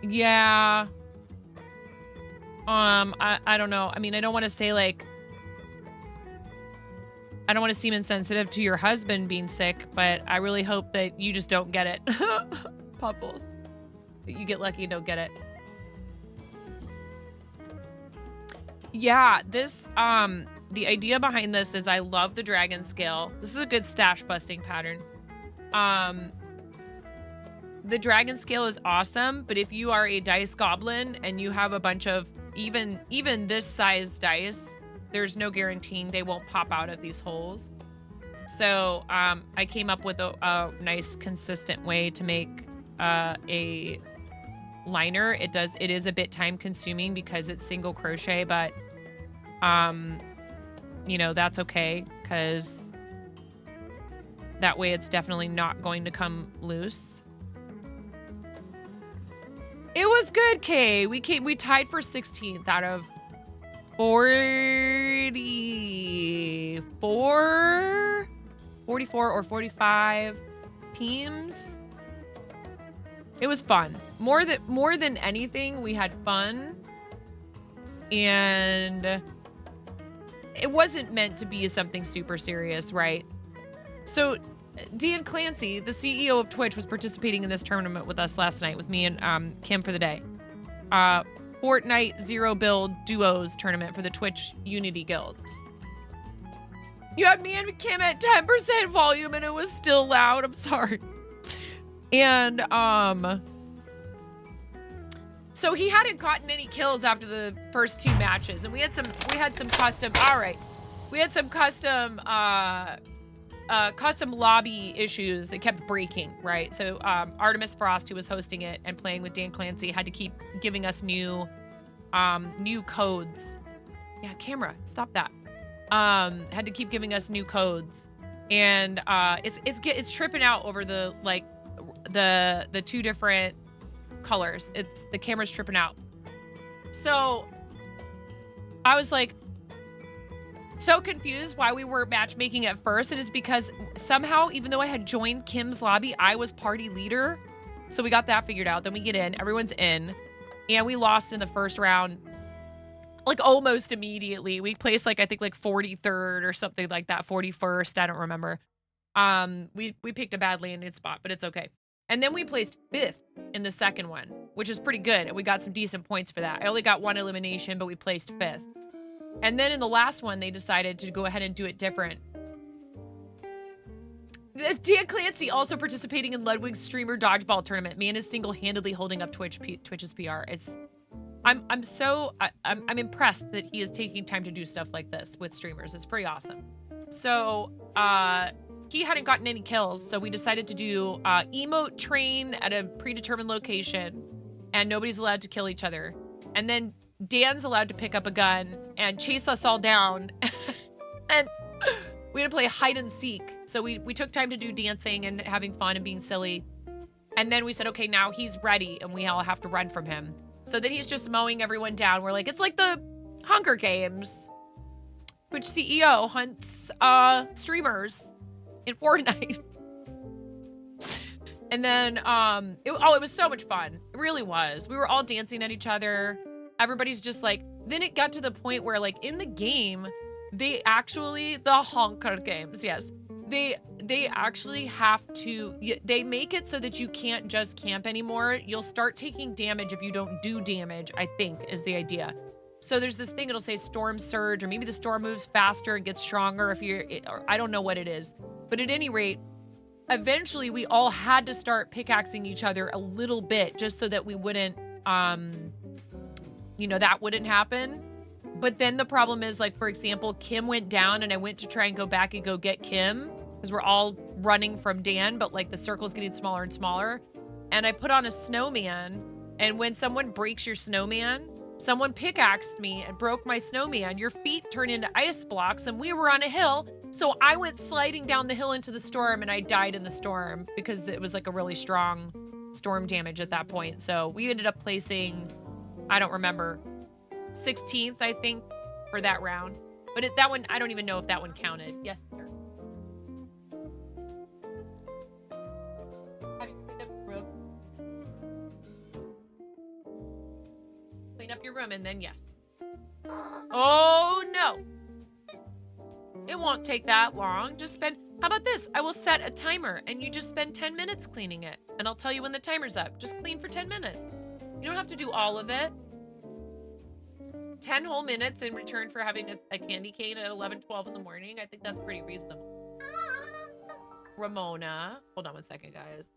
Speaker 1: Yeah. I don't know. I mean, I don't want to say like, I don't want to seem insensitive to your husband being sick, but I really hope that you just don't get it. Puffles. That you get lucky and don't get it. Yeah, this, the idea behind this is I love the dragon scale. This is a good stash busting pattern. The dragon scale is awesome, but if you are a dice goblin and you have a bunch of even this size dice, there's no guaranteeing they won't pop out of these holes. So I came up with a nice consistent way to make a liner. It is a bit time consuming because it's single crochet, but you know, that's okay because that way it's definitely not going to come loose. It was good, Kay. We tied for 16th out of 44 or 45 teams. It was fun. More than anything, we had fun. And it wasn't meant to be something super serious, right? So Dan Clancy, the CEO of Twitch, was participating in this tournament with us last night with me and Kim for the day. Fortnite Zero Build Duos tournament for the Twitch Unity Guilds. You had me and Kim at 10% volume and it was still loud. I'm sorry. And so he hadn't gotten any kills after the first 2 matches, and we had some custom. All right, we had some custom lobby issues that kept breaking, right? So Artemis Frost, who was hosting it and playing with Dan Clancy, had to keep giving us new codes. Yeah, camera, stop that. Had to keep giving us new codes, and it's tripping out over the the 2 different colors. The camera's tripping out. So I was like, so confused why we were matchmaking at first. It is because somehow, even though I had joined Kim's lobby, I was party leader. So we got that figured out. Then we get in, everyone's in, and we lost in the first round, like almost immediately. We placed I think 43rd or something like that, 41st. I don't remember. We picked a bad landing spot, but it's okay. And then we placed 5th in the second one, which is pretty good. And we got some decent points for that. I only got 1 elimination, but we placed 5th. And then in the last one, they decided to go ahead and do it different. Dan Clancy also participating in Ludwig's streamer dodgeball tournament. Man is single-handedly holding up Twitch's PR. I'm impressed that he is taking time to do stuff like this with streamers. It's pretty awesome. So he hadn't gotten any kills, so we decided to do emote train at a predetermined location, and nobody's allowed to kill each other. And then Dan's allowed to pick up a gun and chase us all down. And we had to play hide and seek. So we took time to do dancing and having fun and being silly. And then we said, okay, now he's ready and we all have to run from him. So then he's just mowing everyone down. We're like, it's like the Hunger Games. Which CEO hunts streamers in Fortnite. And then, it was so much fun. It really was. We were all dancing at each other. Everybody's just like, then it got to the point where in the game, the Hunger Games, yes. They actually have to, they make it so that you can't just camp anymore. You'll start taking damage if you don't do damage, I think, is the idea. So there's this thing, it'll say storm surge, or maybe the storm moves faster and gets stronger or I don't know what it is. But at any rate, eventually we all had to start pickaxing each other a little bit just so that we wouldn't, that wouldn't happen. But then the problem is, for example, Kim went down and I went to try and go back and go get Kim because we're all running from Dan, but the circle's getting smaller and smaller. and I put on a snowman. And when someone breaks your snowman, someone pickaxed me and broke my snowman. Your feet turn into ice blocks, and we were on a hill. So I went sliding down the hill into the storm, and I died in the storm because it was like a really strong storm damage at that point. So we ended up placing, I don't remember, 16th, I think, for that round. But that one, I don't even know if that one counted. Yes, sir. Have you cleaned up your room? Clean up your room, and then yes. Oh, no. It won't take that long. Just spend, how about this? I will set a timer and you just spend 10 minutes cleaning it. And I'll tell you when the timer's up. Just clean for 10 minutes. You don't have to do all of it. 10 whole minutes in return for having a candy cane at 11, 12 in the morning. I think that's pretty reasonable. Ramona. Hold on one second, guys.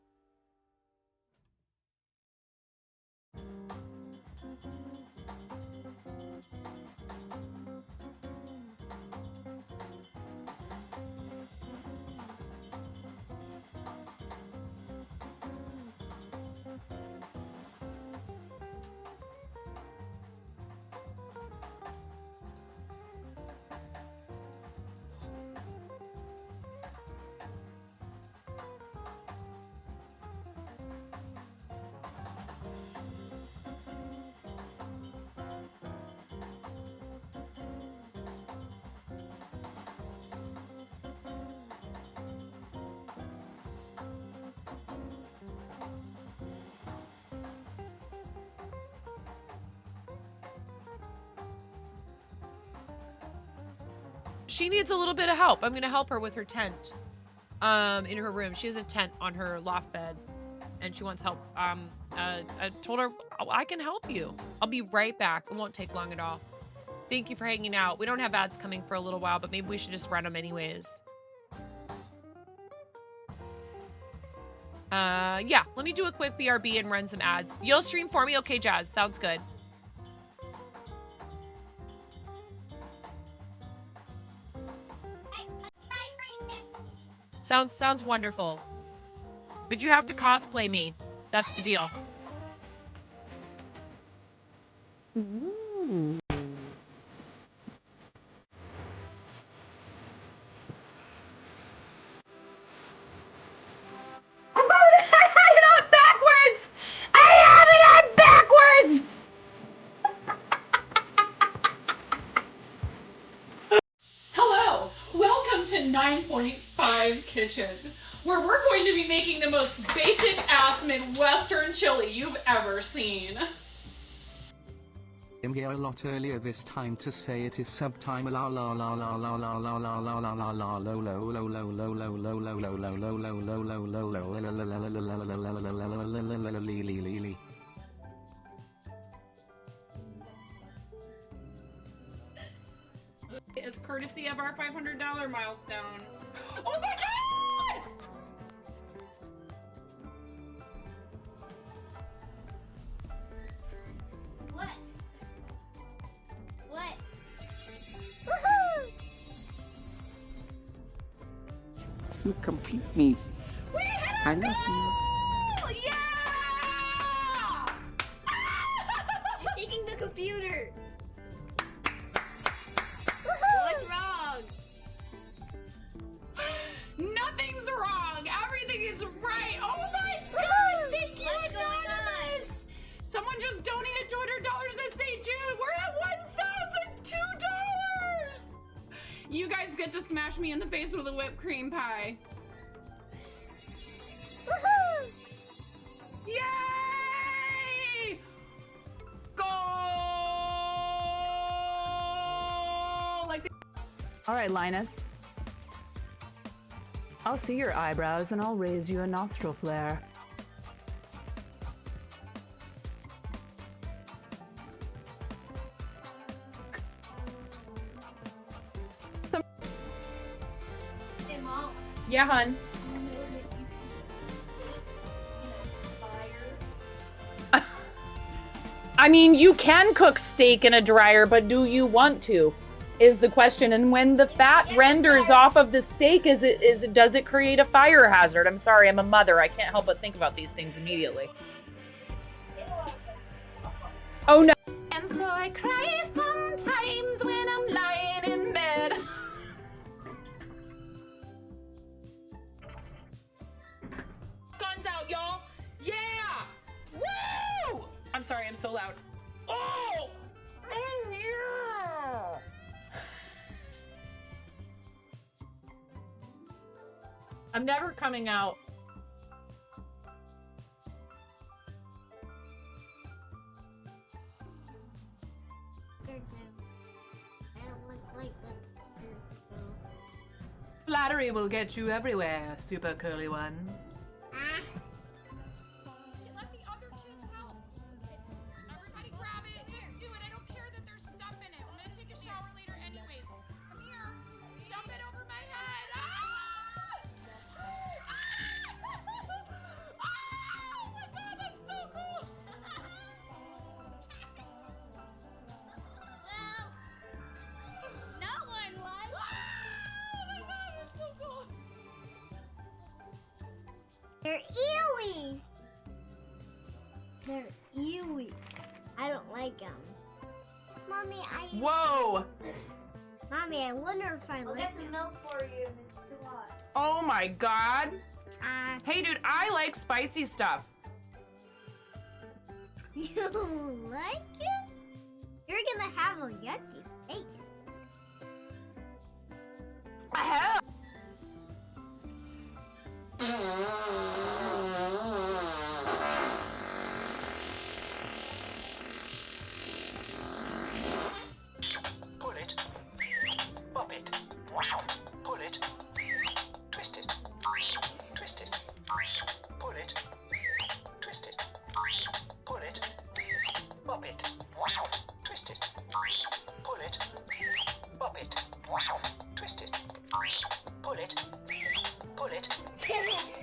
Speaker 1: She needs a little bit of help. I'm gonna help her with her tent in her room. She has a tent on her loft bed and she wants help. I told her I can help you. I'll be right back. It won't take long at all. Thank you for hanging out. We don't have ads coming for a little while, but maybe we should just run them anyways. Yeah, let me do a quick BRB and run some ads. You'll stream for me? Okay, Jazz, sounds good. Sounds wonderful. But you have to cosplay me. That's the deal.
Speaker 7: Ooh.
Speaker 4: Hello, welcome to 9.5 Kitchen, where we're going to be making the most basic ass Midwestern chili you've ever seen.
Speaker 5: I'm here a lot earlier this time to say it is subtime la la la la la la la la la la la la lo lo lo lo lo lo lo lo lo lo lo lo lo lo.
Speaker 4: As courtesy of our $500 milestone. Oh my god!
Speaker 3: What? What?
Speaker 6: You complete me.
Speaker 3: We hit
Speaker 6: I
Speaker 3: our
Speaker 6: love you.
Speaker 3: goal! Yeah! You're taking the computer. What's wrong?
Speaker 4: Nothing's wrong. Everything is right. Oh my god! Thank you,
Speaker 3: What's going on?
Speaker 4: Anonymous. Someone just donated $200 to St. Jude. We're at $1,002. You guys get to smash me in the face with a whipped cream pie. Yay! Go! Like the
Speaker 7: All right, Linus. I'll see your eyebrows and I'll raise you a nostril flare.
Speaker 3: Hey, Mom.
Speaker 7: Yeah, hun.
Speaker 3: You know that you can fire.
Speaker 7: I mean, you can cook steak in a dryer, but do you want to? is the question. And when the fat renders off of the steak, does it create a fire hazard? I'm sorry, I'm a mother. I can't help but think about these things immediately. Oh no.
Speaker 4: And so I cry sometimes when I'm lying in bed. Guns out, y'all. Yeah. Woo! I'm sorry, I'm so loud. Oh! Oh, yeah! I'm never coming out. Flattery will get you everywhere, super curly one.
Speaker 3: Let the other kids help. Everybody grab it. Just do it. I don't care that there's stuff in it. I'm gonna take a shower later anyways. Come here. Dump it over my head. Oh my god, that's so cool. No one was. Oh my god, that's so cool.
Speaker 11: They're ewy. They're ewy. I don't like them. Mommy,
Speaker 4: Whoa!
Speaker 11: Mommy, I wonder if I like get some milk for you if it's too hot.
Speaker 4: Oh my god. Hey dude, I like spicy stuff.
Speaker 11: You like it? You're gonna have a yucky face.
Speaker 4: Hell.
Speaker 10: Pull it. Pop it. Pull it. Twist it. Twist it. Pull it. Twist it. Pull it. Pop it. Twist it. Pull it. Pop it. Twist it. Pull it. Pull it.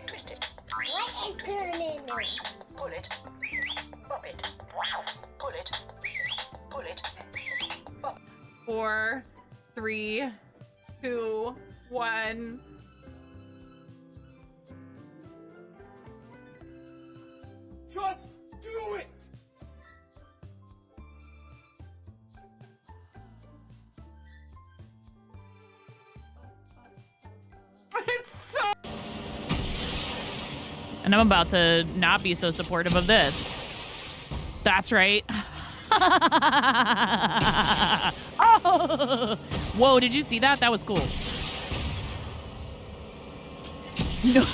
Speaker 10: Twist it.
Speaker 11: What is turning?
Speaker 10: Pull it. Pop it. Pull it. Pull it. Pop.
Speaker 4: 4, 3, 2, 1.
Speaker 8: Just do it!
Speaker 4: It's so.
Speaker 1: And I'm about to not be so supportive of this. That's right. Oh! Whoa, did you see that? That was cool. No.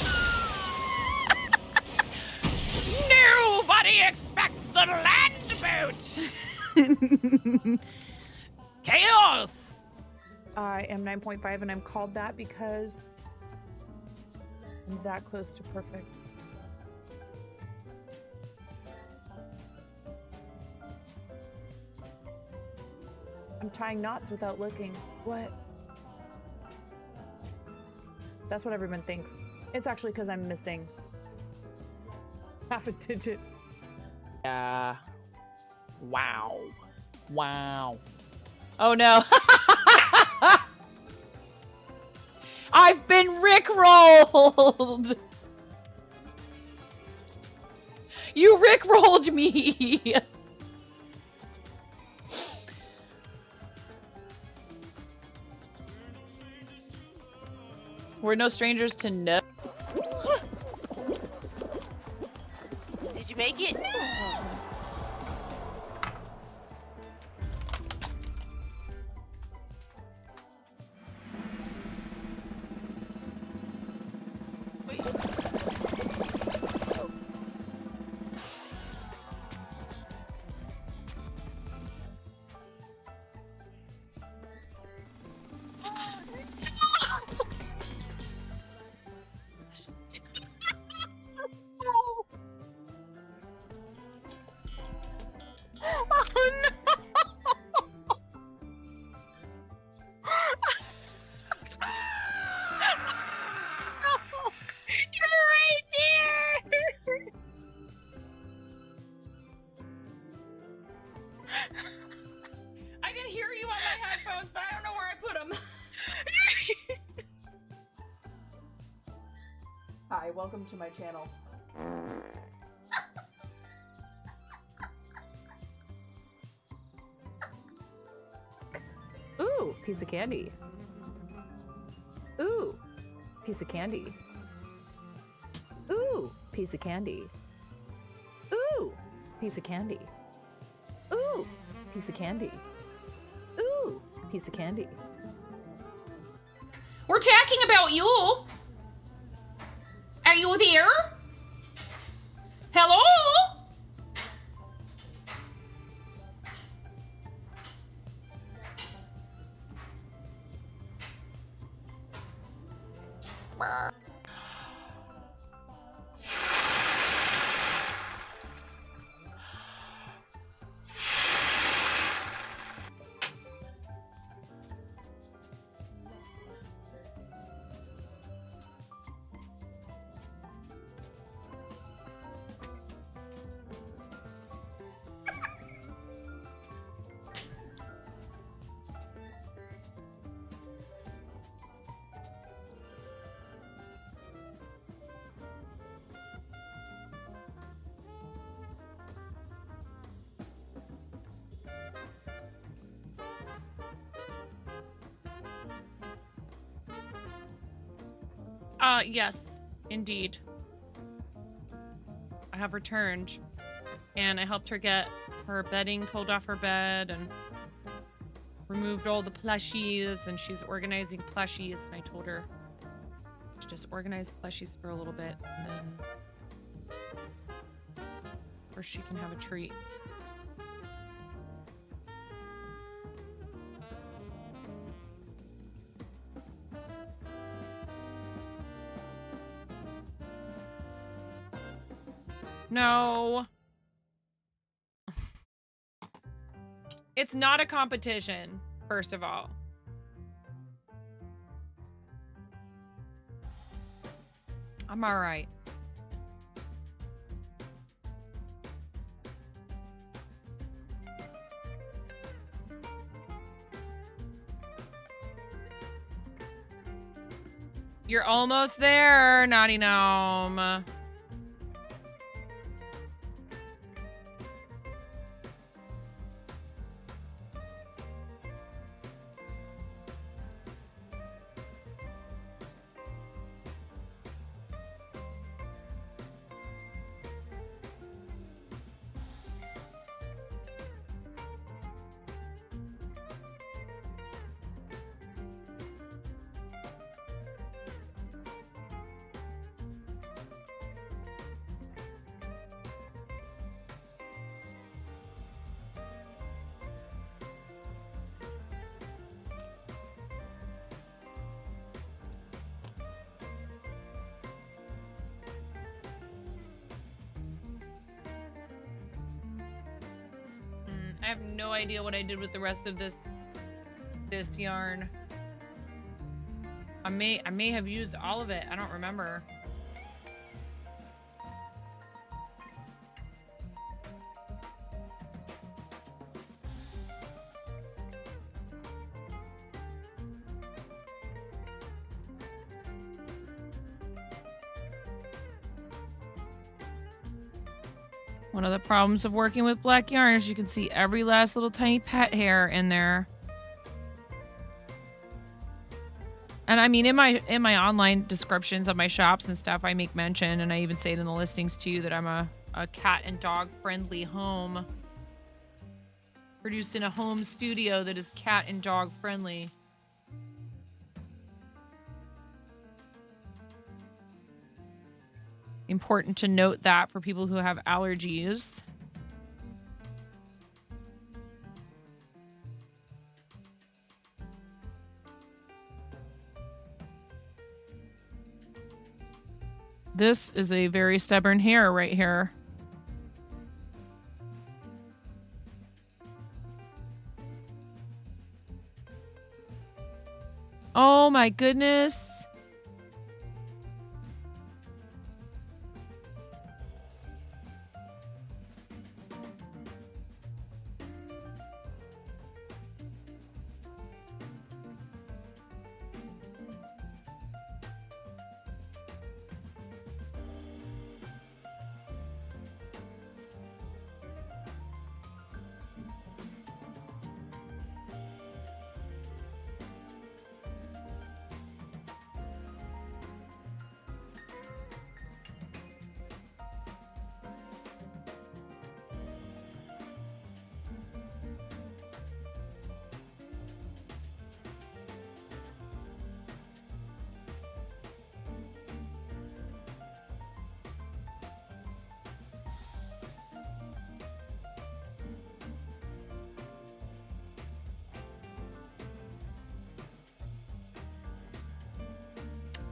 Speaker 1: Nobody expects the land boat. Chaos.
Speaker 7: I am 9.5 and I'm called that because I'm that close to perfect. I'm tying knots without looking. What? That's what everyone thinks. It's actually because I'm missing half a digit.
Speaker 1: Wow. Wow. Oh no. I've been rickrolled. You rickrolled me. We're no strangers to no.
Speaker 3: Did you make it?
Speaker 7: welcome to my channel. Ooh, piece of candy. Ooh, piece of candy. Ooh, piece of candy. Ooh, piece of candy. Ooh, piece of candy. Ooh, piece of candy.
Speaker 3: We're talking about you. Are you there? Hello?
Speaker 1: Yes, indeed. I have returned, and I helped her get her bedding pulled off her bed and removed all the plushies, and she's organizing plushies, and I told her to just organize plushies for a little bit, and then first she can have a treat. No. It's not a competition, first of all. I'm all right. You're almost there, Naughty Gnome. I have no idea what I did with the rest of this yarn. I may have used all of it. I don't remember. One of the problems of working with black yarn is you can see every last little tiny pet hair in there. And I mean, in my online descriptions of my shops and stuff, I make mention, and I even say it in the listings too, that I'm a cat and dog friendly home. Produced in a home studio that is cat and dog friendly. Important to note that for people who have allergies. This is a very stubborn hair right here. Oh my goodness.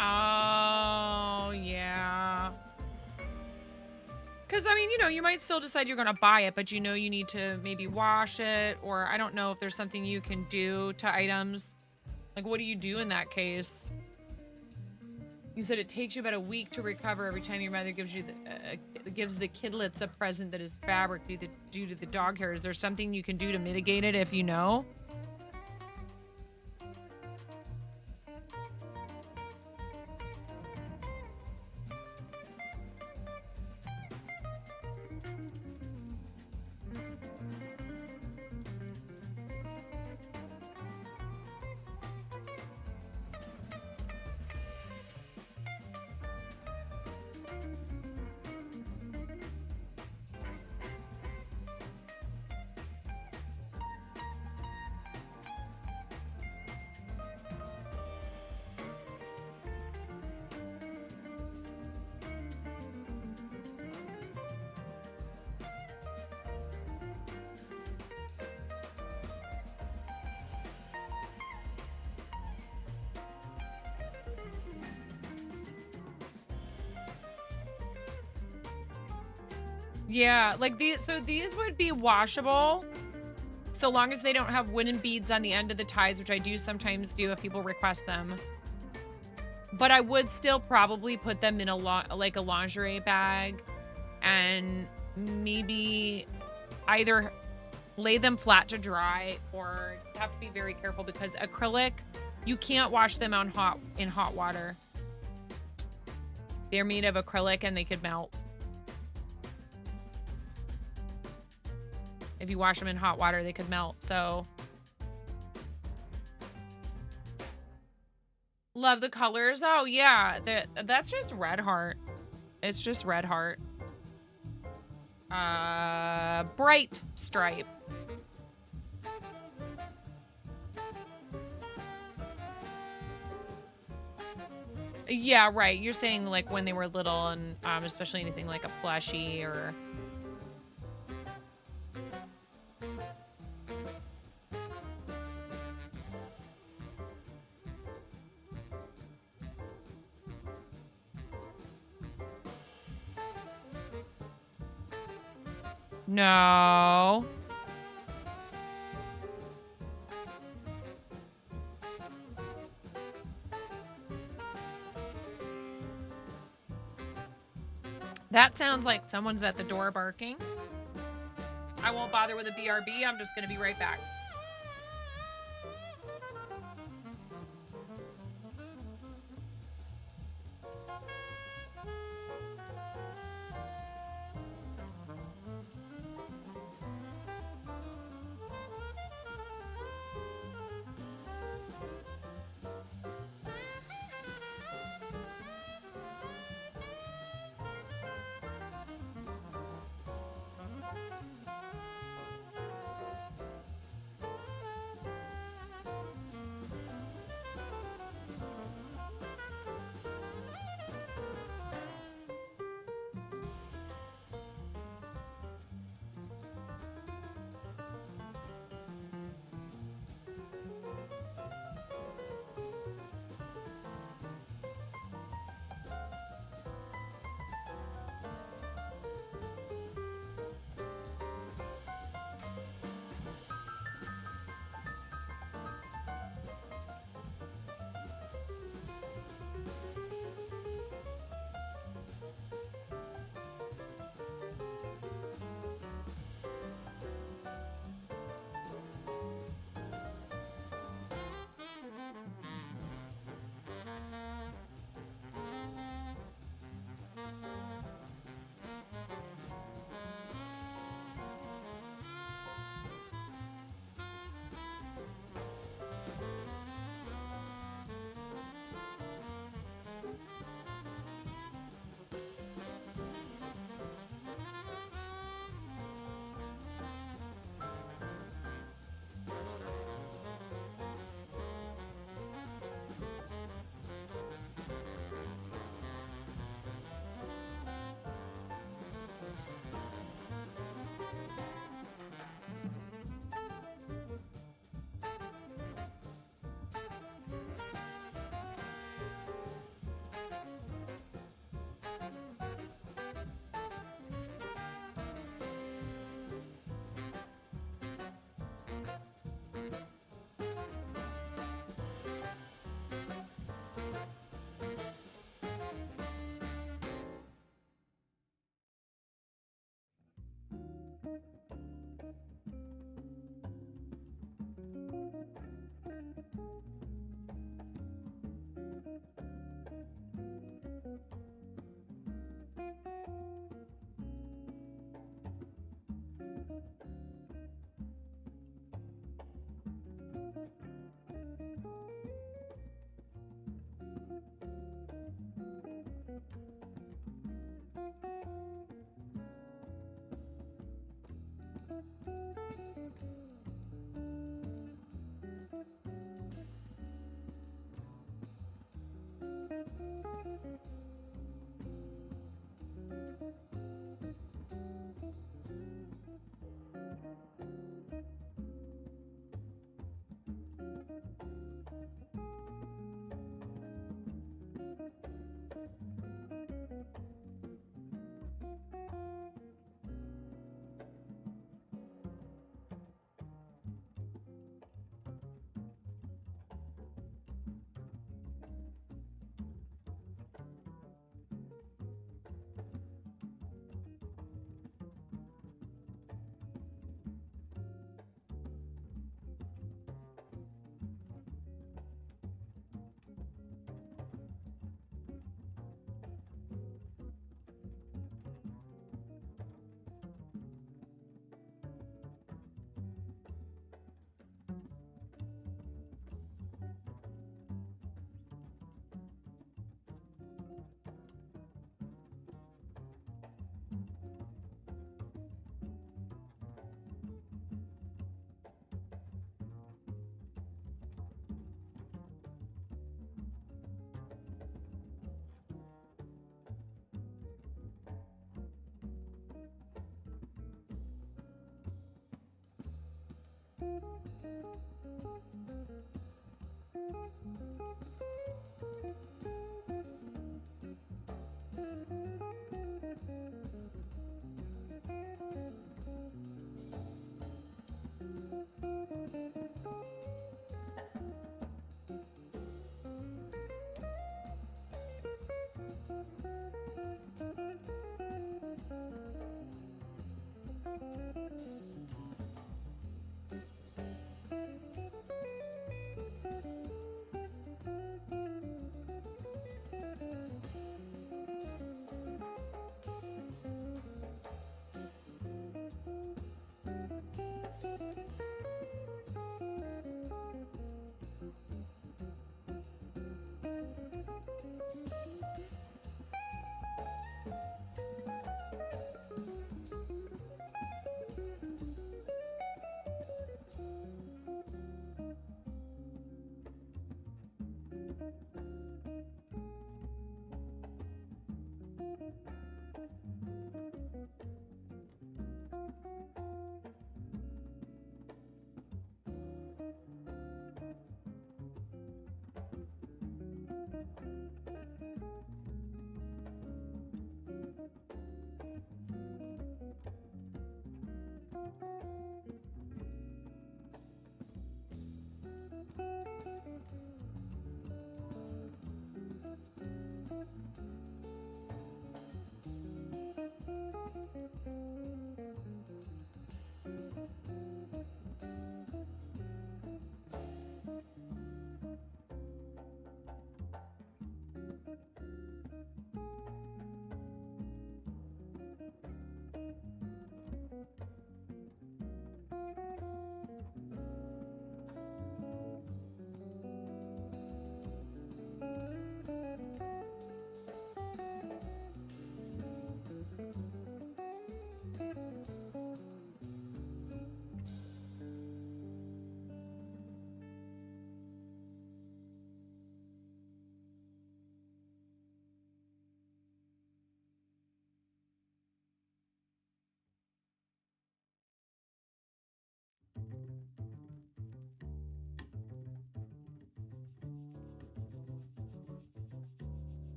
Speaker 1: Oh, yeah. Because, I mean, you know, you might still decide you're going to buy it, but you know you need to maybe wash it, or I don't know if there's something you can do to items. Like, what do you do in that case? You said it takes you about a week to recover every time your mother gives you gives the kidlets a present that is fabric due to the dog hair. Is there something you can do to mitigate it if you know? Yeah, like these would be washable so long as they don't have wooden beads on the end of the ties, which I do sometimes do if people request them. But I would still probably put them in a lingerie bag and maybe either lay them flat to dry or have to be very careful because acrylic, you can't wash them in hot water. They're made of acrylic and they could melt. If you wash them in hot water, they could melt. So, love the colors. Oh yeah, that's just red heart. It's just red heart. Bright stripe. Yeah, right. You're saying like when they were little, and especially anything like a plushie or. No. That sounds like someone's at the door barking. I won't bother with a BRB. I'm just going to be right back.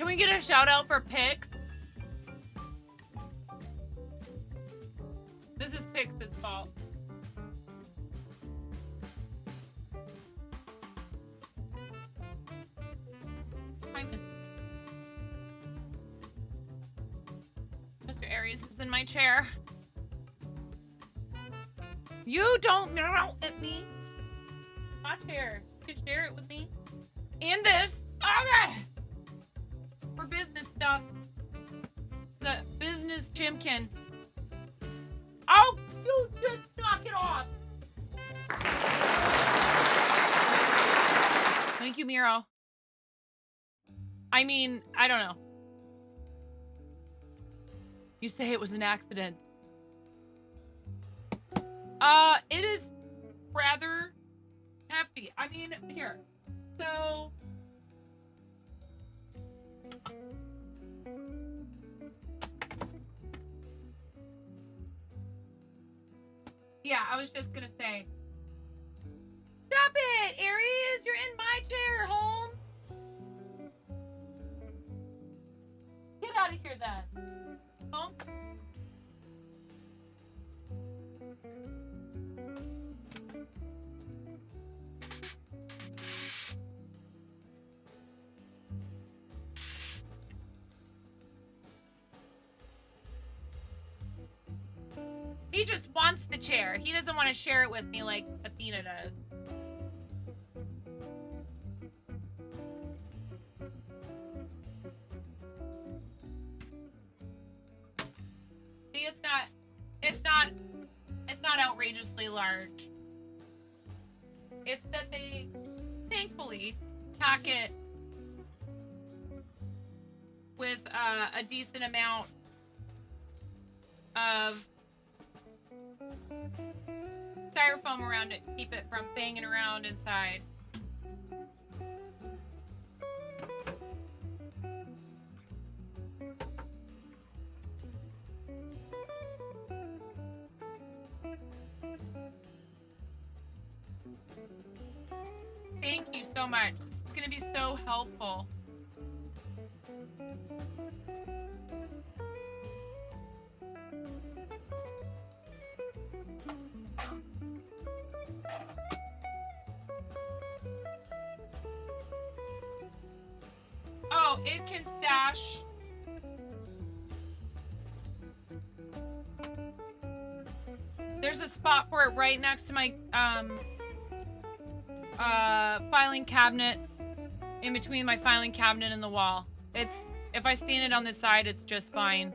Speaker 1: Can we get a shout out for Pix? This is Pix's fault. Hi, Mr. Aries is in my chair. You don't meow at me. My chair. You could share it with me. And this. Okay. For business stuff. It's a business chimkin. Oh, you just knock it off. Thank you, Miro. I mean, I don't know. You say it was an accident. It is rather hefty. I mean, here. So yeah, I was just gonna say. Stop it, Aries! You're in my chair, home. Get out of here, then. Home. He just wants the chair. He doesn't want to share it with me like Athena does. See, it's not outrageously large. It's that they thankfully pack it with a decent amount of styrofoam around it to keep it from banging around inside. Thank you so much. It's gonna be so helpful. Oh, it can stash. There's a spot for it right next to my filing cabinet, in between my filing cabinet and the wall. It's, if I stand it on this side, it's just fine.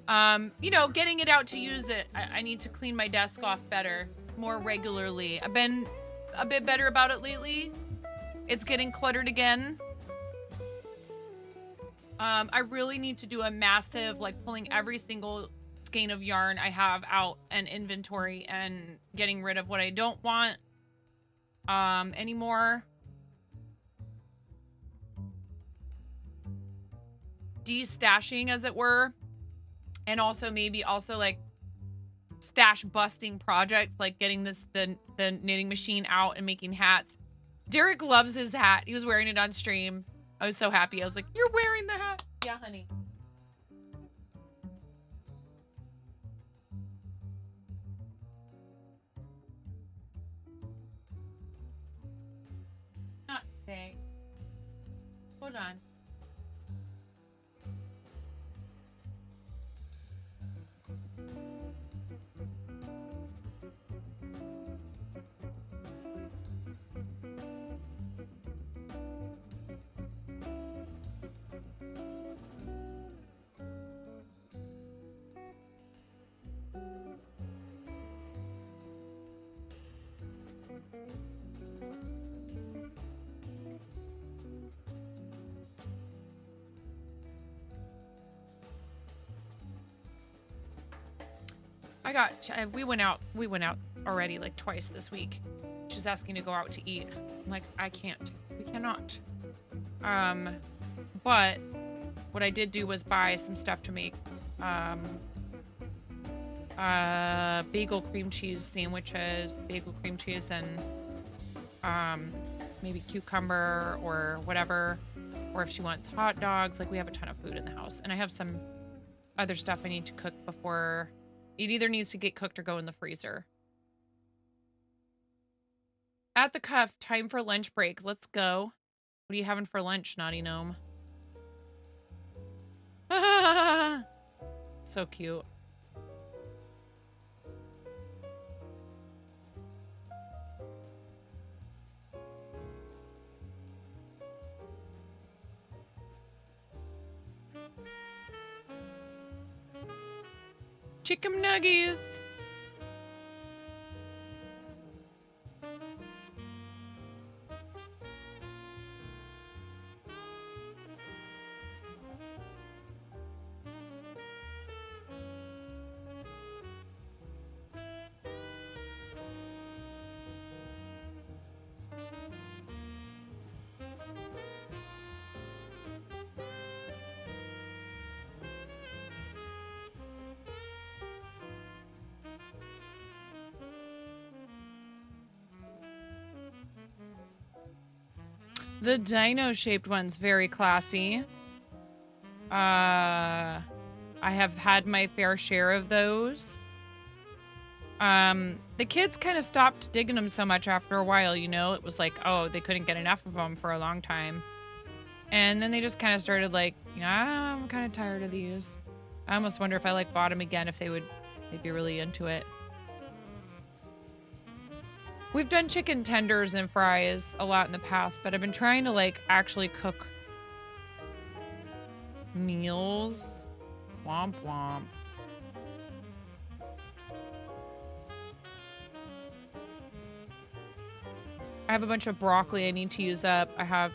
Speaker 1: You know, getting it out to use it. I need to clean my desk off better, more regularly. I've been a bit better about it lately. It's getting cluttered again. I really need to do a massive, like, pulling every single skein of yarn I have out and inventory and getting rid of what I don't want anymore. De-stashing, as it were. And also maybe also like stash busting projects, like getting the knitting machine out and making hats. Derek loves his hat. He was wearing it on stream. I was so happy. I was like, you're wearing the hat. Yeah, honey. Not today. Hold on. We went out already like twice this week. She's asking to go out to eat. I'm like, I can't. We cannot. But what I did do was buy some stuff to make bagel cream cheese sandwiches, bagel cream cheese and maybe cucumber or whatever. Or if she wants hot dogs, like we have a ton of food in the house. And I have some other stuff I need to cook before. It either needs to get cooked or go in the freezer. At the cuff, time for lunch break. Let's go. What are you having for lunch, Naughty Gnome? So cute. chicken nuggies. The dino-shaped one's very classy. I have had my fair share of those. The kids kind of stopped digging them so much after a while, you know? It was like, oh, they couldn't get enough of them for a long time. And then they just kind of started like, I'm kind of tired of these. I almost wonder if I like bought them again, if they'd be really into it. We've done chicken tenders and fries a lot in the past, but I've been trying to like actually cook meals. Womp womp. I have a bunch of broccoli I need to use up. I have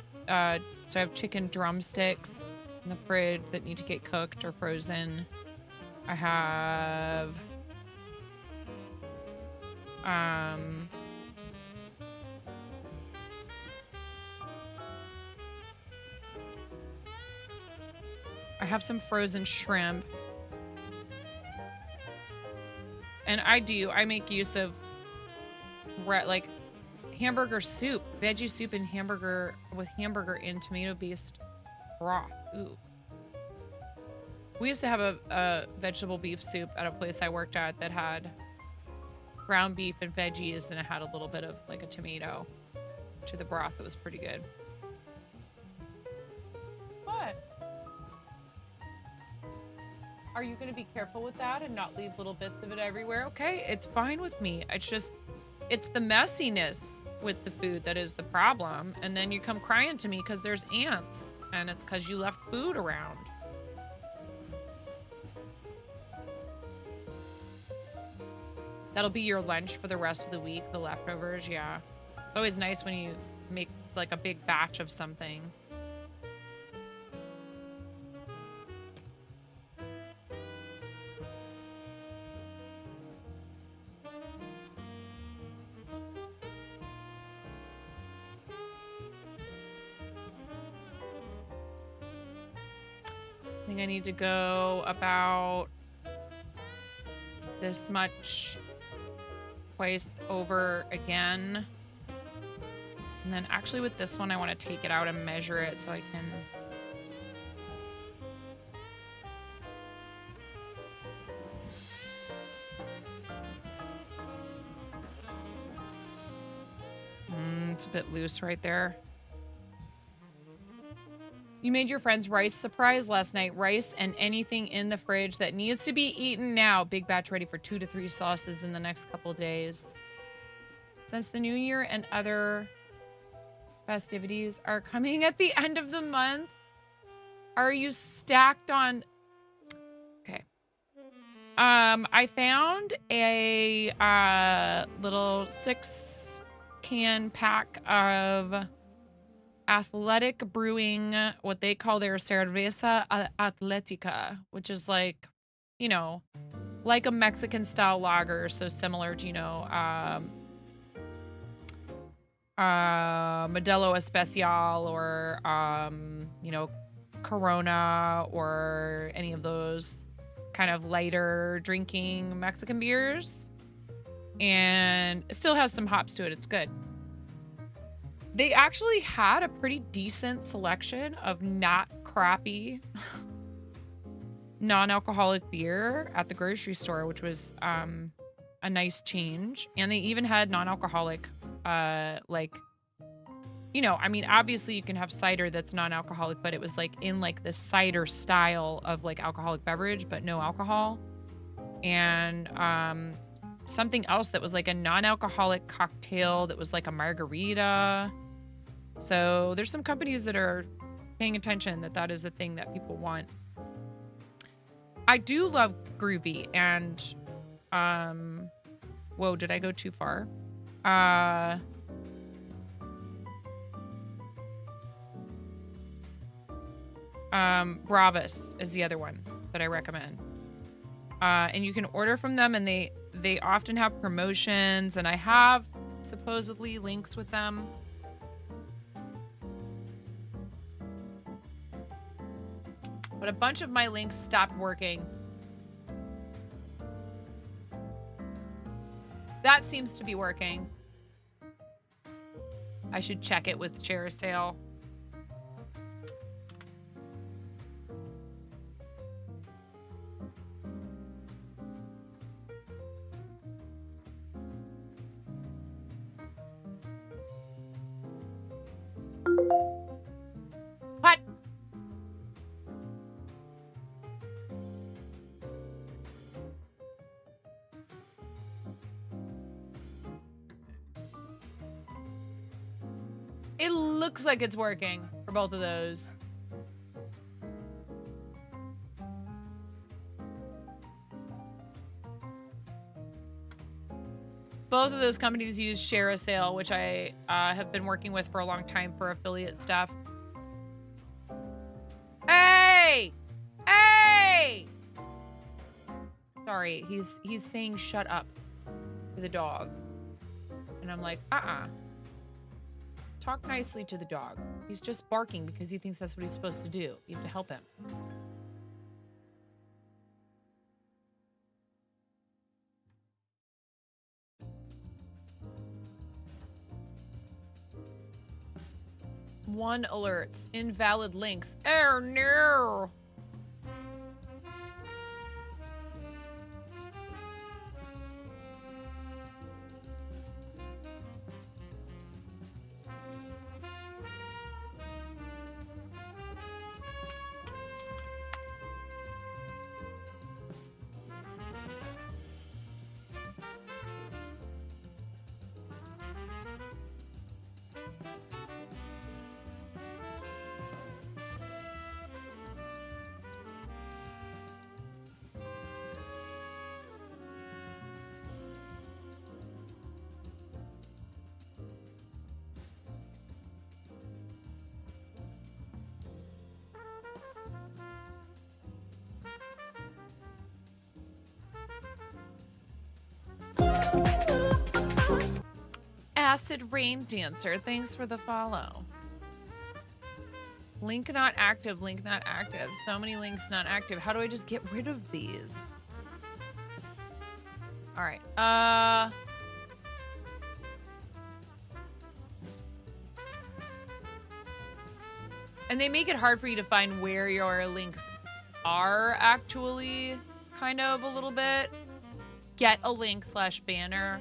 Speaker 1: chicken drumsticks in the fridge that need to get cooked or frozen. I have some frozen shrimp. And I make use of like hamburger soup, veggie soup and hamburger with hamburger and tomato-based broth. Ooh. We used to have a vegetable beef soup at a place I worked at that had ground beef and veggies, and it had a little bit of like a tomato to the broth. It was pretty good. What? Are you going to be careful with that and not leave little bits of it everywhere? Okay, it's fine with me. It's the messiness with the food that is the problem. And then you come crying to me because there's ants, and it's because you left food around. That'll be your lunch for the rest of the week, the leftovers, yeah. It's always nice when you make like a big batch of something. I think I need to go about this much twice over again. And then actually with this one, I want to take it out and measure it so I can... It's a bit loose right there. You made your friend's rice surprise last night. Rice and anything in the fridge that needs to be eaten now. Big batch ready for 2 to 3 sauces in the next couple days. Since the new year and other festivities are coming at the end of the month, are you stacked on... Okay. I found a little 6-can pack of Athletic Brewing, what they call their cerveza atletica, which is like, you know, like a Mexican style lager, so similar to, you know, Modelo Especial or you know, Corona or any of those kind of lighter drinking Mexican beers, and it still has some hops to it. It's good. They actually had a pretty decent selection of not crappy non-alcoholic beer at the grocery store, which was a nice change. And they even had non-alcoholic, like, you know, I mean, obviously you can have cider that's non-alcoholic, but it was like in like the cider style of like alcoholic beverage, but no alcohol. And something else that was like a non-alcoholic cocktail that was like a margarita. So there's some companies that are paying attention that is a thing that people want. I do love Groovy and whoa, did I go too far? Bravus is the other one that I recommend. And you can order from them, and they often have promotions, and I have supposedly links with them. But a bunch of my links stopped working. That seems to be working. I should check it with Share a Sale. What? It looks like it's working for both of those. Both of those companies use Share a Sale, which I have been working with for a long time for affiliate stuff. Hey! Hey! Sorry, he's saying shut up to the dog. And I'm like, talk nicely to the dog. He's just barking because he thinks that's what he's supposed to do. You have to help him. One alerts. Invalid links. Oh no. Acid Rain Dancer, thanks for the follow. Link not active, link not active. So many links not active. How do I just get rid of these? All right. And they make it hard for you to find where your links are actually, kind of a little bit. Get a link / banner.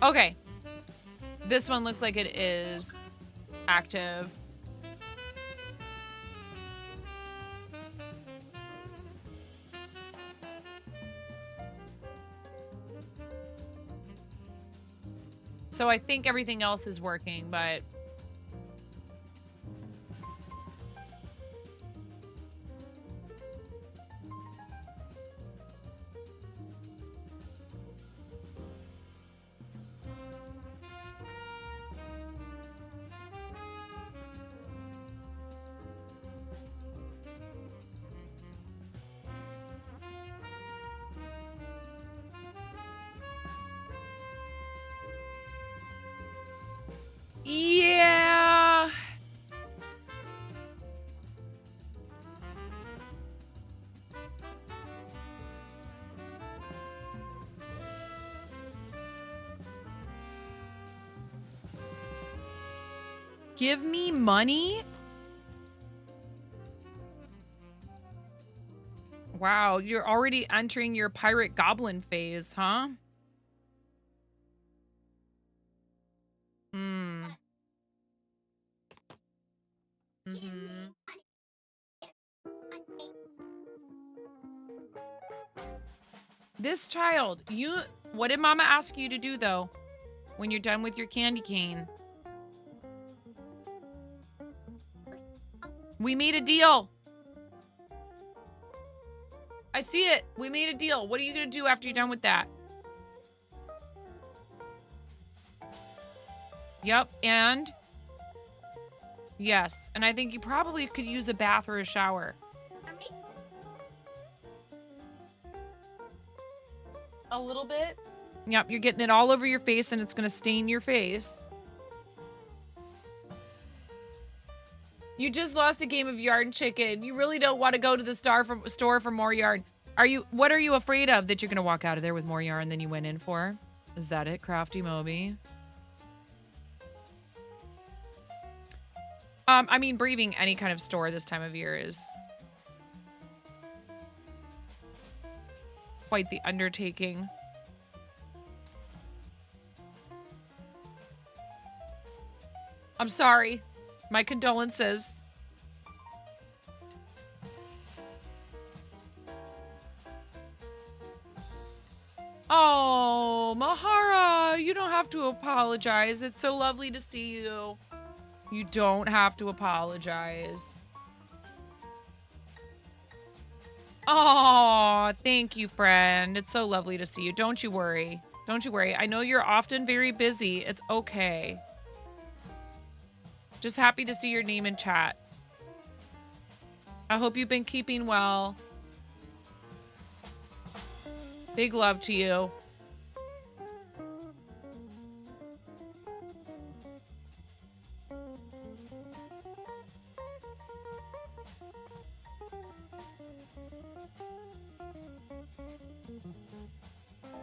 Speaker 1: Okay. This one looks like it is active. So I think everything else is working, but yeah. Give me money? Wow, you're already entering your pirate goblin phase, huh? This child, what did Mama ask you to do though? When you're done with your candy cane? We made a deal. I see it. We made a deal. What are you going to do after you're done with that? Yep, and? Yes, and I think you probably could use a bath or a shower. A little bit? Yep, you're getting it all over your face and it's going to stain your face. You just lost a game of yarn chicken. You really don't want to go to the store for more yarn. What are you afraid of? That you're going to walk out of there with more yarn than you went in for? Is that it, Crafty Moby? I mean, braving any kind of store this time of year is quite the undertaking. I'm sorry. My condolences. Oh, Mahara, you don't have to apologize. It's so lovely to see you. You don't have to apologize. Oh, thank you, friend. It's so lovely to see you. Don't you worry. Don't you worry. I know you're often very busy. It's okay. Just happy to see your name in chat. I hope you've been keeping well. Big love to you.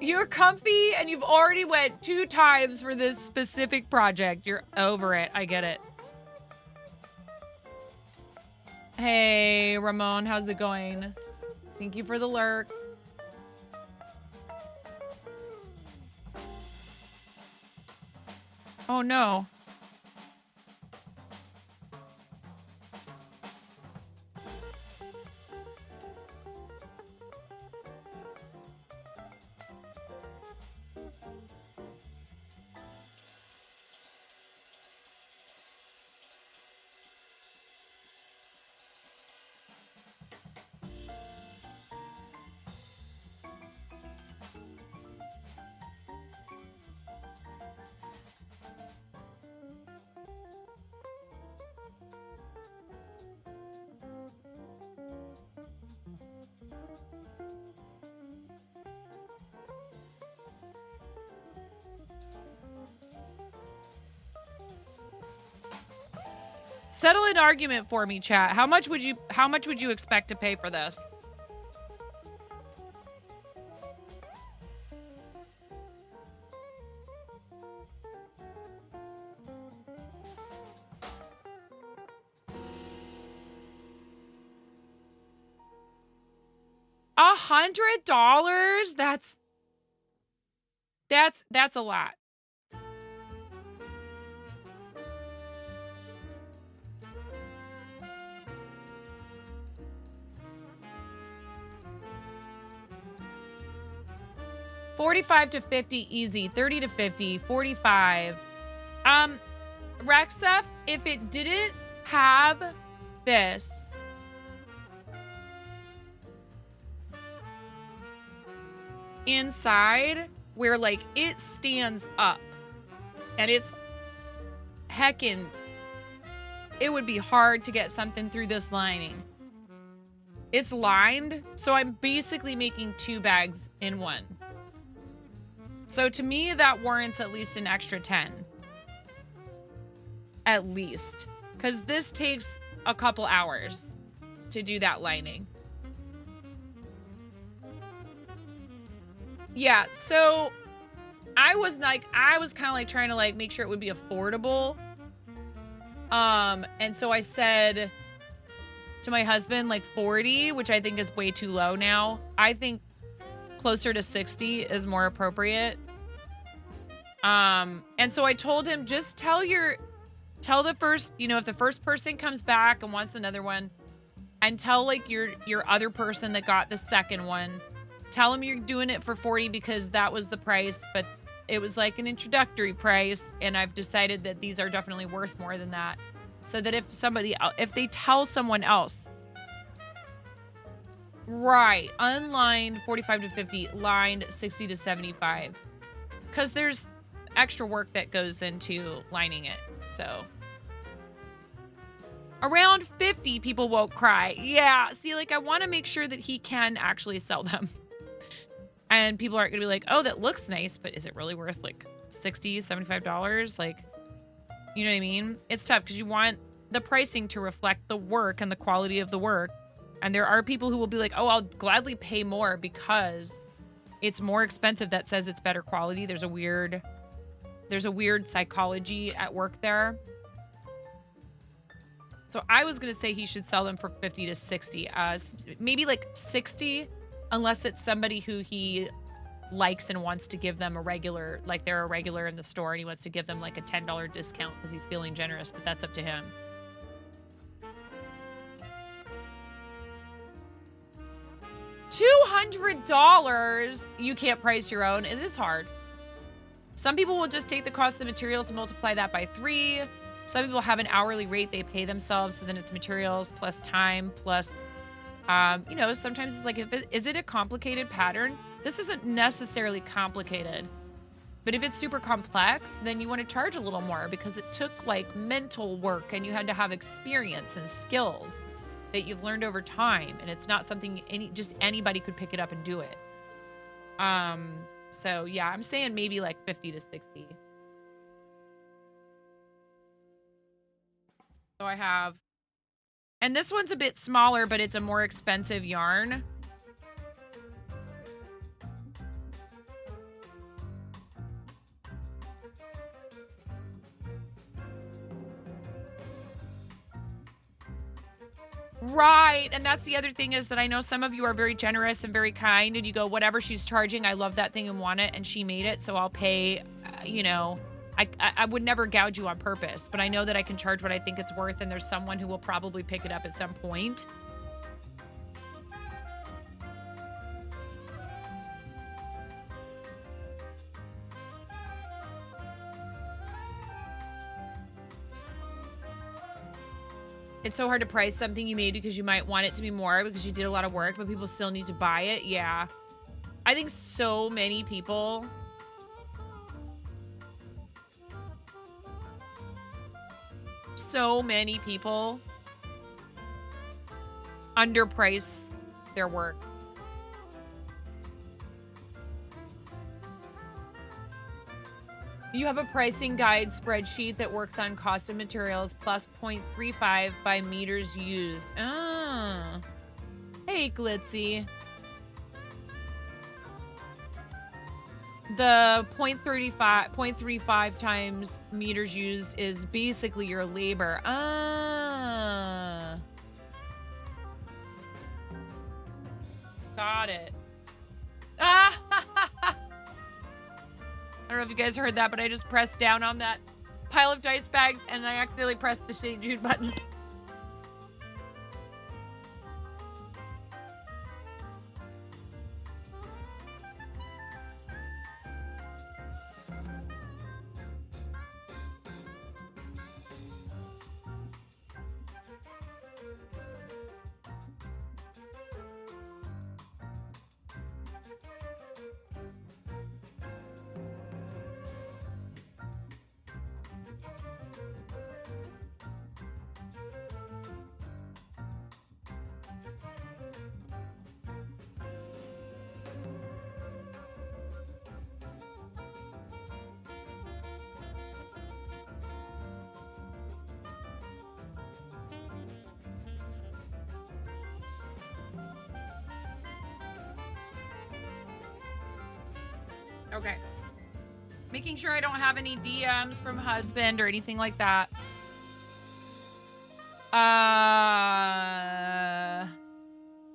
Speaker 1: You're comfy and you've already went 2 times for this specific project. You're over it. I get it. Hey, Ramon, how's it going? Thank you for the lurk. Oh, no. Settle an argument for me, chat. How much would you expect to pay for this? $100? That's a lot. $45 to $50 easy, $30 to $50, $45. Rexef, if it didn't have this inside where like it stands up and it's heckin', it would be hard to get something through this lining. It's lined, so I'm basically making 2 bags in one. So to me, that warrants at least an extra 10. At least. Because this takes a couple hours to do that lining. Yeah, so I was kind of like trying to like make sure it would be affordable. And so I said to my husband like 40, which I think is way too low now. I think closer to 60 is more appropriate. And so I told him, just tell the first, if the first person comes back and wants another one, and tell like your other person that got the second one Tell them you're doing it for 40 because that was the price, but it was like an introductory price, and I've decided that these are definitely worth more than that. So that if they tell someone else, right, unlined 45 to 50, lined 60 to 75, because there's extra work that goes into lining it. So around 50, people won't cry. Yeah, see, like, I want to make sure that he can actually sell them. And people aren't going to be like, oh, that looks nice, but is it really worth like $60, $75? Like, you know what I mean? It's tough because you want the pricing to reflect the work and the quality of the work. And there are people who will be like, oh, I'll gladly pay more because it's more expensive. That says it's better quality. There's a weird psychology at work there. So I was going to say he should sell them for 50 to 60. Maybe like 60, unless it's somebody who he likes and wants to give them a regular, like they're a regular in the store and he wants to give them like a $10 discount because he's feeling generous, but that's up to him. $200. You can't price your own. It is hard. Some people will just take the cost of the materials and multiply that by 3. Some people have an hourly rate they pay themselves, so then it's materials plus time plus, you know, sometimes it's like, is it a complicated pattern? This isn't necessarily complicated, but if it's super complex, then you want to charge a little more because it took like mental work and you had to have experience and skills that you've learned over time, and it's not something just anybody could pick it up and do it. So yeah, I'm saying maybe like 50 to 60. So I have, and this one's a bit smaller, but it's a more expensive yarn. Right, and that's the other thing is that I know some of you are very generous and very kind, and you go, whatever she's charging, I love that thing and want it, and she made it, so I'll pay, you know, I would never gouge you on purpose, but I know that I can charge what I think it's worth, and there's someone who will probably pick it up at some point. It's so hard to price something you made because you might want it to be more because you did a lot of work, but people still need to buy it. Yeah. I think so many people underprice their work. You have a pricing guide spreadsheet that works on cost of materials plus 0.35 by meters used. Ah. Hey, Glitzy. The 0.35 times meters used is basically your labor. Ah. Got it. Ah. I don't know if you guys heard that, but I just pressed down on that pile of dice bags and I accidentally pressed the St. Jude button. Okay. Making sure I don't have any DMs from husband or anything like that.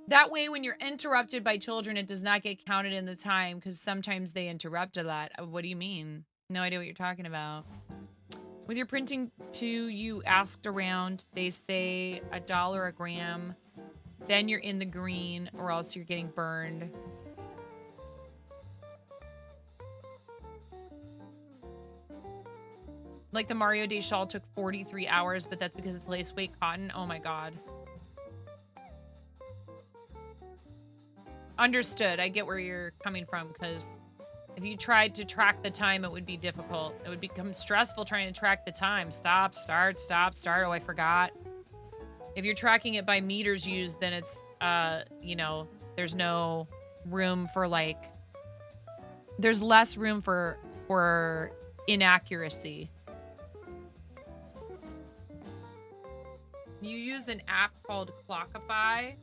Speaker 1: That way when you're interrupted by children, it does not get counted in the time because sometimes they interrupt a lot. What do you mean? No idea what you're talking about. With your printing too, you asked around, they say $1 a gram, then you're in the green or else you're getting burned. Like the Mario Day shawl took 43 hours, but that's because it's lace weight cotton. Oh my God. Understood. I get where you're coming from, because if you tried to track the time, it would be difficult. It would become stressful trying to track the time. Stop, start, stop, start. Oh, I forgot. If you're tracking it by meters used, then it's, you know, there's no room for like, there's less room for inaccuracy. You use an app called Clockify.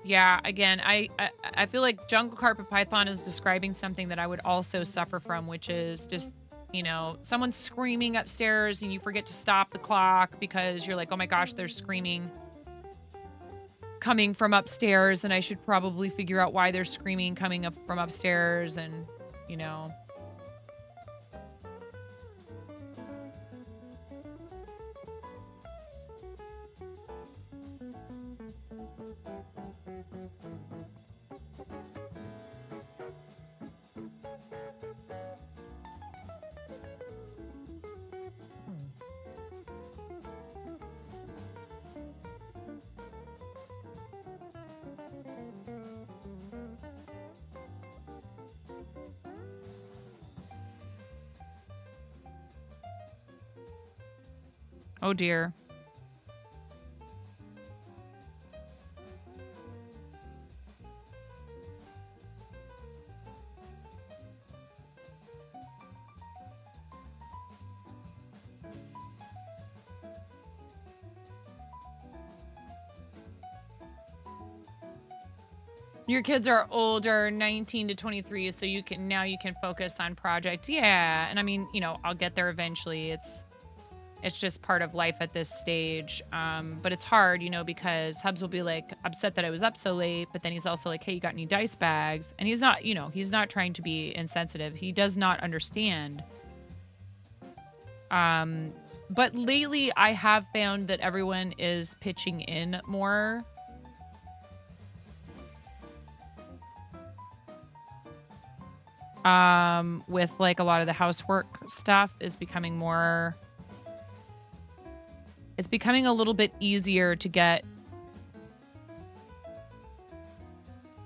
Speaker 1: Yeah, again, I feel like Jungle Carpet Python is describing something that I would also suffer from, which is just, you know, someone's screaming upstairs and you forget to stop the clock because you're like, oh my gosh, they're screaming coming from upstairs, and I should probably figure out why they're screaming coming up from upstairs, and, you know. Oh dear. Your kids are older, 19 to 23, so you can focus on projects. Yeah, and I mean, you know, I'll get there eventually. It's just part of life at this stage. But it's hard, you know, because Hubs will be like upset that I was up so late, but then he's also like, hey, you got any dice bags? And he's not, you know, he's not trying to be insensitive. He does not understand. But lately I have found that everyone is pitching in more. With like a lot of the housework stuff is becoming more... It's becoming a little bit easier to get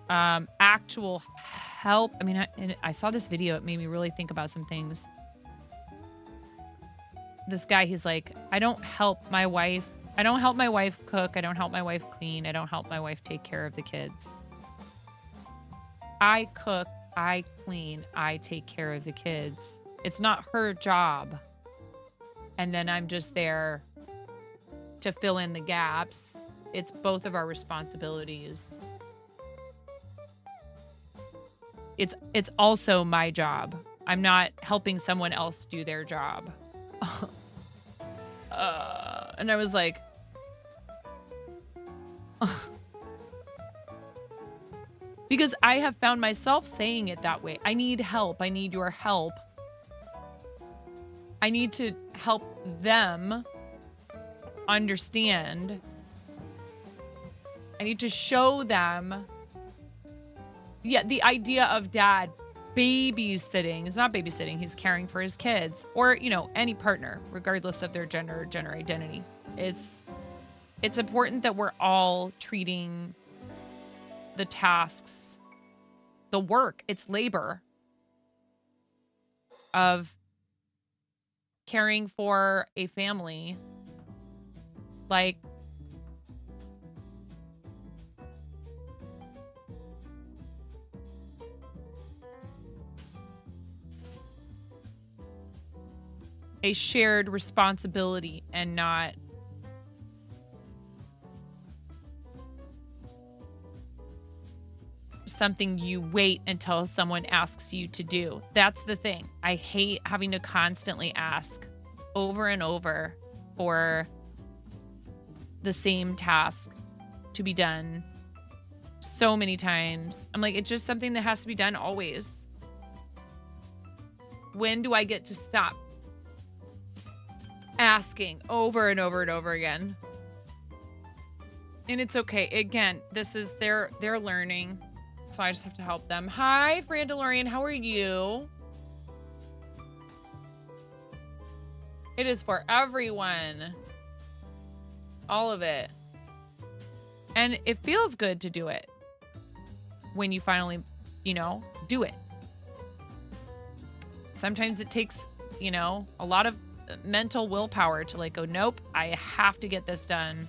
Speaker 1: actual help. I mean, I saw this video. It made me really think about some things. This guy, he's like, I don't help my wife cook. I don't help my wife clean. I don't help my wife take care of the kids. I cook, I clean, I take care of the kids. It's not her job. And then I'm just there to fill in the gaps. It's both of our responsibilities. It's also my job. I'm not helping someone else do their job. And I was like, because I have found myself saying it that way. I need help. I need your help. I need to help them understand. I need to show them. Yeah, the idea of dad babysitting is not babysitting. He's caring for his kids, or, you know, any partner, regardless of their gender or gender identity. It's important that we're all treating the tasks, the work, it's labor of caring for a family like a shared responsibility and not something you wait until someone asks you to do. That's the thing. I hate having to constantly ask over and over for the same task to be done so many times. I'm like, it's just something that has to be done always. When do I get to stop asking over and over and over again? And it's okay. Again, this is they're learning. So I just have to help them. Hi, Frandalorian. How are you? It is for everyone. All of it. And it feels good to do it when you finally, do it. Sometimes it takes, a lot of mental willpower to go, nope, I have to get this done.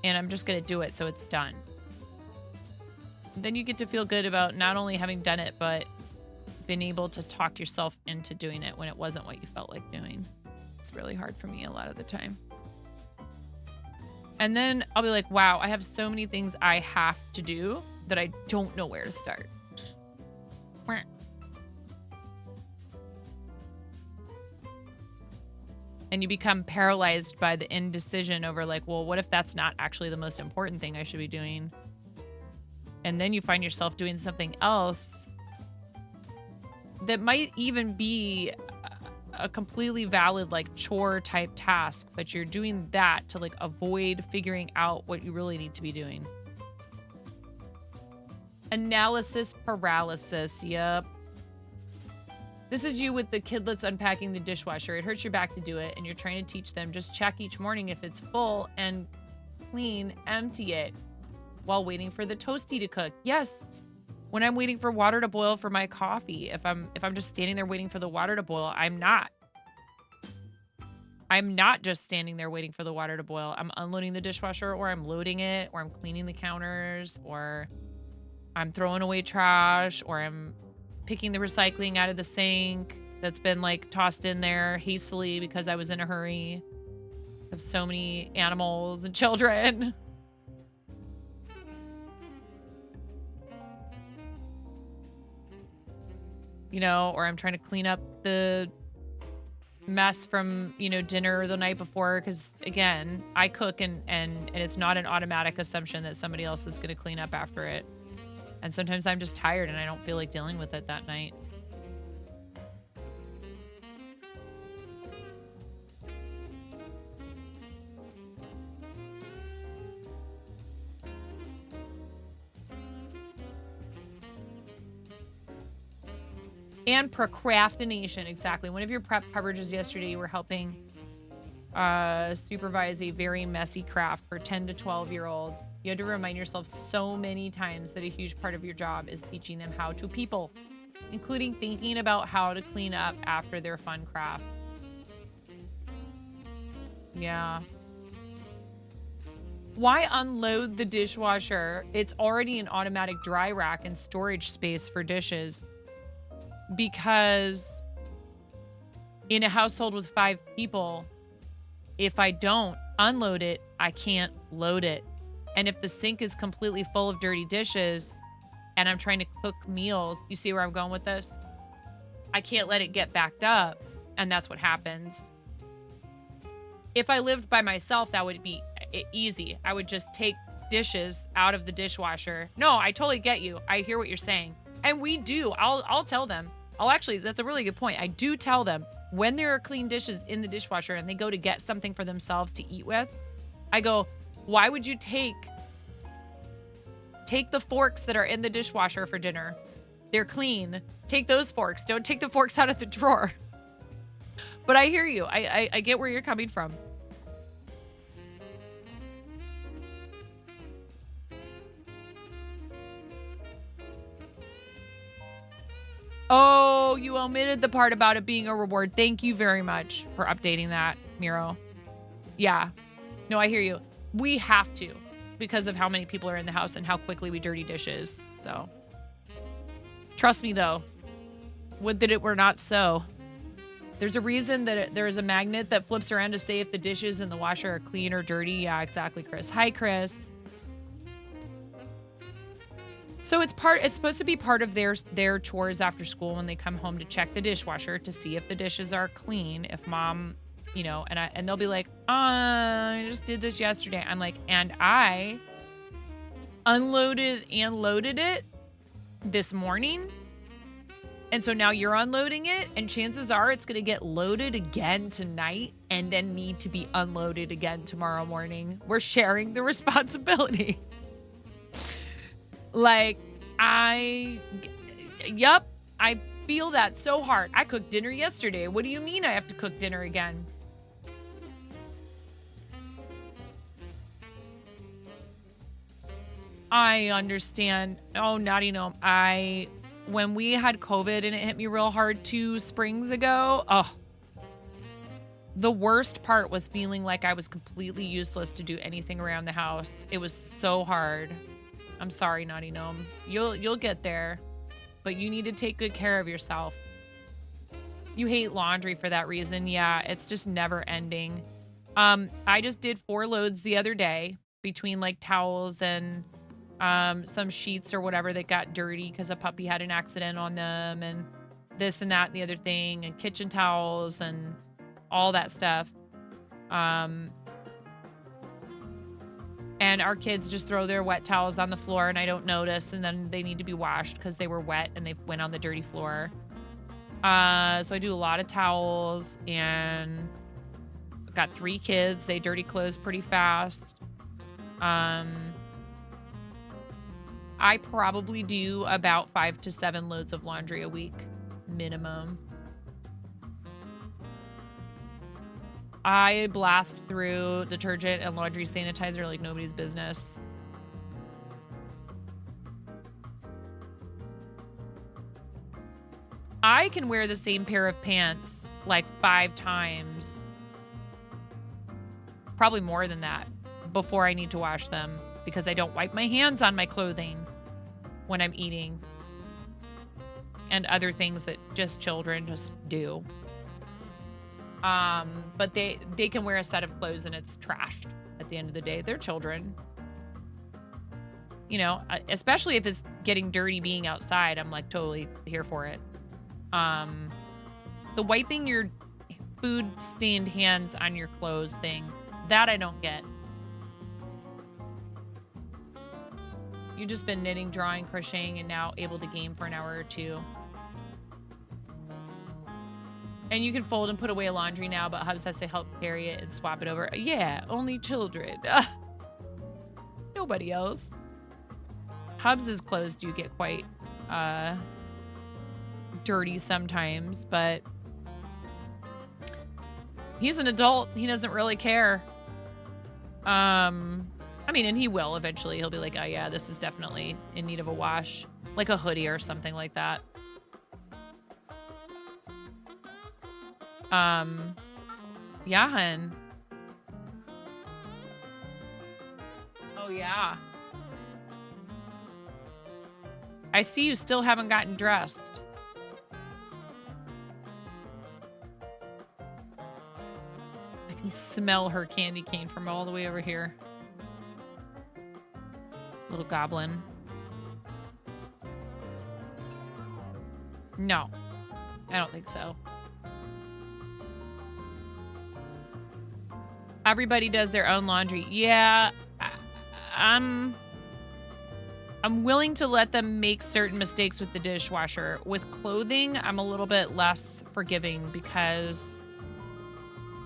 Speaker 1: And I'm just going to do it so it's done. Then you get to feel good about not only having done it, but been able to talk yourself into doing it when it wasn't what you felt like doing. It's really hard for me a lot of the time. And then I'll be like, wow, I have so many things I have to do that I don't know where to start. And you become paralyzed by the indecision over well, what if that's not actually the most important thing I should be doing? And then you find yourself doing something else that might even be a completely valid chore type task, but you're doing that to avoid figuring out what you really need to be doing. Analysis paralysis. Yep. This is you with the kidlets unpacking the dishwasher. It hurts your back to do it, and you're trying to teach them just check each morning if it's full and clean, empty it while waiting for the toasty to cook. Yes. When I'm waiting for water to boil for my coffee, if I'm just standing there waiting for the water to boil, I'm not just standing there waiting for the water to boil. I'm unloading the dishwasher, or I'm loading it, or I'm cleaning the counters, or I'm throwing away trash, or I'm picking the recycling out of the sink that's been tossed in there hastily because I was in a hurry. I have so many animals and children. Or I'm trying to clean up the mess from, dinner the night before. Because, again, I cook and it's not an automatic assumption that somebody else is going to clean up after it. And sometimes I'm just tired and I don't feel like dealing with it that night. And procrastination, exactly. One of your prep coverages yesterday, you were helping supervise a very messy craft for 10 to 12-year-old. You had to remind yourself so many times that a huge part of your job is teaching them how to people, including thinking about how to clean up after their fun craft. Yeah. Why unload the dishwasher? It's already an automatic dry rack and storage space for dishes. Because in a household with 5 people, if I don't unload it, I can't load it. And if the sink is completely full of dirty dishes and I'm trying to cook meals, you see where I'm going with this? I can't let it get backed up. And that's what happens. If I lived by myself, that would be easy. I would just take dishes out of the dishwasher. No, I totally get you. I hear what you're saying. And we do. I'll tell them. That's a really good point. I do tell them when there are clean dishes in the dishwasher and they go to get something for themselves to eat with, I go, why would you take the forks that are in the dishwasher for dinner? They're clean. Take those forks. Don't take the forks out of the drawer. But I hear you. I get where you're coming from. Oh, you omitted the part about it being a reward. Thank you very much for updating that, Miro. Yeah. No, I hear you. We have to because of how many people are in the house and how quickly we dirty dishes. So, trust me, though. Would that it were not so. There's a reason that there is a magnet that flips around to say if the dishes in the washer are clean or dirty. Yeah, exactly, Chris. Hi, Chris. So it's supposed to be part of their chores after school when they come home to check the dishwasher to see if the dishes are clean. If mom, and they'll be like, I just did this yesterday. I'm like, and I unloaded and loaded it this morning. And so now you're unloading it, and chances are it's going to get loaded again tonight and then need to be unloaded again tomorrow morning. We're sharing the responsibility. I feel that so hard. I cooked dinner yesterday. What do you mean I have to cook dinner again? I understand. Oh, naughty gnome. When we had COVID and it hit me real hard 2 springs ago, the worst part was feeling like I was completely useless to do anything around the house. It was so hard. I'm sorry, naughty gnome. You'll get there, but you need to take good care of yourself. You hate laundry for that reason. Yeah, it's just never ending. I just did 4 loads the other day between like towels and some sheets or whatever that got dirty because a puppy had an accident on them, and this and that and the other thing, and kitchen towels and all that stuff. And our kids just throw their wet towels on the floor and I don't notice, and then they need to be washed because they were wet and they went on the dirty floor. So I do a lot of towels, and I've got 3 kids. They dirty clothes pretty fast. I probably do about 5 to 7 loads of laundry a week, minimum. I blast through detergent and laundry sanitizer like nobody's business. I can wear the same pair of pants like 5 times, probably more than that, before I need to wash them because I don't wipe my hands on my clothing when I'm eating and other things that just children just do. But they can wear a set of clothes and it's trashed at the end of the day. They're children. You know, especially if it's getting dirty being outside, I'm like totally here for it. The wiping your food stained hands on your clothes thing, that I don't get. You've just been knitting, drawing, crocheting, and now able to game for an hour or 2. And you can fold and put away laundry now, but Hubs has to help carry it and swap it over. Yeah, only children. Nobody else. Hubs's clothes do get quite dirty sometimes, but he's an adult. He doesn't really care. I mean, and he will eventually. He'll be like, oh yeah, this is definitely in need of a wash. Like a hoodie or something like that. Yeah, hun. Oh yeah. I see you still haven't gotten dressed. I can smell her candy cane from all the way over here. Little goblin. No, I don't think so. Everybody does their own laundry. Yeah, I'm willing to let them make certain mistakes with the dishwasher. With clothing, I'm a little bit less forgiving because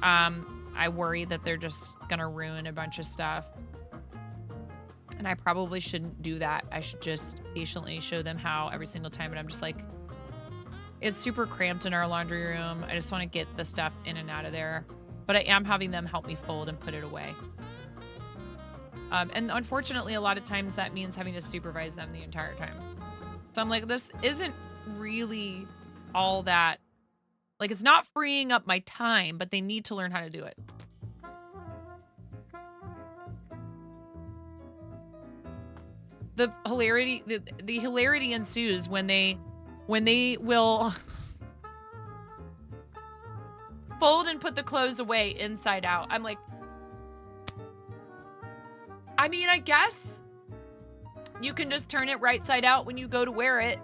Speaker 1: I worry that they're just gonna ruin a bunch of stuff. And I probably shouldn't do that. I should just patiently show them how every single time. And I'm just like, it's super cramped in our laundry room. I just want to get the stuff in and out of there. But I am having them help me fold and put it away. And unfortunately, a lot of times that means having to supervise them the entire time. So I'm like, this isn't really all that, like, it's not freeing up my time, but they need to learn how to do it. The hilarity ensues when they will fold and put the clothes away inside out. I'm like, I mean, I guess you can just turn it right side out when you go to wear it.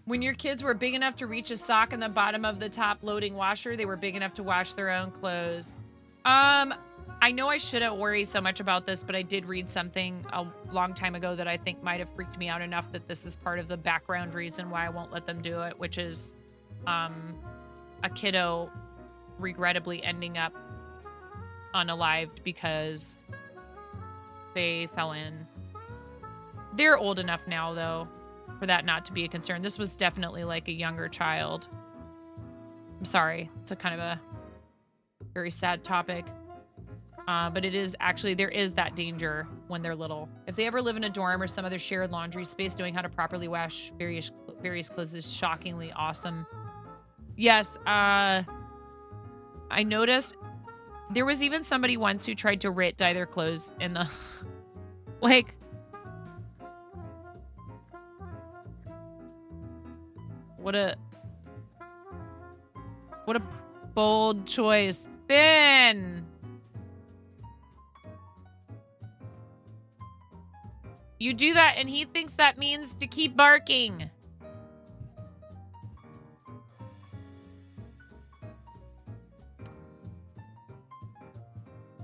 Speaker 1: When your kids were big enough to reach a sock in the bottom of the top loading washer, they were big enough to wash their own clothes. I know I shouldn't worry so much about this, but I did read something a long time ago that I think might have freaked me out enough that this is part of the background reason why I won't let them do it, which is a kiddo regrettably ending up unalived because they fell in. They're old enough now, though, for that not to be a concern. This was definitely like a younger child. I'm sorry. It's a kind of a very sad topic. But it is actually, there is that danger when they're little. If they ever live in a dorm or some other shared laundry space, knowing how to properly wash various clothes is shockingly awesome. Yes, I noticed there was even somebody once who tried to dye their clothes in the, like, what a bold choice. Finn! You do that and he thinks that means to keep barking.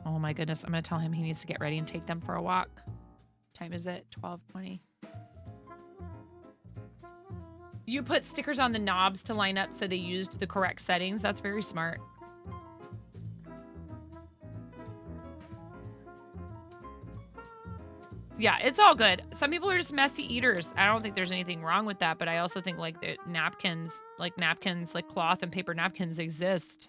Speaker 1: Oh my goodness, I'm going to tell him he needs to get ready and take them for a walk. What time is it? 12:20. You put stickers on the knobs to line up so they used the correct settings. That's very smart. Yeah, it's all good. Some people are just messy eaters. I don't think there's anything wrong with that, but I also think like the napkins, like cloth and paper napkins exist.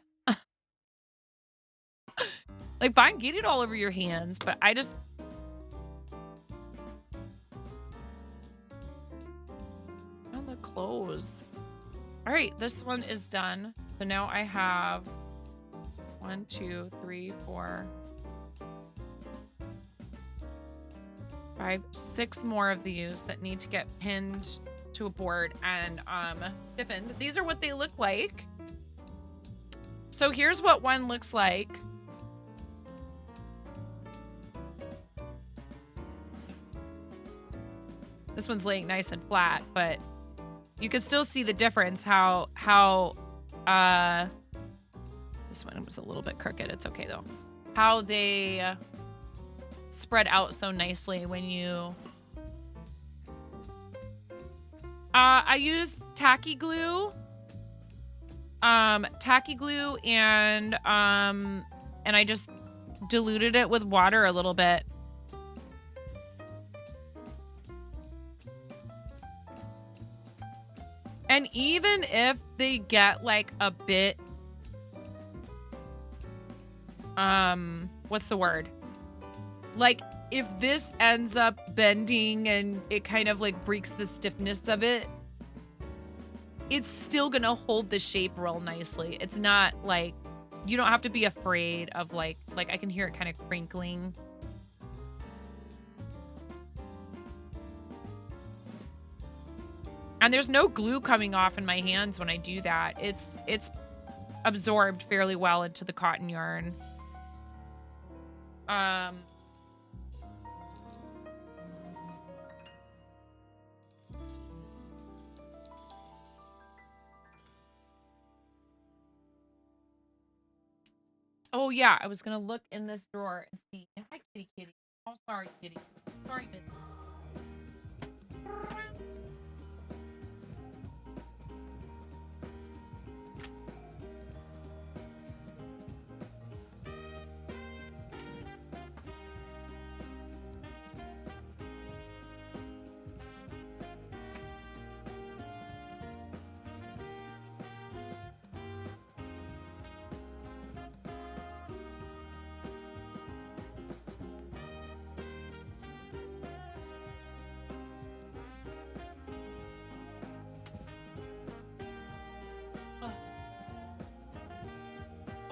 Speaker 1: Like, fine, get it all over your hands, but I just... Oh, the clothes. All right, this one is done. So now I have 1, 2, 3, 4, 5, 6 more of these that need to get pinned to a board and stiffened. These are what they look like. So here's what one looks like. This one's laying nice and flat, but you can still see the difference how this one was a little bit crooked. It's okay though. How they spread out so nicely when you I used tacky glue and I just diluted it with water a little bit. And even if they get like a bit what's the word? Like, if this ends up bending and it kind of like breaks the stiffness of it, it's still gonna hold the shape real nicely. It's not like, you don't have to be afraid of like I can hear it kind of crinkling. And there's no glue coming off in my hands when I do that. It's absorbed fairly well into the cotton yarn. Oh yeah, I was gonna look in this drawer and see. Hi, kitty, kitty. Oh, sorry, kitty. Sorry, miss.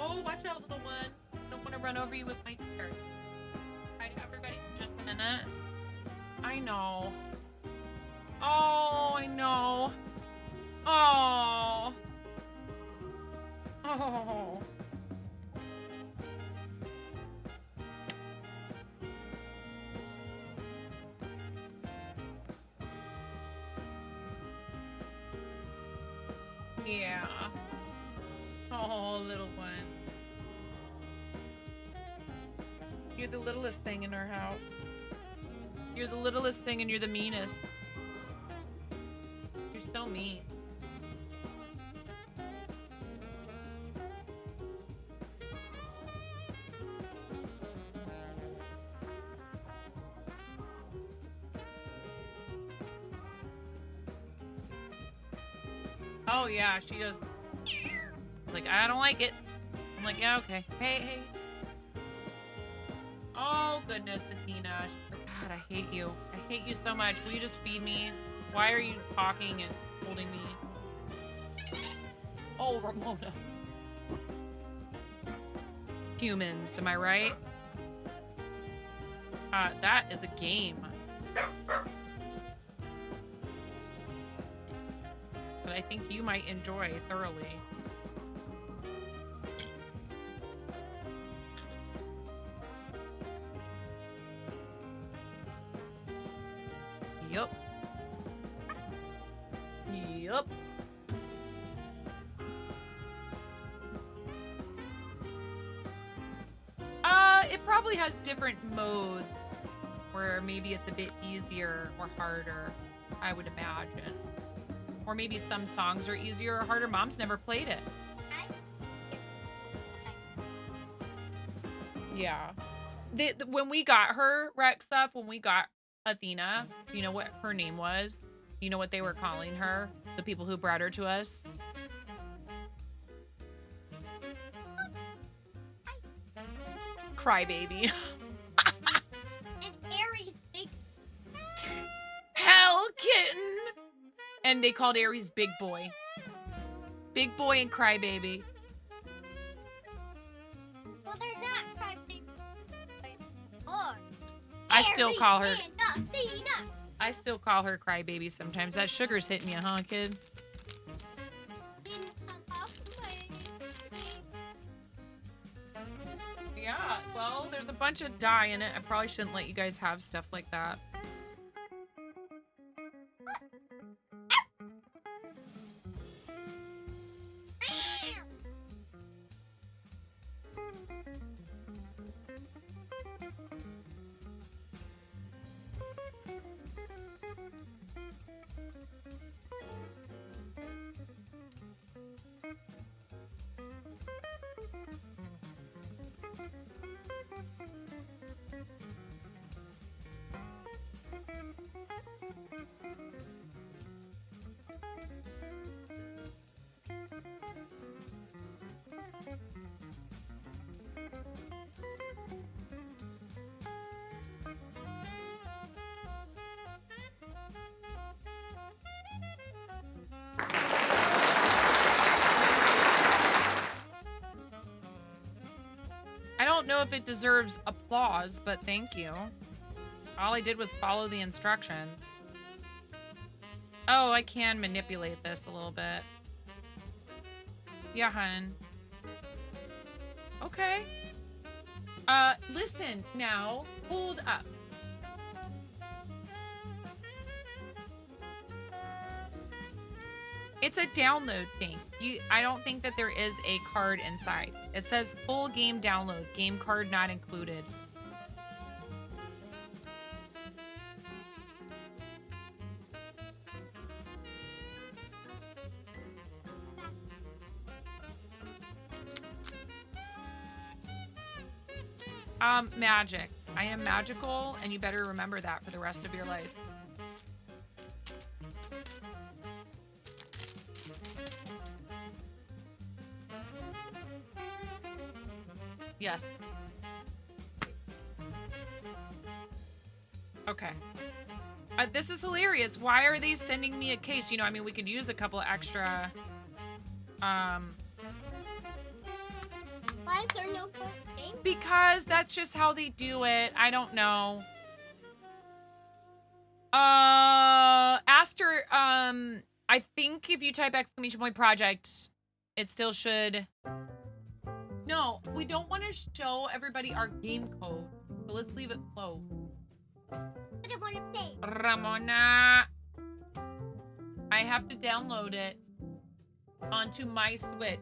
Speaker 1: Oh, watch out, little one. Don't want to run over you with my chair. Hi, everybody, for just a minute. I know. Oh, I know. Oh. Oh. Yeah. Oh, little one. You're the littlest thing in our house. You're the littlest thing and you're the meanest. You're so mean. Oh yeah, she goes like, I don't like it. I'm like, yeah, okay. Hey. Oh goodness, Athena. She's like, God, I hate you. I hate you so much. Will you just feed me? Why are you talking and holding me? Oh, Ramona. Humans, am I right? That is a game. But I think you might enjoy thoroughly. Yup. Yup. It probably has different modes where maybe it's a bit easier or harder, I would imagine. Or maybe some songs are easier or harder. Mom's never played it. Yeah. When we got her rec stuff, when we got Athena, you know what her name was? You know what they were calling her? The people who brought her to us? Crybaby.
Speaker 11: And Aries big.
Speaker 1: Hell kitten. And they called Aries Big Boy. Big Boy and Crybaby.
Speaker 11: Well, they're not crybaby. Or
Speaker 1: I still call her.
Speaker 11: Aries and Athena.
Speaker 1: I still call her Crybaby sometimes. That sugar's hitting you, huh, kid? Yeah, well, there's a bunch of dye in it. I probably shouldn't let you guys have stuff like that. I don't know if it deserves applause, but thank you. All I did was follow the instructions. Oh, I can manipulate this a little bit. Yeah, hun. Okay. Listen now. Hold up. It's a download thing. I don't think that there is a card inside. It says full game download, game card not included. Magic. I am magical, and you better remember that for the rest of your life. Yes. Okay. This is hilarious. Why are they sending me a case? You know, I mean, we could use a couple extra,
Speaker 11: Why is there no card game?
Speaker 1: because that's just how they do it. I don't know. Aster, I think if you type !! project, it still should. No, we don't want to show everybody our game code, so let's leave it closed.
Speaker 11: I don't want to play.
Speaker 1: Ramona, I have to download it onto my Switch.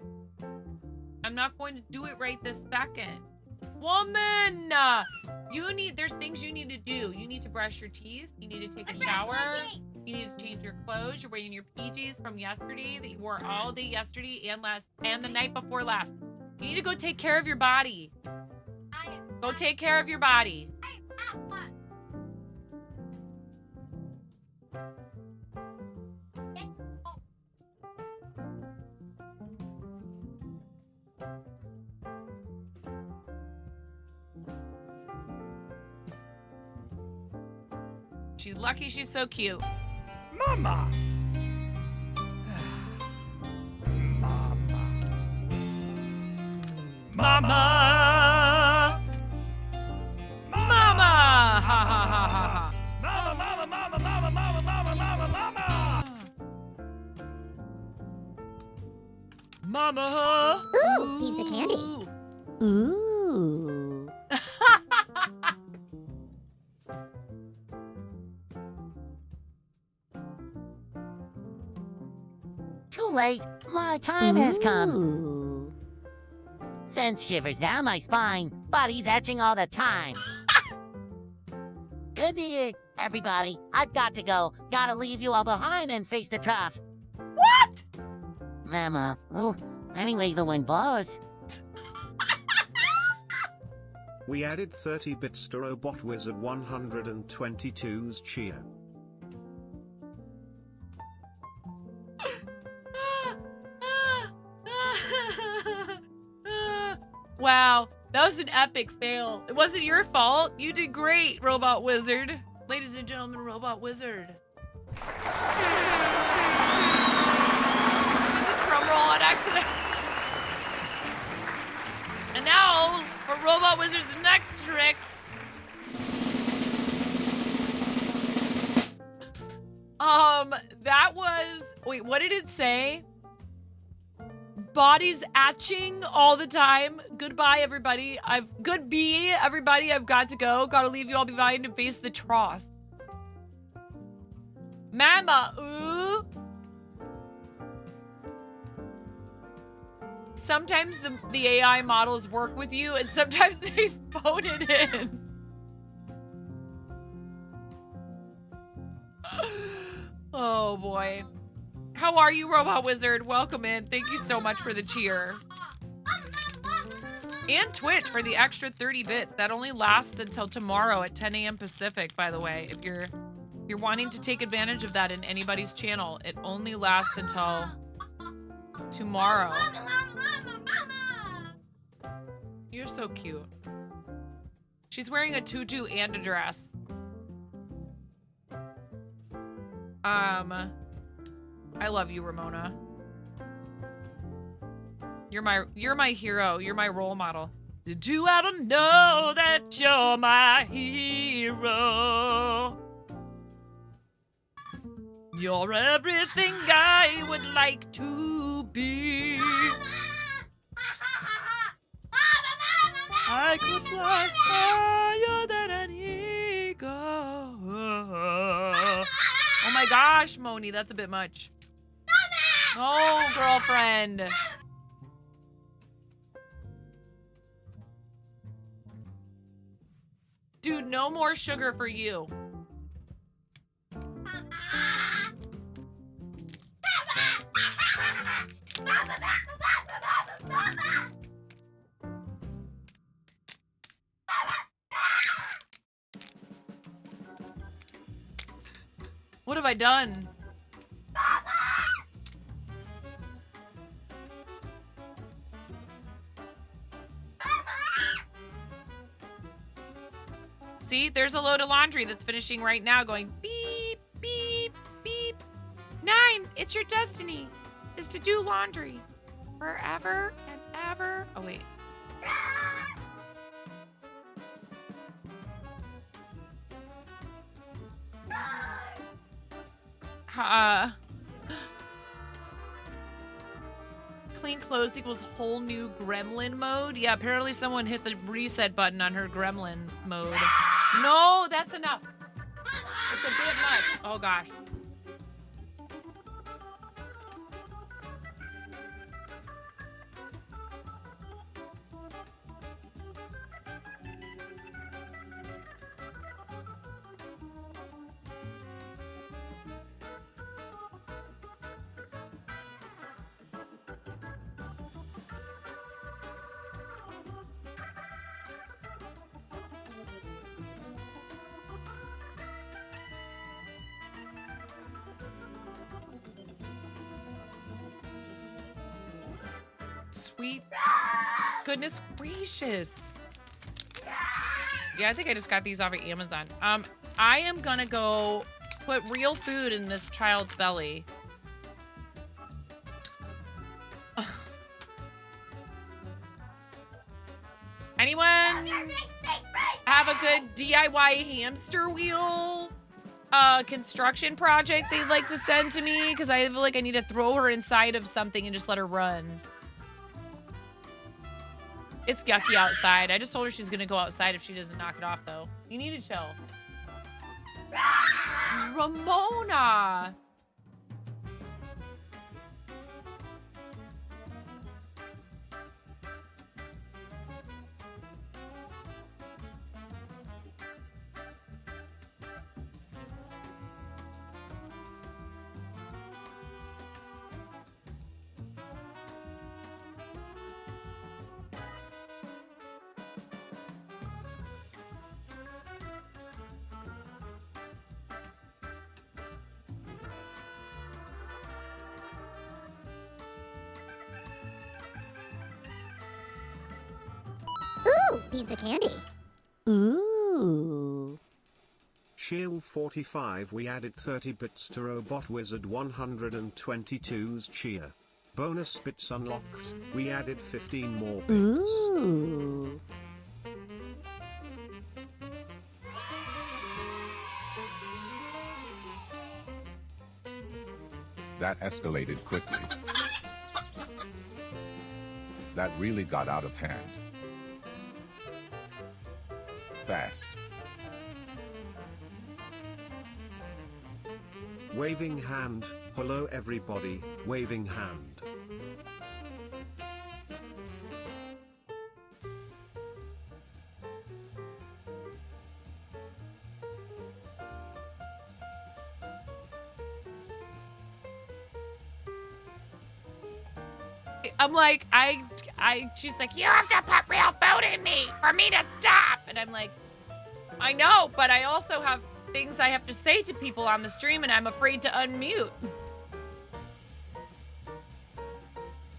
Speaker 1: I'm not going to do it right this second. Woman, there's things you need to do. You need to brush your teeth. You need to take a shower. You need to change your clothes. You're wearing your PJs from yesterday that you wore all day yesterday and the night before last. You need to go take care of your body. Go take care of your body. She's lucky she's so cute.
Speaker 8: Mama.
Speaker 1: Mama! Mama! Ha ha ha ha ha.
Speaker 8: Mama, mama, mama, mama, mama, mama, mama, mama.
Speaker 1: Mama!
Speaker 11: Ooh, piece of candy. Ooh.
Speaker 12: Too late. My time has come.
Speaker 11: Ooh.
Speaker 12: Sends shivers down my spine. Body's etching all the time. Good to you, everybody. I've got to go. Gotta leave you all behind and face the trough.
Speaker 1: What?
Speaker 12: Mama. Oh, anyway, the wind blows.
Speaker 9: We added 30 bits to Robot Wizard 122's cheer.
Speaker 1: Wow, that was an epic fail. It wasn't your fault. You did great, Robot Wizard. Ladies and gentlemen, Robot Wizard. I did the drum roll on accident. And now, for Robot Wizard's next trick. That was, wait, what did it say? Body's atching all the time. Goodbye, everybody. Everybody. I've got to go. Gotta leave you all behind and face the trough. Mama, ooh. Sometimes the AI models work with you, and sometimes they phone it in. Oh boy. How are you, Robot Wizard? Welcome in. Thank you so much for the cheer. And Twitch for the extra 30 bits. That only lasts until tomorrow at 10 a.m. Pacific, by the way. If you're wanting to take advantage of that in anybody's channel, it only lasts until tomorrow. You're so cute. She's wearing a tutu and a dress. I love you, Ramona. You're my hero. You're my role model. Did you ever know that you're my hero? You're everything I would like to be. I could fly higher than an eagle. Oh my gosh, Moni, that's a bit much. Oh, girlfriend. Dude, no more sugar for you. What have I done? See, there's a load of laundry that's finishing right now going beep, beep, beep. 9, it's your destiny, is to do laundry forever and ever. Oh, wait. Clean clothes equals whole new gremlin mode. Yeah, apparently someone hit the reset button on her gremlin mode. No, that's enough. It's a bit much. Oh gosh. Sweet goodness gracious. Yeah, I think I just got these off of Amazon. I am gonna go put real food in this child's belly. Anyone have a good DIY hamster wheel construction project they'd like to send to me? Because I feel like I need to throw her inside of something and just let her run. It's yucky outside. I just told her she's gonna go outside if she doesn't knock it off, though. You need to chill. Ramona!
Speaker 11: Ooh, piece of candy. Ooh.
Speaker 9: Shield 45 we added 30 bits to Robot Wizard 122's cheer. Bonus bits unlocked, we added 15 more bits.
Speaker 11: Ooh.
Speaker 13: That escalated quickly. That really got out of hand. Fast.
Speaker 9: Waving hand, hello everybody, waving hand.
Speaker 1: I'm like, she's like, you have to put real food in me for me to stop. And I'm like, I know, but I also have things I have to say to people on the stream and I'm afraid to unmute.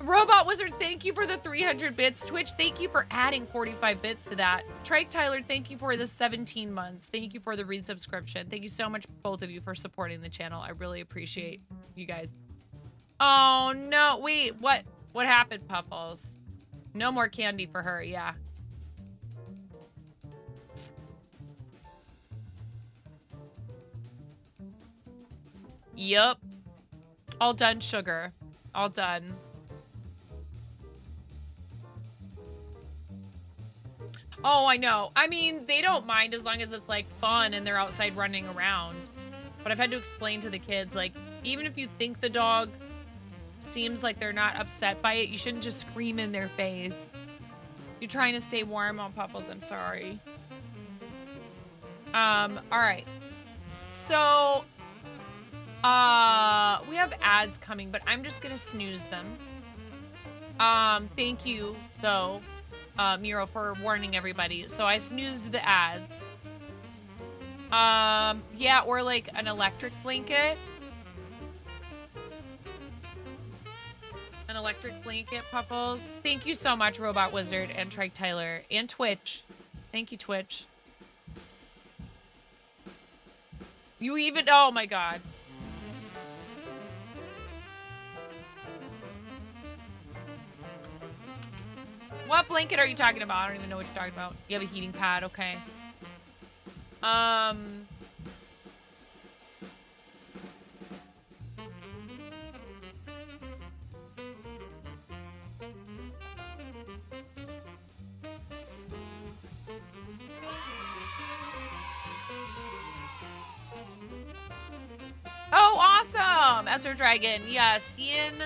Speaker 1: Robot Wizard, thank you for the 300 bits. Twitch, thank you for adding 45 bits to that. Trike Tyler, thank you for the 17 months. Thank you for the resubscription. Thank you so much, both of you, for supporting the channel. I really appreciate you guys. Oh, no. Wait, what happened, Puffles? No more candy for her, yeah. Yup. All done, sugar. All done. Oh, I know. I mean, they don't mind as long as it's, like, fun and they're outside running around. But I've had to explain to the kids, like, even if you think the dog seems like they're not upset by it, you shouldn't just scream in their face. You're trying to stay warm on Puffles. I'm sorry. All right. So, we have ads coming, but I'm just gonna snooze them. Thank you, though, Miro, for warning everybody. So I snoozed the ads. Yeah, or like an electric blanket. An electric blanket, Puffles. Thank you so much, Robot Wizard and Trike Tyler and Twitch. Thank you, Twitch. You even, oh my God. What blanket are you talking about? I don't even know what you're talking about. You have a heating pad, okay. Oh, awesome! Ezra Dragon. Yes, Ian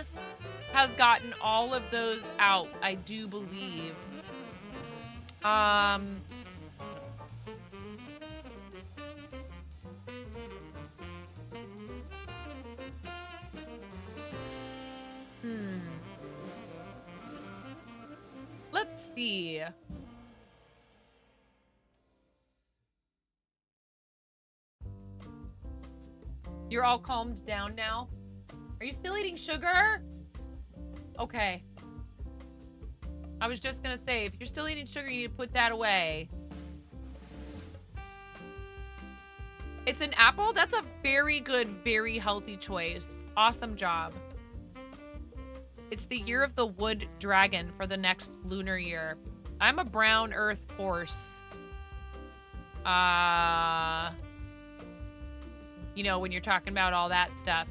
Speaker 1: has gotten all of those out, I do believe. Let's see. You're all calmed down now? Are you still eating sugar? Okay. I was just gonna say, if you're still eating sugar, you need to put that away. It's an apple? That's a very good, very healthy choice. Awesome job. It's the year of the wood dragon for the next lunar year. I'm a brown earth horse. You know, when you're talking about all that stuff.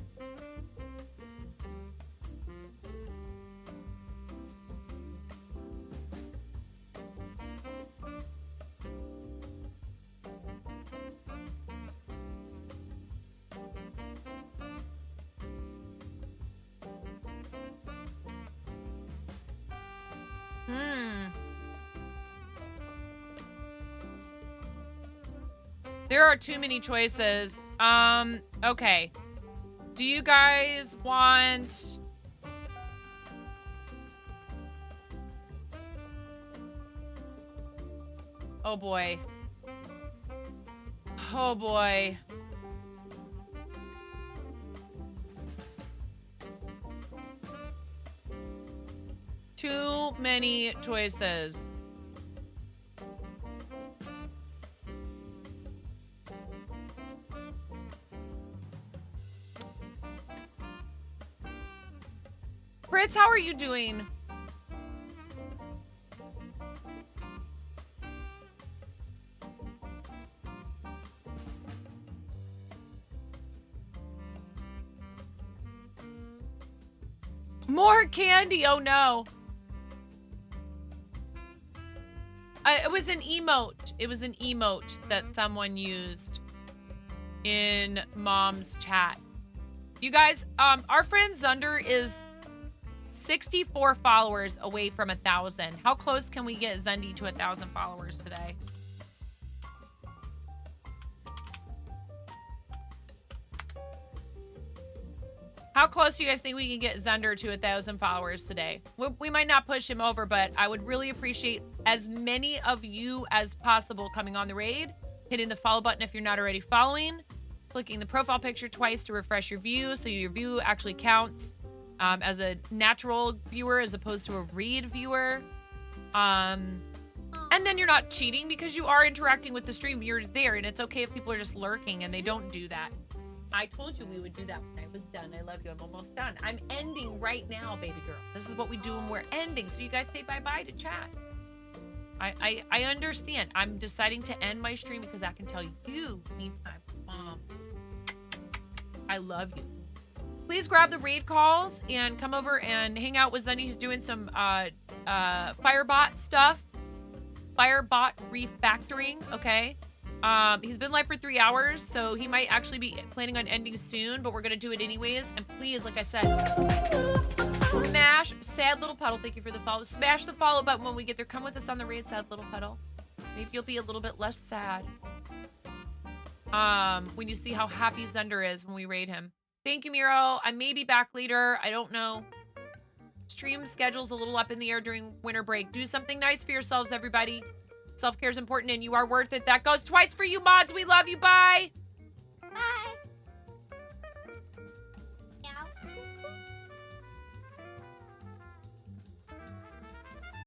Speaker 1: There are too many choices. Okay. Do you guys want... Oh boy. Oh boy. Too many choices. Fritz, how are you doing? More candy, oh no. It was an emote. It was an emote that someone used in Mom's chat. You guys, our friend Zunder is 64 followers away from 1,000. How close can we get Zundi to 1,000 followers today? How close do you guys think we can get Zunder to 1,000 followers today? We might not push him over, but I would really appreciate as many of you as possible coming on the raid, hitting the follow button if you're not already following, clicking the profile picture twice to refresh your view so your view actually counts as a natural viewer as opposed to a raid viewer. And then you're not cheating because you are interacting with the stream. You're there, and it's okay if people are just lurking and they don't do that. I told you we would do that when I was done. I love you. I'm almost done. I'm ending right now, baby girl. This is what we do when we're ending. So you guys say bye-bye to chat. I understand. I'm deciding to end my stream because I can tell you need time with Mom. I love you. Please grab the raid calls and come over and hang out with Zundy. He's doing some Firebot stuff. Firebot refactoring, okay? He's been live for 3 hours, so he might actually be planning on ending soon, but we're gonna do it anyways. And please, like I said, smash Sad Little Puddle. Thank you for the follow. Smash the follow button when we get there. Come with us on the raid, Sad Little Puddle. Maybe you'll be a little bit less sad when you see how happy Zunder is when we raid him. Thank you, Miro. I may be back later. I don't know. Stream schedule's a little up in the air during winter break. Do something nice for yourselves, everybody. Self-care is important and you are worth it. That goes twice for you mods. We love you. Bye.
Speaker 11: Bye.